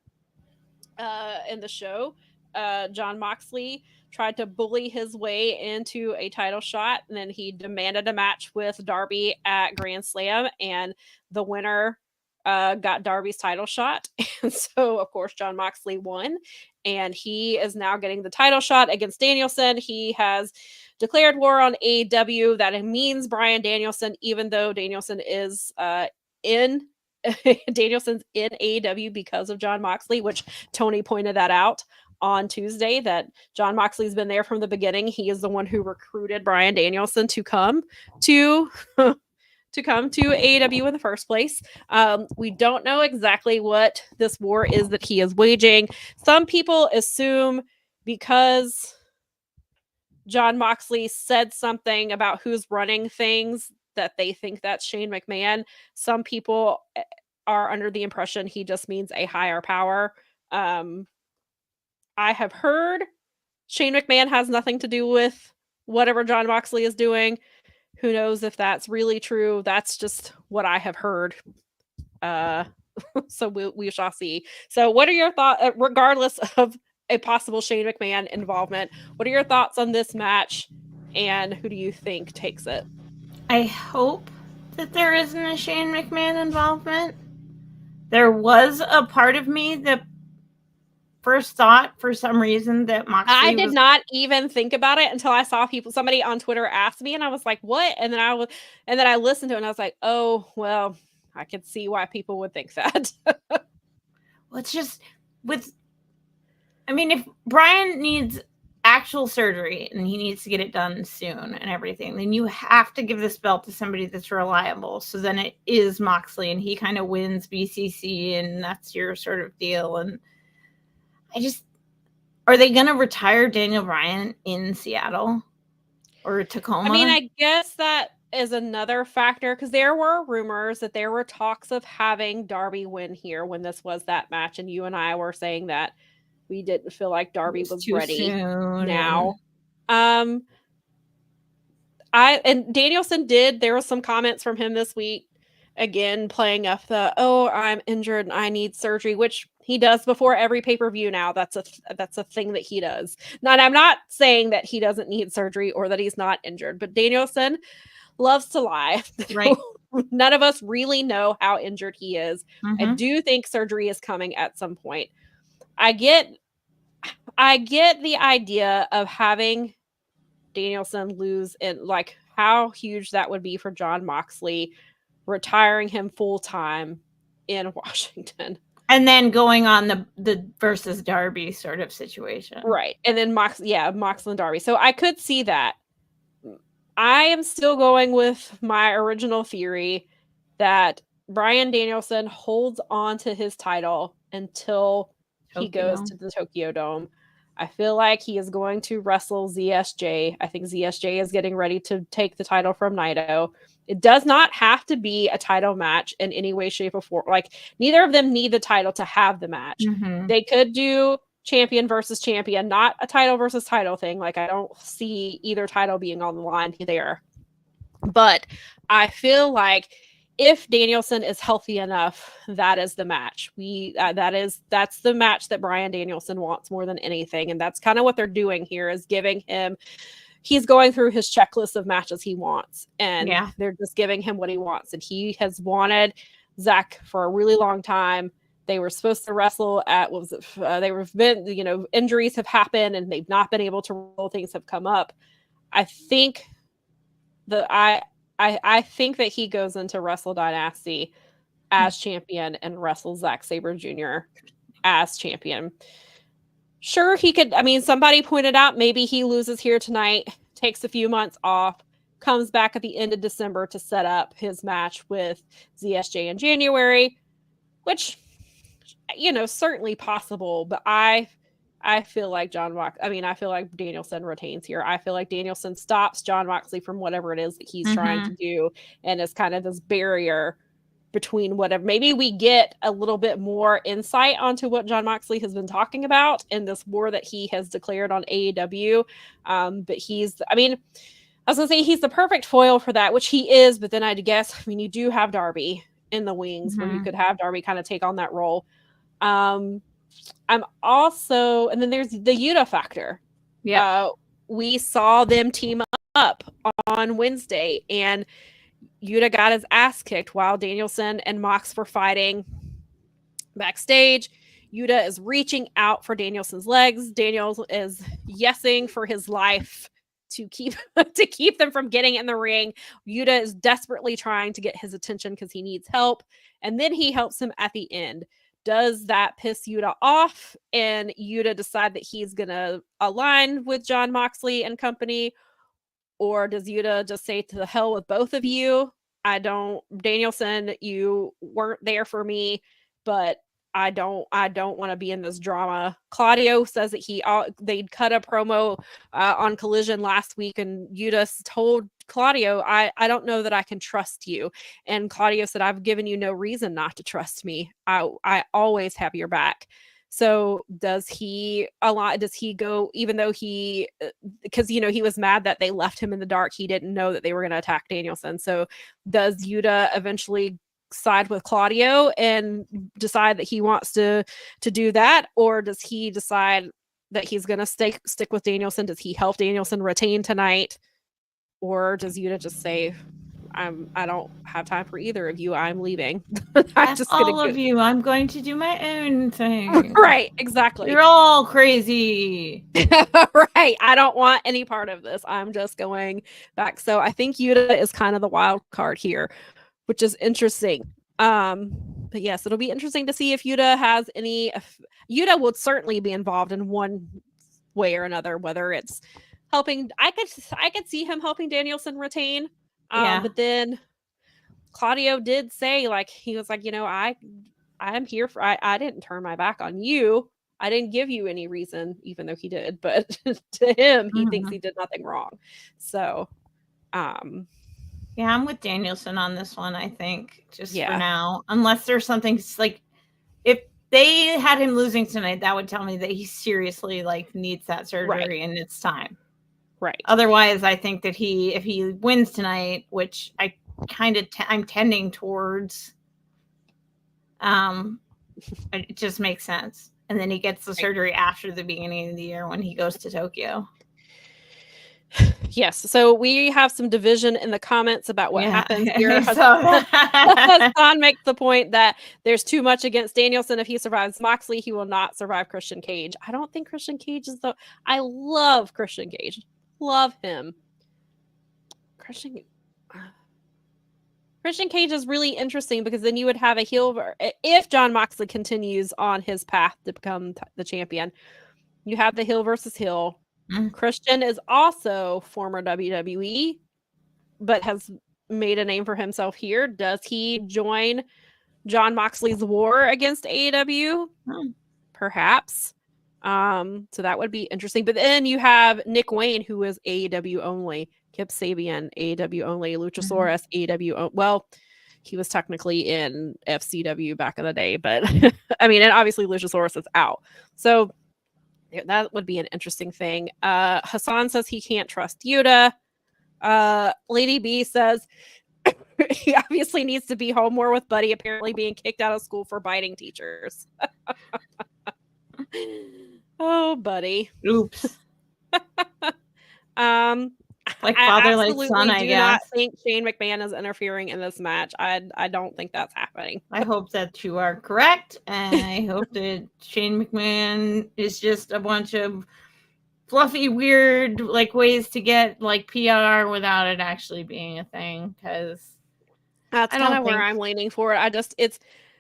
in the show, Jon Moxley tried to bully his way into a title shot, and then he demanded a match with Darby at Grand Slam, and the winner got Darby's title shot. And so, of course, Jon Moxley won, and he is now getting the title shot against Danielson. He has declared war on AEW. That it means Bryan Danielson, even though Danielson is Danielson's in AEW because of Jon Moxley, which Tony pointed that out on Tuesday, that Jon Moxley's been there from the beginning. He is the one who recruited Bryan Danielson to come to AEW in the first place. We don't know exactly what this war is that he is waging. Some people assume because Jon Moxley said something about who's running things that they think that's Shane McMahon. Some people are under the impression he just means a higher power. I have heard Shane McMahon has nothing to do with whatever Jon Moxley is doing. Who knows if that's really true? That's just what I have heard. So we shall see. So what are your thoughts, regardless of a possible Shane McMahon involvement, what are your thoughts on this match, and who do you think takes it? I hope that there isn't a Shane McMahon involvement. There was a part of me that first thought for some reason that Moxley I did not even think about it until I saw somebody on Twitter asked me, and I was like, what? And then I listened to it and I was like, oh, well, I could see why people would think that. Well, it's just if Brian needs actual surgery and he needs to get it done soon and everything, then you have to give this belt to somebody that's reliable. So then it is Moxley, and he kind of wins BCC, and that's your sort of deal. And are they going to retire Daniel Bryan in Seattle or Tacoma? I mean, I guess that is another factor, because there were rumors that there were talks of having Darby win here when this was that match, and you and I were saying that we didn't feel like Darby was ready now. And Danielson there was some comments from him this week, again playing up I'm injured and I need surgery, which he does before every pay-per-view now. That's a thing that he does. Now, I'm not saying that he doesn't need surgery or that he's not injured, but Danielson loves to lie. Right. None of us really know how injured he is. Mm-hmm. I do think surgery is coming at some point. I get the idea of having Danielson lose, and like how huge that would be for Jon Moxley, retiring him full time in Washington. And then going on the versus Darby sort of situation. Right. And then Moxley and Darby. So I could see that. I am still going with my original theory that Bryan Danielson holds on to his title until he goes to the Tokyo Dome. I feel like he is going to wrestle ZSJ. I think ZSJ is getting ready to take the title from Naito. It does not have to be a title match in any way, shape, or form. Like, neither of them need the title to have the match. Mm-hmm. They could do champion versus champion, not a title versus title thing. Like, I don't see either title being on the line there. But I feel like if Danielson is healthy enough, that is the match. That's the match that Bryan Danielson wants more than anything. And that's kind of what they're doing here, is giving him, he's going through his checklist of matches he wants, and they're just giving him what he wants. And he has wanted Zach for a really long time. They were supposed to wrestle at, injuries have happened and they've not been able to roll. Things have come up. I think I think that he goes into Wrestle Dynasty as champion and wrestles Zack Sabre Jr. as champion. Sure, he could. I mean, somebody pointed out maybe he loses here tonight, takes a few months off, comes back at the end of December to set up his match with ZSJ in January, which, certainly possible. But I feel like I feel like Danielson retains here. I feel like Danielson stops Jon Moxley from whatever it is that he's trying to do, and is kind of this barrier between whatever. Maybe we get a little bit more insight onto what Jon Moxley has been talking about in this war that he has declared on AEW. But I was going to say he's the perfect foil for that, which he is. But then I'd guess, you do have Darby in the wings, where you could have Darby kind of take on that role. And then there's the Yuta factor. Yeah. We saw them team up on Wednesday, and Yuta got his ass kicked while Danielson and Mox were fighting backstage. Yuta is reaching out for Danielson's legs. Daniel is yesing for his life to keep them from getting in the ring. Yuta is desperately trying to get his attention because he needs help, and then he helps him at the end. Does that piss Yuta off, and Yuta decide that he's gonna align with Jon Moxley and company? Or does Yuta just say, to the hell with both of you? Danielson, you weren't there for me, but I don't want to be in this drama. Claudio says that they'd cut a promo on Collision last week, and Yuta told Claudio, I don't know that I can trust you. And Claudio said, I've given you no reason not to trust me. I always have your back. So does he go, even though because he was mad that they left him in the dark, he didn't know that they were going to attack Danielson. So does Yuta eventually side with Claudio and decide that he wants to do that, or does he decide that he's going to stick with Danielson? Does he help Danielson retain tonight, or does Yuta just say, I don't have time for either of you, I'm leaving? I'm just all of you, I'm going to do my own thing. Right, exactly. You're all crazy. Right, I don't want any part of this, I'm just going back. So I think Yuta is kind of the wild card here, which is interesting. But yes, it'll be interesting to see if Yuta has any. Yuta would certainly be involved in one way or another, whether it's helping. I could see him helping Danielson retain. But then Claudio did say, like, he was like, I'm here for. I didn't turn my back on you. I didn't give you any reason, even though he did. But to him, he thinks he did nothing wrong. So, yeah, I'm with Danielson on this one, I think, just for now. Unless there's something like, if they had him losing tonight, that would tell me that he seriously needs that surgery and it's time. Right. Otherwise, I think that if he wins tonight, which I kind of I'm tending towards, it just makes sense. And then he gets the surgery after the beginning of the year when he goes to Tokyo. Yes, so we have some division in the comments about what happens here. Hassan makes the point that there's too much against Danielson. If he survives Moxley, he will not survive Christian Cage. I don't think Christian Cage is I love Christian Cage. Love him. Christian Cage is really interesting because then you would have a heel. If Jon Moxley continues on his path to become the champion, you have the heel versus heel. Christian is also former WWE, but has made a name for himself here. Does he join Jon Moxley's war against AEW? Perhaps. So that would be interesting. But then you have Nick Wayne, who is AEW only. Kip Sabian, AEW only. Luchasaurus, AEW. Well, he was technically in FCW back in the day, but I mean, and obviously Luchasaurus is out. So that would be an interesting thing. Hassan says he can't trust Yuta. Lady B says he obviously needs to be home more with Buddy, apparently being kicked out of school for biting teachers. Oh, Buddy. Oops. Like father, like son, I guess. I do not think Shane McMahon is interfering in this match. I don't think that's happening. I hope that you are correct, and I hope that Shane McMahon is just a bunch of fluffy, weird, ways to get PR without it actually being a thing. Because that's kind of where I'm leaning for it.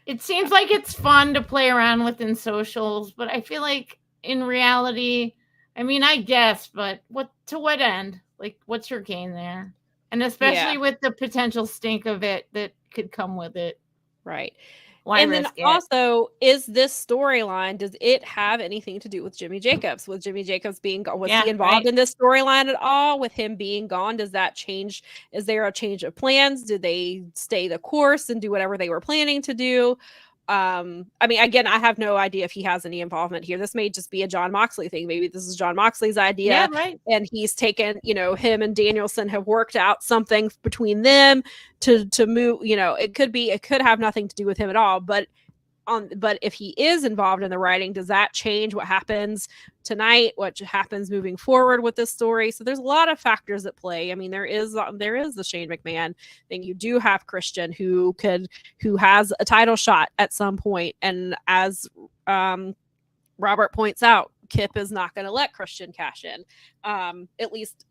It seems like it's fun to play around with in socials, but I feel like in reality, I mean, I guess, but to what end? What's your gain there? And especially with the potential stink of it that could come with it. Right. Why and risk then also, is this storyline, does it have anything to do with Jimmy Jacobs? With Jimmy Jacobs being gone? Was he involved in this storyline at all? With him being gone, does that change? Is there a change of plans? Did they stay the course and do whatever they were planning to do? I mean, again, I have no idea if he has any involvement here. This may just be a Jon Moxley thing. Maybe this is Jon Moxley's idea, and he's taken, him and Danielson have worked out something between them to move. It could have nothing to do with him at all. But if he is involved in the writing, does that change what happens tonight? What happens moving forward with this story? So there's a lot of factors at play. I mean, there is the Shane McMahon thing. You do have Christian who has a title shot at some point, and as Robert points out, Kip is not going to let Christian cash in, at least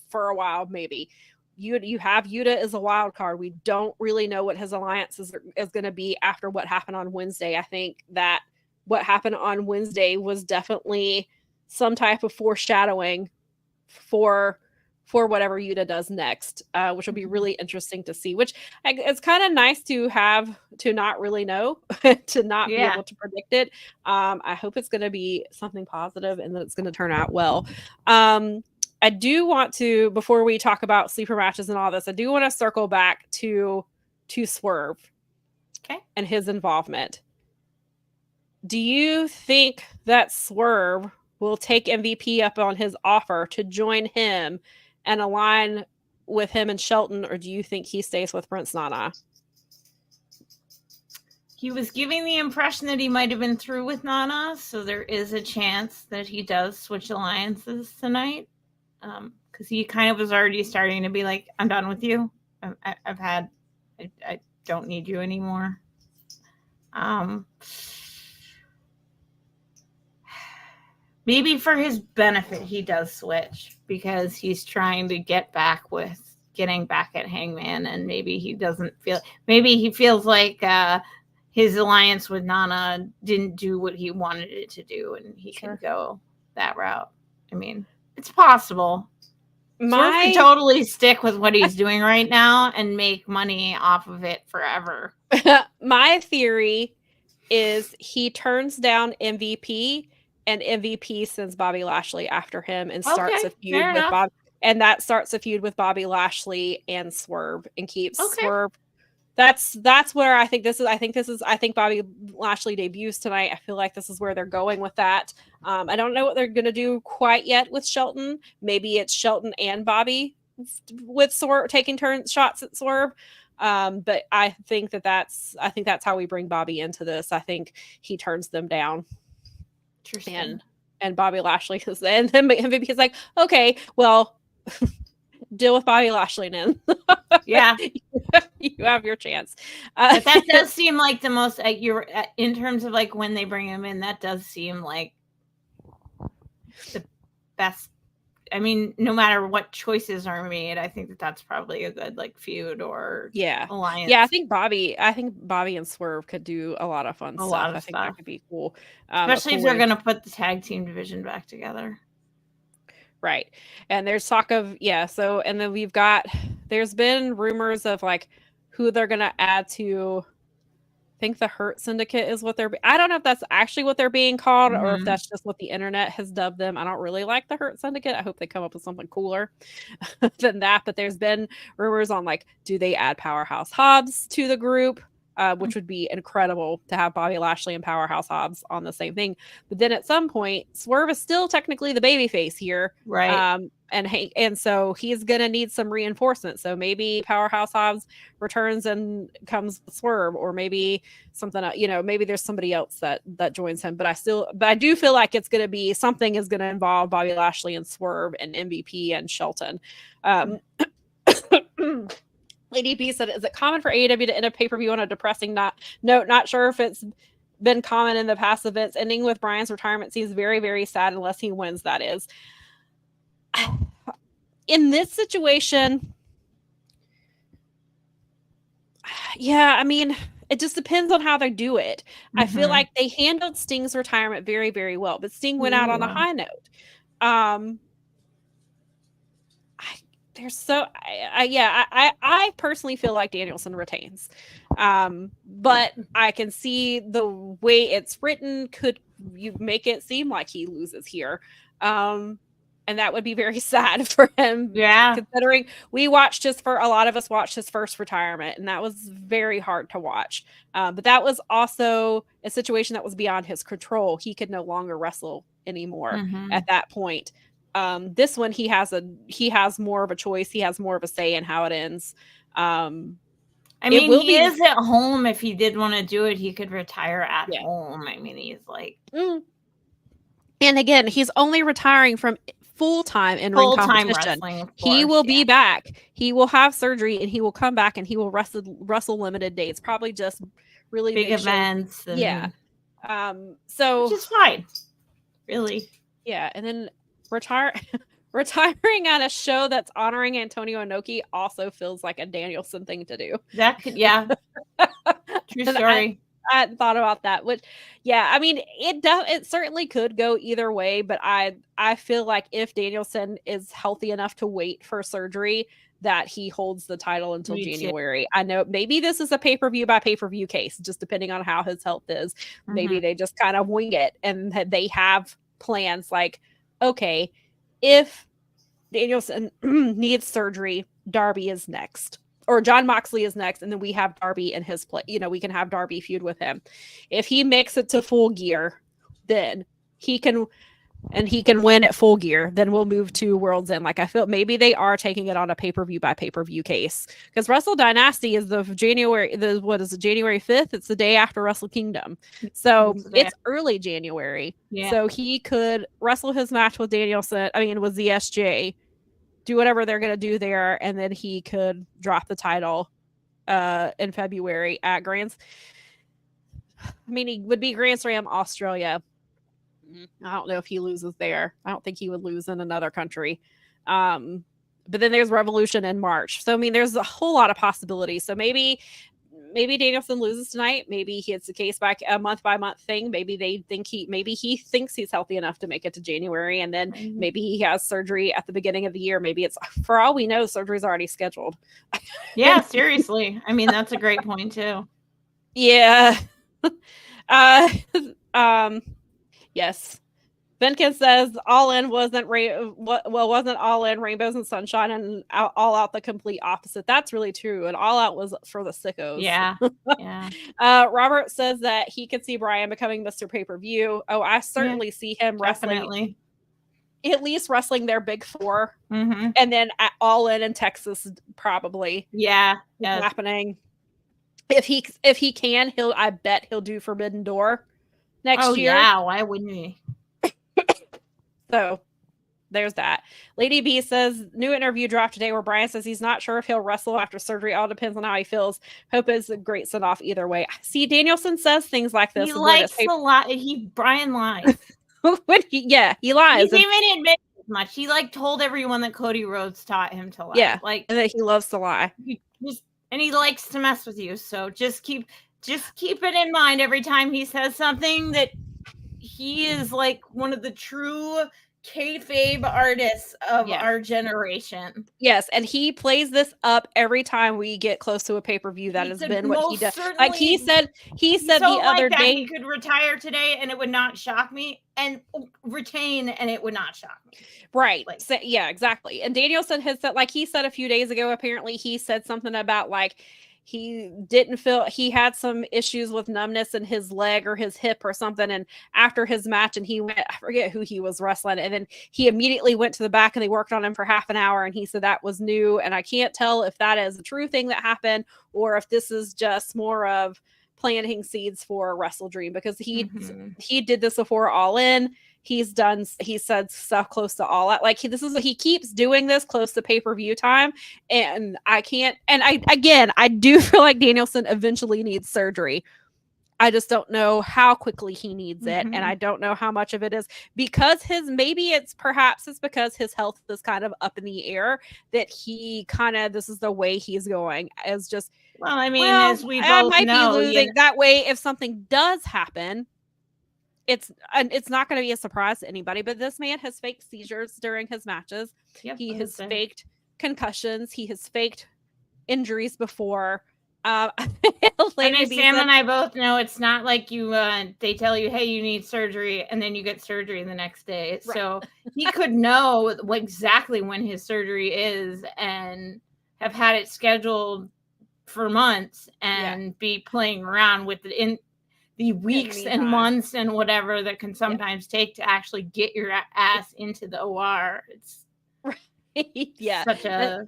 for a while, maybe. You have Yuta as a wild card. We don't really know what his alliance is going to be after what happened on Wednesday. I think that what happened on Wednesday was definitely some type of foreshadowing for whatever Yuta does next, which will be really interesting to see, which it's kind of nice to not really know, to not be able to predict it. I hope it's going to be something positive and that it's going to turn out well. I do want to, before we talk about sleeper matches and all this, I do want to circle back to Swerve, and his involvement. Do you think that Swerve will take MVP up on his offer to join him and align with him and Shelton, or do you think he stays with Prince Nana? He was giving the impression that he might have been through with Nana, so there is a chance that he does switch alliances tonight. Because he kind of was already starting to be like, I'm done with you. I don't need you anymore. Maybe for his benefit, he does switch because he's trying to getting back at Hangman, and maybe he feels like his alliance with Nana didn't do what he wanted it to do, and he can go that route. I mean, it's possible. Swerve can totally stick with what he's doing right now and make money off of it forever. My theory is he turns down MVP, and MVP sends Bobby Lashley after him and starts a feud with Bob, and that starts a feud with Bobby Lashley and Swerve and keeps Swerve. That's where I think this is. I think Bobby Lashley debuts tonight. I feel like this is where they're going with that. I don't know what they're going to do quite yet with Shelton. Maybe it's Shelton and Bobby with Swerve taking shots at Swerve. But I think that's how we bring Bobby into this. I think he turns them down. And Bobby Lashley and then MVP is like, okay, well, deal with Bobby Lashley then. Yeah. You have your chance. But that does seem like the most, in terms of like when they bring him in, that does seem like the best. I mean, no matter what choices are made, I think that's probably a good like feud or alliance. Yeah, I think Bobby and Swerve could do a lot of fun stuff. I think that could be cool. Especially if they're going to put the tag team division back together. Right. And there's talk of, so, and then there's been rumors of like who they're going to add to. I think the Hurt Syndicate is what I don't know if that's actually what they're being called or if that's just what the internet has dubbed them. I don't really like the Hurt Syndicate. I hope they come up with something cooler than that. But there's been rumors on like, do they add Powerhouse Hobbs to the group? Which would be incredible to have Bobby Lashley and Powerhouse Hobbs on the same thing. But then at some point, Swerve is still technically the babyface here. Right. And so he's going to need some reinforcement. So maybe Powerhouse Hobbs returns and comes with Swerve, or maybe something, maybe there's somebody else that joins him. But I do feel like it's going to be something is going to involve Bobby Lashley and Swerve and MVP and Shelton. Lady B said, is it common for AEW to end a pay-per-view on a depressing note? Not sure if it's been common in the past events. Ending with Bryan's retirement seems very, very sad unless he wins, that is. In this situation, I mean, it just depends on how they do it. I feel like they handled Sting's retirement very, very well, but Sting went out on a high note. I personally feel like Danielson retains, but I can see the way it's written. Could you make it seem like he loses here? And that would be very sad for him. Yeah, considering a lot of us watched his first retirement, and that was very hard to watch. But that was also a situation that was beyond his control. He could no longer wrestle anymore at that point. This one, he has more of a choice. He has more of a say in how it ends. I mean, he is at home. If he did want to do it, he could retire at home. I mean, he's like, and again, he's only retiring from full-time in-ring competition. Wrestling, he will be back. He will have surgery, and he will come back, and he will wrestle limited dates. Probably just really big events. So which is fine, really. Yeah, and then retiring at a show that's honoring Antonio Inoki also feels like a Danielson thing to do. That could, true story. I hadn't thought about that, which, I mean, it certainly could go either way, but I feel like if Danielson is healthy enough to wait for surgery, that he holds the title until January. I know maybe this is a pay-per-view by pay-per-view case, just depending on how his health is. Maybe they just kind of wing it, and they have plans like, okay, if Danielson needs surgery, Darby is next. or John Moxley is next, and then we have Darby in his place. We can have Darby feud with him. If he makes it to Full Gear, then he can win at Full Gear. Then we'll move to World's End. Like, I feel maybe they are taking it on a pay-per-view by pay-per-view case, because Wrestle Dynasty is January 5th. It's the day after Wrestle Kingdom, so it's early January. Yeah. So he could wrestle his match with with ZSJ, do whatever they're going to do there, and then he could drop the title in February at he would be Grand Slam Australia. I don't know if he loses there. I don't think he would lose in another country. But then there's Revolution in March. So, there's a whole lot of possibilities. So maybe Danielson loses tonight. Maybe it's a case by a month by month thing. Maybe he thinks he's healthy enough to make it to January, and then maybe he has surgery at the beginning of the year. Maybe it's, for all we know, surgery's already scheduled. Yeah, seriously. That's a great point too. Yeah. Yes. Venkin says All In wasn't All In, Rainbows and Sunshine, and All Out the complete opposite. That's really true. And All Out was for the sickos. Yeah. Yeah. Robert says that he could see Brian becoming Mr. Pay-Per-View. Oh, I certainly see him wrestling. At least wrestling their big four. Mm-hmm. And then at All In Texas, probably. Yeah. Happening. If he can, I bet he'll do Forbidden Door next year. Oh, yeah. Why wouldn't he? So there's that. Lady B says, new interview dropped today where Brian says he's not sure if he'll wrestle after surgery. All depends on how he feels. Hope is a great send off either way. See, Danielson says things like this. He likes a lot. Brian lies. He lies. He's even admitted as much. He told everyone that Cody Rhodes taught him to lie. Yeah, and that he loves to lie. And he likes to mess with you. So just keep it in mind every time he says something, that he is one of the true kayfabe artists of our generation. Yes, and he plays this up every time we get close to a pay-per-view. That has been what he does. Like he said the other day, he could retire today and it would not shock me, and retain and it would not shock me. Right. So, yeah, exactly. And Danielson has said, he said a few days ago, apparently he said something about he didn't feel, he had some issues with numbness in his leg or his hip or something. And after his match, and he went, I forget who he was wrestling. And then he immediately went to the back and they worked on him for half an hour. And he said that was new. And I can't tell if that is a true thing that happened or if this is just more of planting seeds for Wrestle Dream, because he did this before All In. He said stuff close to All Out. He keeps doing this close to pay-per-view time. And I do feel like Danielson eventually needs surgery. I just don't know how quickly he needs it. And I don't know how much of it is because perhaps it's because his health is kind of up in the air, that this is the way he's going, as just, as we both know, be losing that way. If something does happen, it's not going to be a surprise to anybody, but this man has faked seizures during his matches. Yep, he has faked concussions. He has faked injuries before. Sam and I both know it's not like you they tell you, hey, you need surgery, and then you get surgery the next day. Right. So he could know exactly when his surgery is and have had it scheduled for months and be playing around with it in the weeks and months and whatever that can sometimes take to actually get your ass into the OR. It's such a...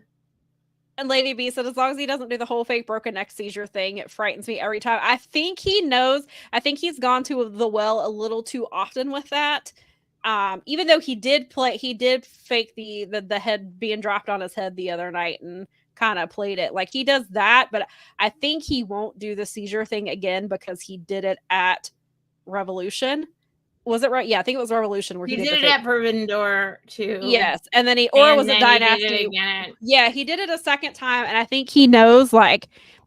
And Lady B said, as long as he doesn't do the whole fake broken neck seizure thing, it frightens me every time. I think he knows. I think he's gone to the well a little too often with that. Even though he did fake the head being dropped on his head the other night and kind of played it. He does that, but I think he won't do the seizure thing again because he did it at Revolution. Was it right? Yeah, I think it was Revolution where he did it at Forbidden Door too. Yes, and then it was a Dynasty. Yeah, he did it a second time, and I think he knows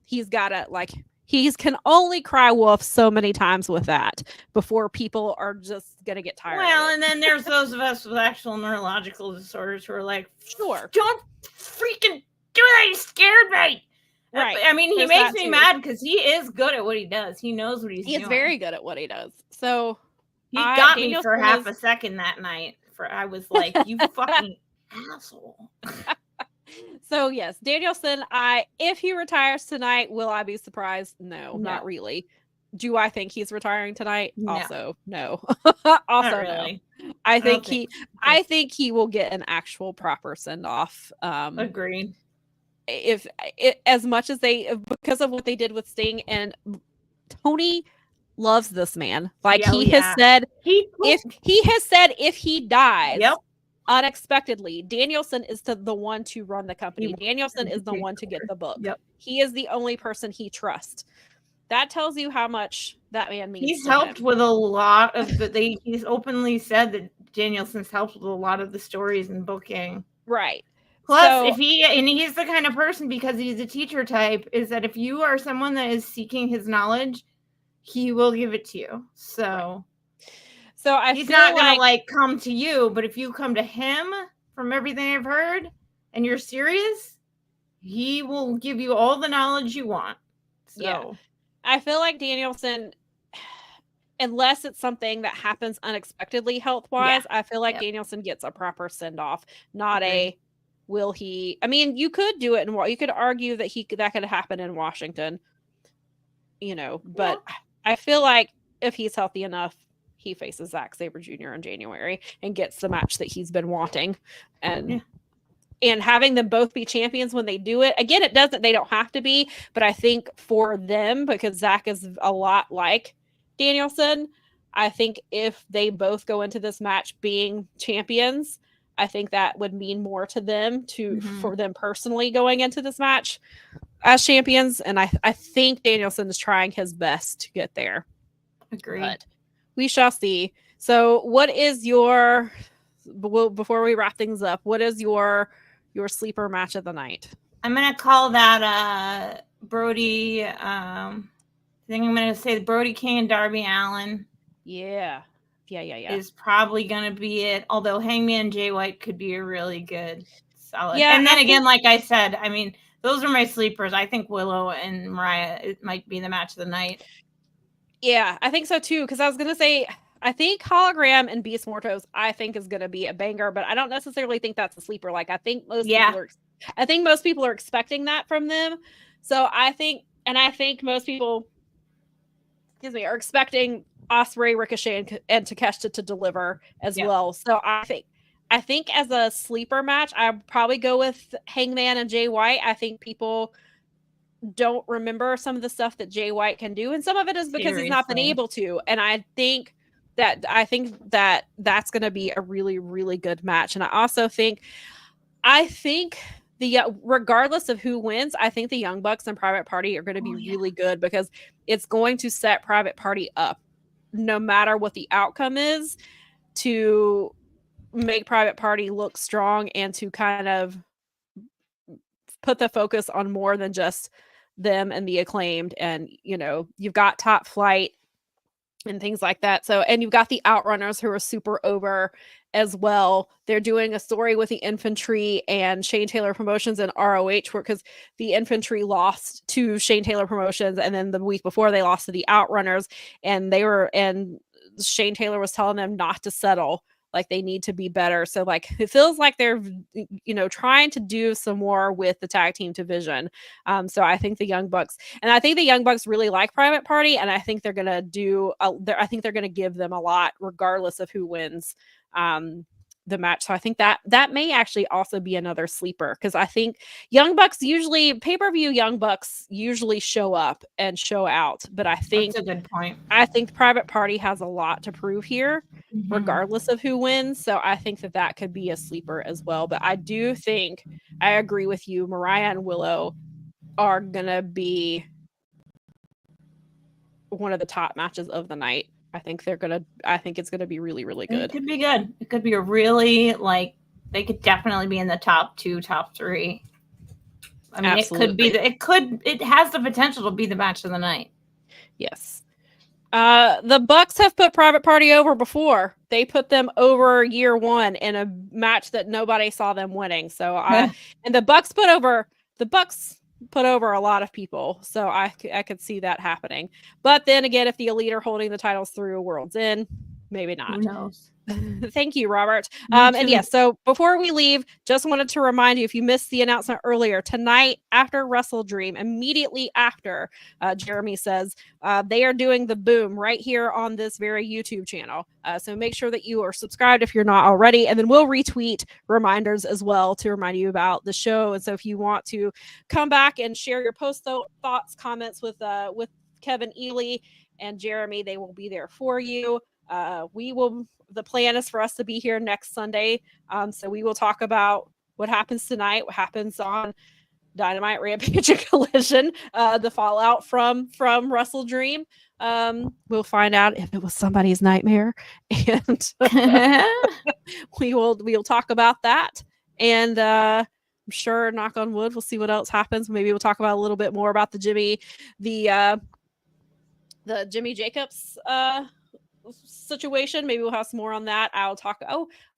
he's got to he can only cry wolf so many times with that before people are just gonna get tired. Well, and then there's those of us with actual neurological disorders who are like, sure, don't freaking do that. You scared me. Right. I mean, he makes me mad because he is good at what he does. He knows what he's doing. He's very good at what he does. So. He got me for half a second that night. I was like, you fucking asshole. So yes, Danielson, if he retires tonight, will I be surprised? No, not really. Do I think he's retiring tonight? No. Also, no. Not really. No. I think he will get an actual proper send off. Agreed. If as much as because of what they did with Sting, and Tony loves this man. Like he has said, if he dies unexpectedly, Danielson is the one to run the company. Danielson is the one to get the book. Yep. He is the only person he trusts. That tells you how much that man means. He's helped with a lot of he's openly said that Danielson's helped with a lot of the stories and booking. Right. Plus, he's the kind of person, because he's a teacher type, is that if you are someone that is seeking his knowledge, he will give it to you. So he's not going to come to you, but if you come to him, from everything I've heard, and you're serious, he will give you all the knowledge you want. So yeah. I feel like Danielson, unless it's something that happens unexpectedly health-wise, I feel like Danielson gets a proper send-off, not will he? I mean, you could do it, and you could argue that that could happen in Washington, but I feel like if he's healthy enough, he faces Zack Sabre Jr. in January and gets the match that he's been wanting, and having them both be champions when they do it. Again, they don't have to be, but I think for them, because Zack is a lot like Danielson, I think if they both go into this match being champions, I think that would mean more to them for them personally going into this match as champions. And I think Danielson is trying his best to get there. Agreed. But we shall see. So what is before we wrap things up, what is your sleeper match of the night? I'm going to call that Brody. I think I'm going to say Brody King and Darby Allin. Yeah. Is probably going to be it. Although Hangman Jay White could be a really good solid. Yeah, and then again, like I said, I mean, those are my sleepers. I think Willow and Mariah, it might be the match of the night. Yeah, I think so too. Because I was going to say, I think Hologram and Beast Mortos, I think is going to be a banger, but I don't necessarily think that's a sleeper. Like I think most people are expecting that from them. So I think most people, are expecting Ospreay, Ricochet, and Takeshita to deliver as well. So I think as a sleeper match, I'd probably go with Hangman and Jay White. I think people don't remember some of the stuff that Jay White can do, and some of it is because he's not been able to. And I think that that's going to be a really, really good match. And I also think regardless of who wins, I think the Young Bucks and Private Party are going to be really good, because it's going to set Private Party up, no matter what the outcome is, to make Private Party look strong and to kind of put the focus on more than just them and the Acclaimed. And, you've got Top Flight and things like that. So, and you've got the Outrunners, who are super over as well. They're doing a story with the Infantry and Shane Taylor Promotions and ROH, because the Infantry lost to Shane Taylor Promotions, and then the week before they lost to the Outrunners, and Shane Taylor was telling them not to settle. Like they need to be better. So like it feels like they're trying to do some more with the tag team division. So I think the Young Bucks really like Private Party, and I think they're gonna they're gonna give them a lot regardless of who wins the match. So I think that may actually also be another sleeper, because I think Young Bucks pay-per-view Young Bucks usually show up and show out, but I think that's a good point. I think Private Party has a lot to prove here, regardless of who wins. So I think that could be a sleeper as well. But I do think I agree with you. Mariah and Willow are gonna be one of the top matches of the night. I think it's gonna be really, really good. It could be good. It could be a really, they could definitely be in the top 2, top 3. I mean, absolutely. It has the potential to be the match of the night. Yes. The Bucks have put Private Party over before. They put them over year one in a match that nobody saw them winning. So and the Bucks put over a lot of people. So I could see that happening. But then again, if the Elite are holding the titles through World's End, Maybe not. Who knows? Thank you, Robert. Me And too. yes, so before we leave, just wanted to remind you, if you missed the announcement earlier, tonight after Wrestle Dream, immediately after, Jeremy says, they are doing the boom right here on this very YouTube channel. So make sure that you are subscribed if you're not already, and then we'll retweet reminders as well to remind you about the show. And so if you want to come back and share your post thoughts, comments with Kevin Ely and Jeremy, they will be there for you. The plan is for us to be here next Sunday. So we will talk about what happens tonight, what happens on Dynamite, Rampage, and Collision, the fallout from Wrestle Dream. We'll find out if it was somebody's nightmare, and we'll talk about that. And I'm sure, knock on wood, we'll see what else happens. Maybe we'll talk about a little bit more about the Jimmy Jacobs situation. Maybe we'll have some more on that. I'll talk.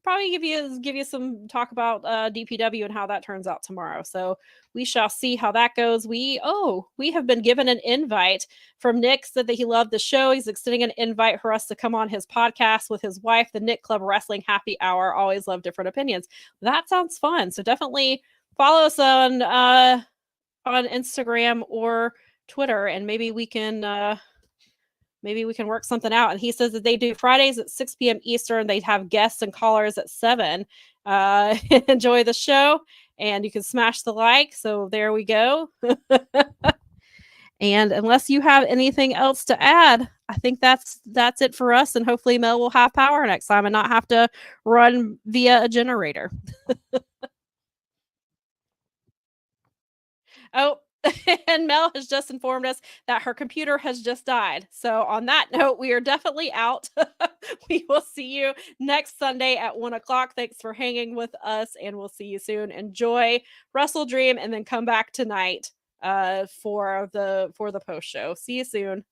Probably give you some talk about DPW and how that turns out tomorrow. So we shall see how that goes. We have been given an invite from Nick, said that he loved the show. He's extending an invite for us to come on his podcast with his wife, the Nick Club Wrestling Happy Hour. Always love different opinions. That sounds fun. So definitely follow us on Instagram or Twitter, and maybe we can work something out. And he says that they do Fridays at 6 p.m. Eastern. They have guests and callers at 7. Enjoy the show, and you can smash the like. So there we go. And unless you have anything else to add, I think that's it for us. And hopefully Mel will have power next time and not have to run via a generator. And Mel has just informed us that her computer has just died. So on that note, we are definitely out. We will see you next Sunday at 1:00. Thanks for hanging with us, and we'll see you soon. Enjoy Wrestle Dream, and then come back tonight for the post show. See you soon.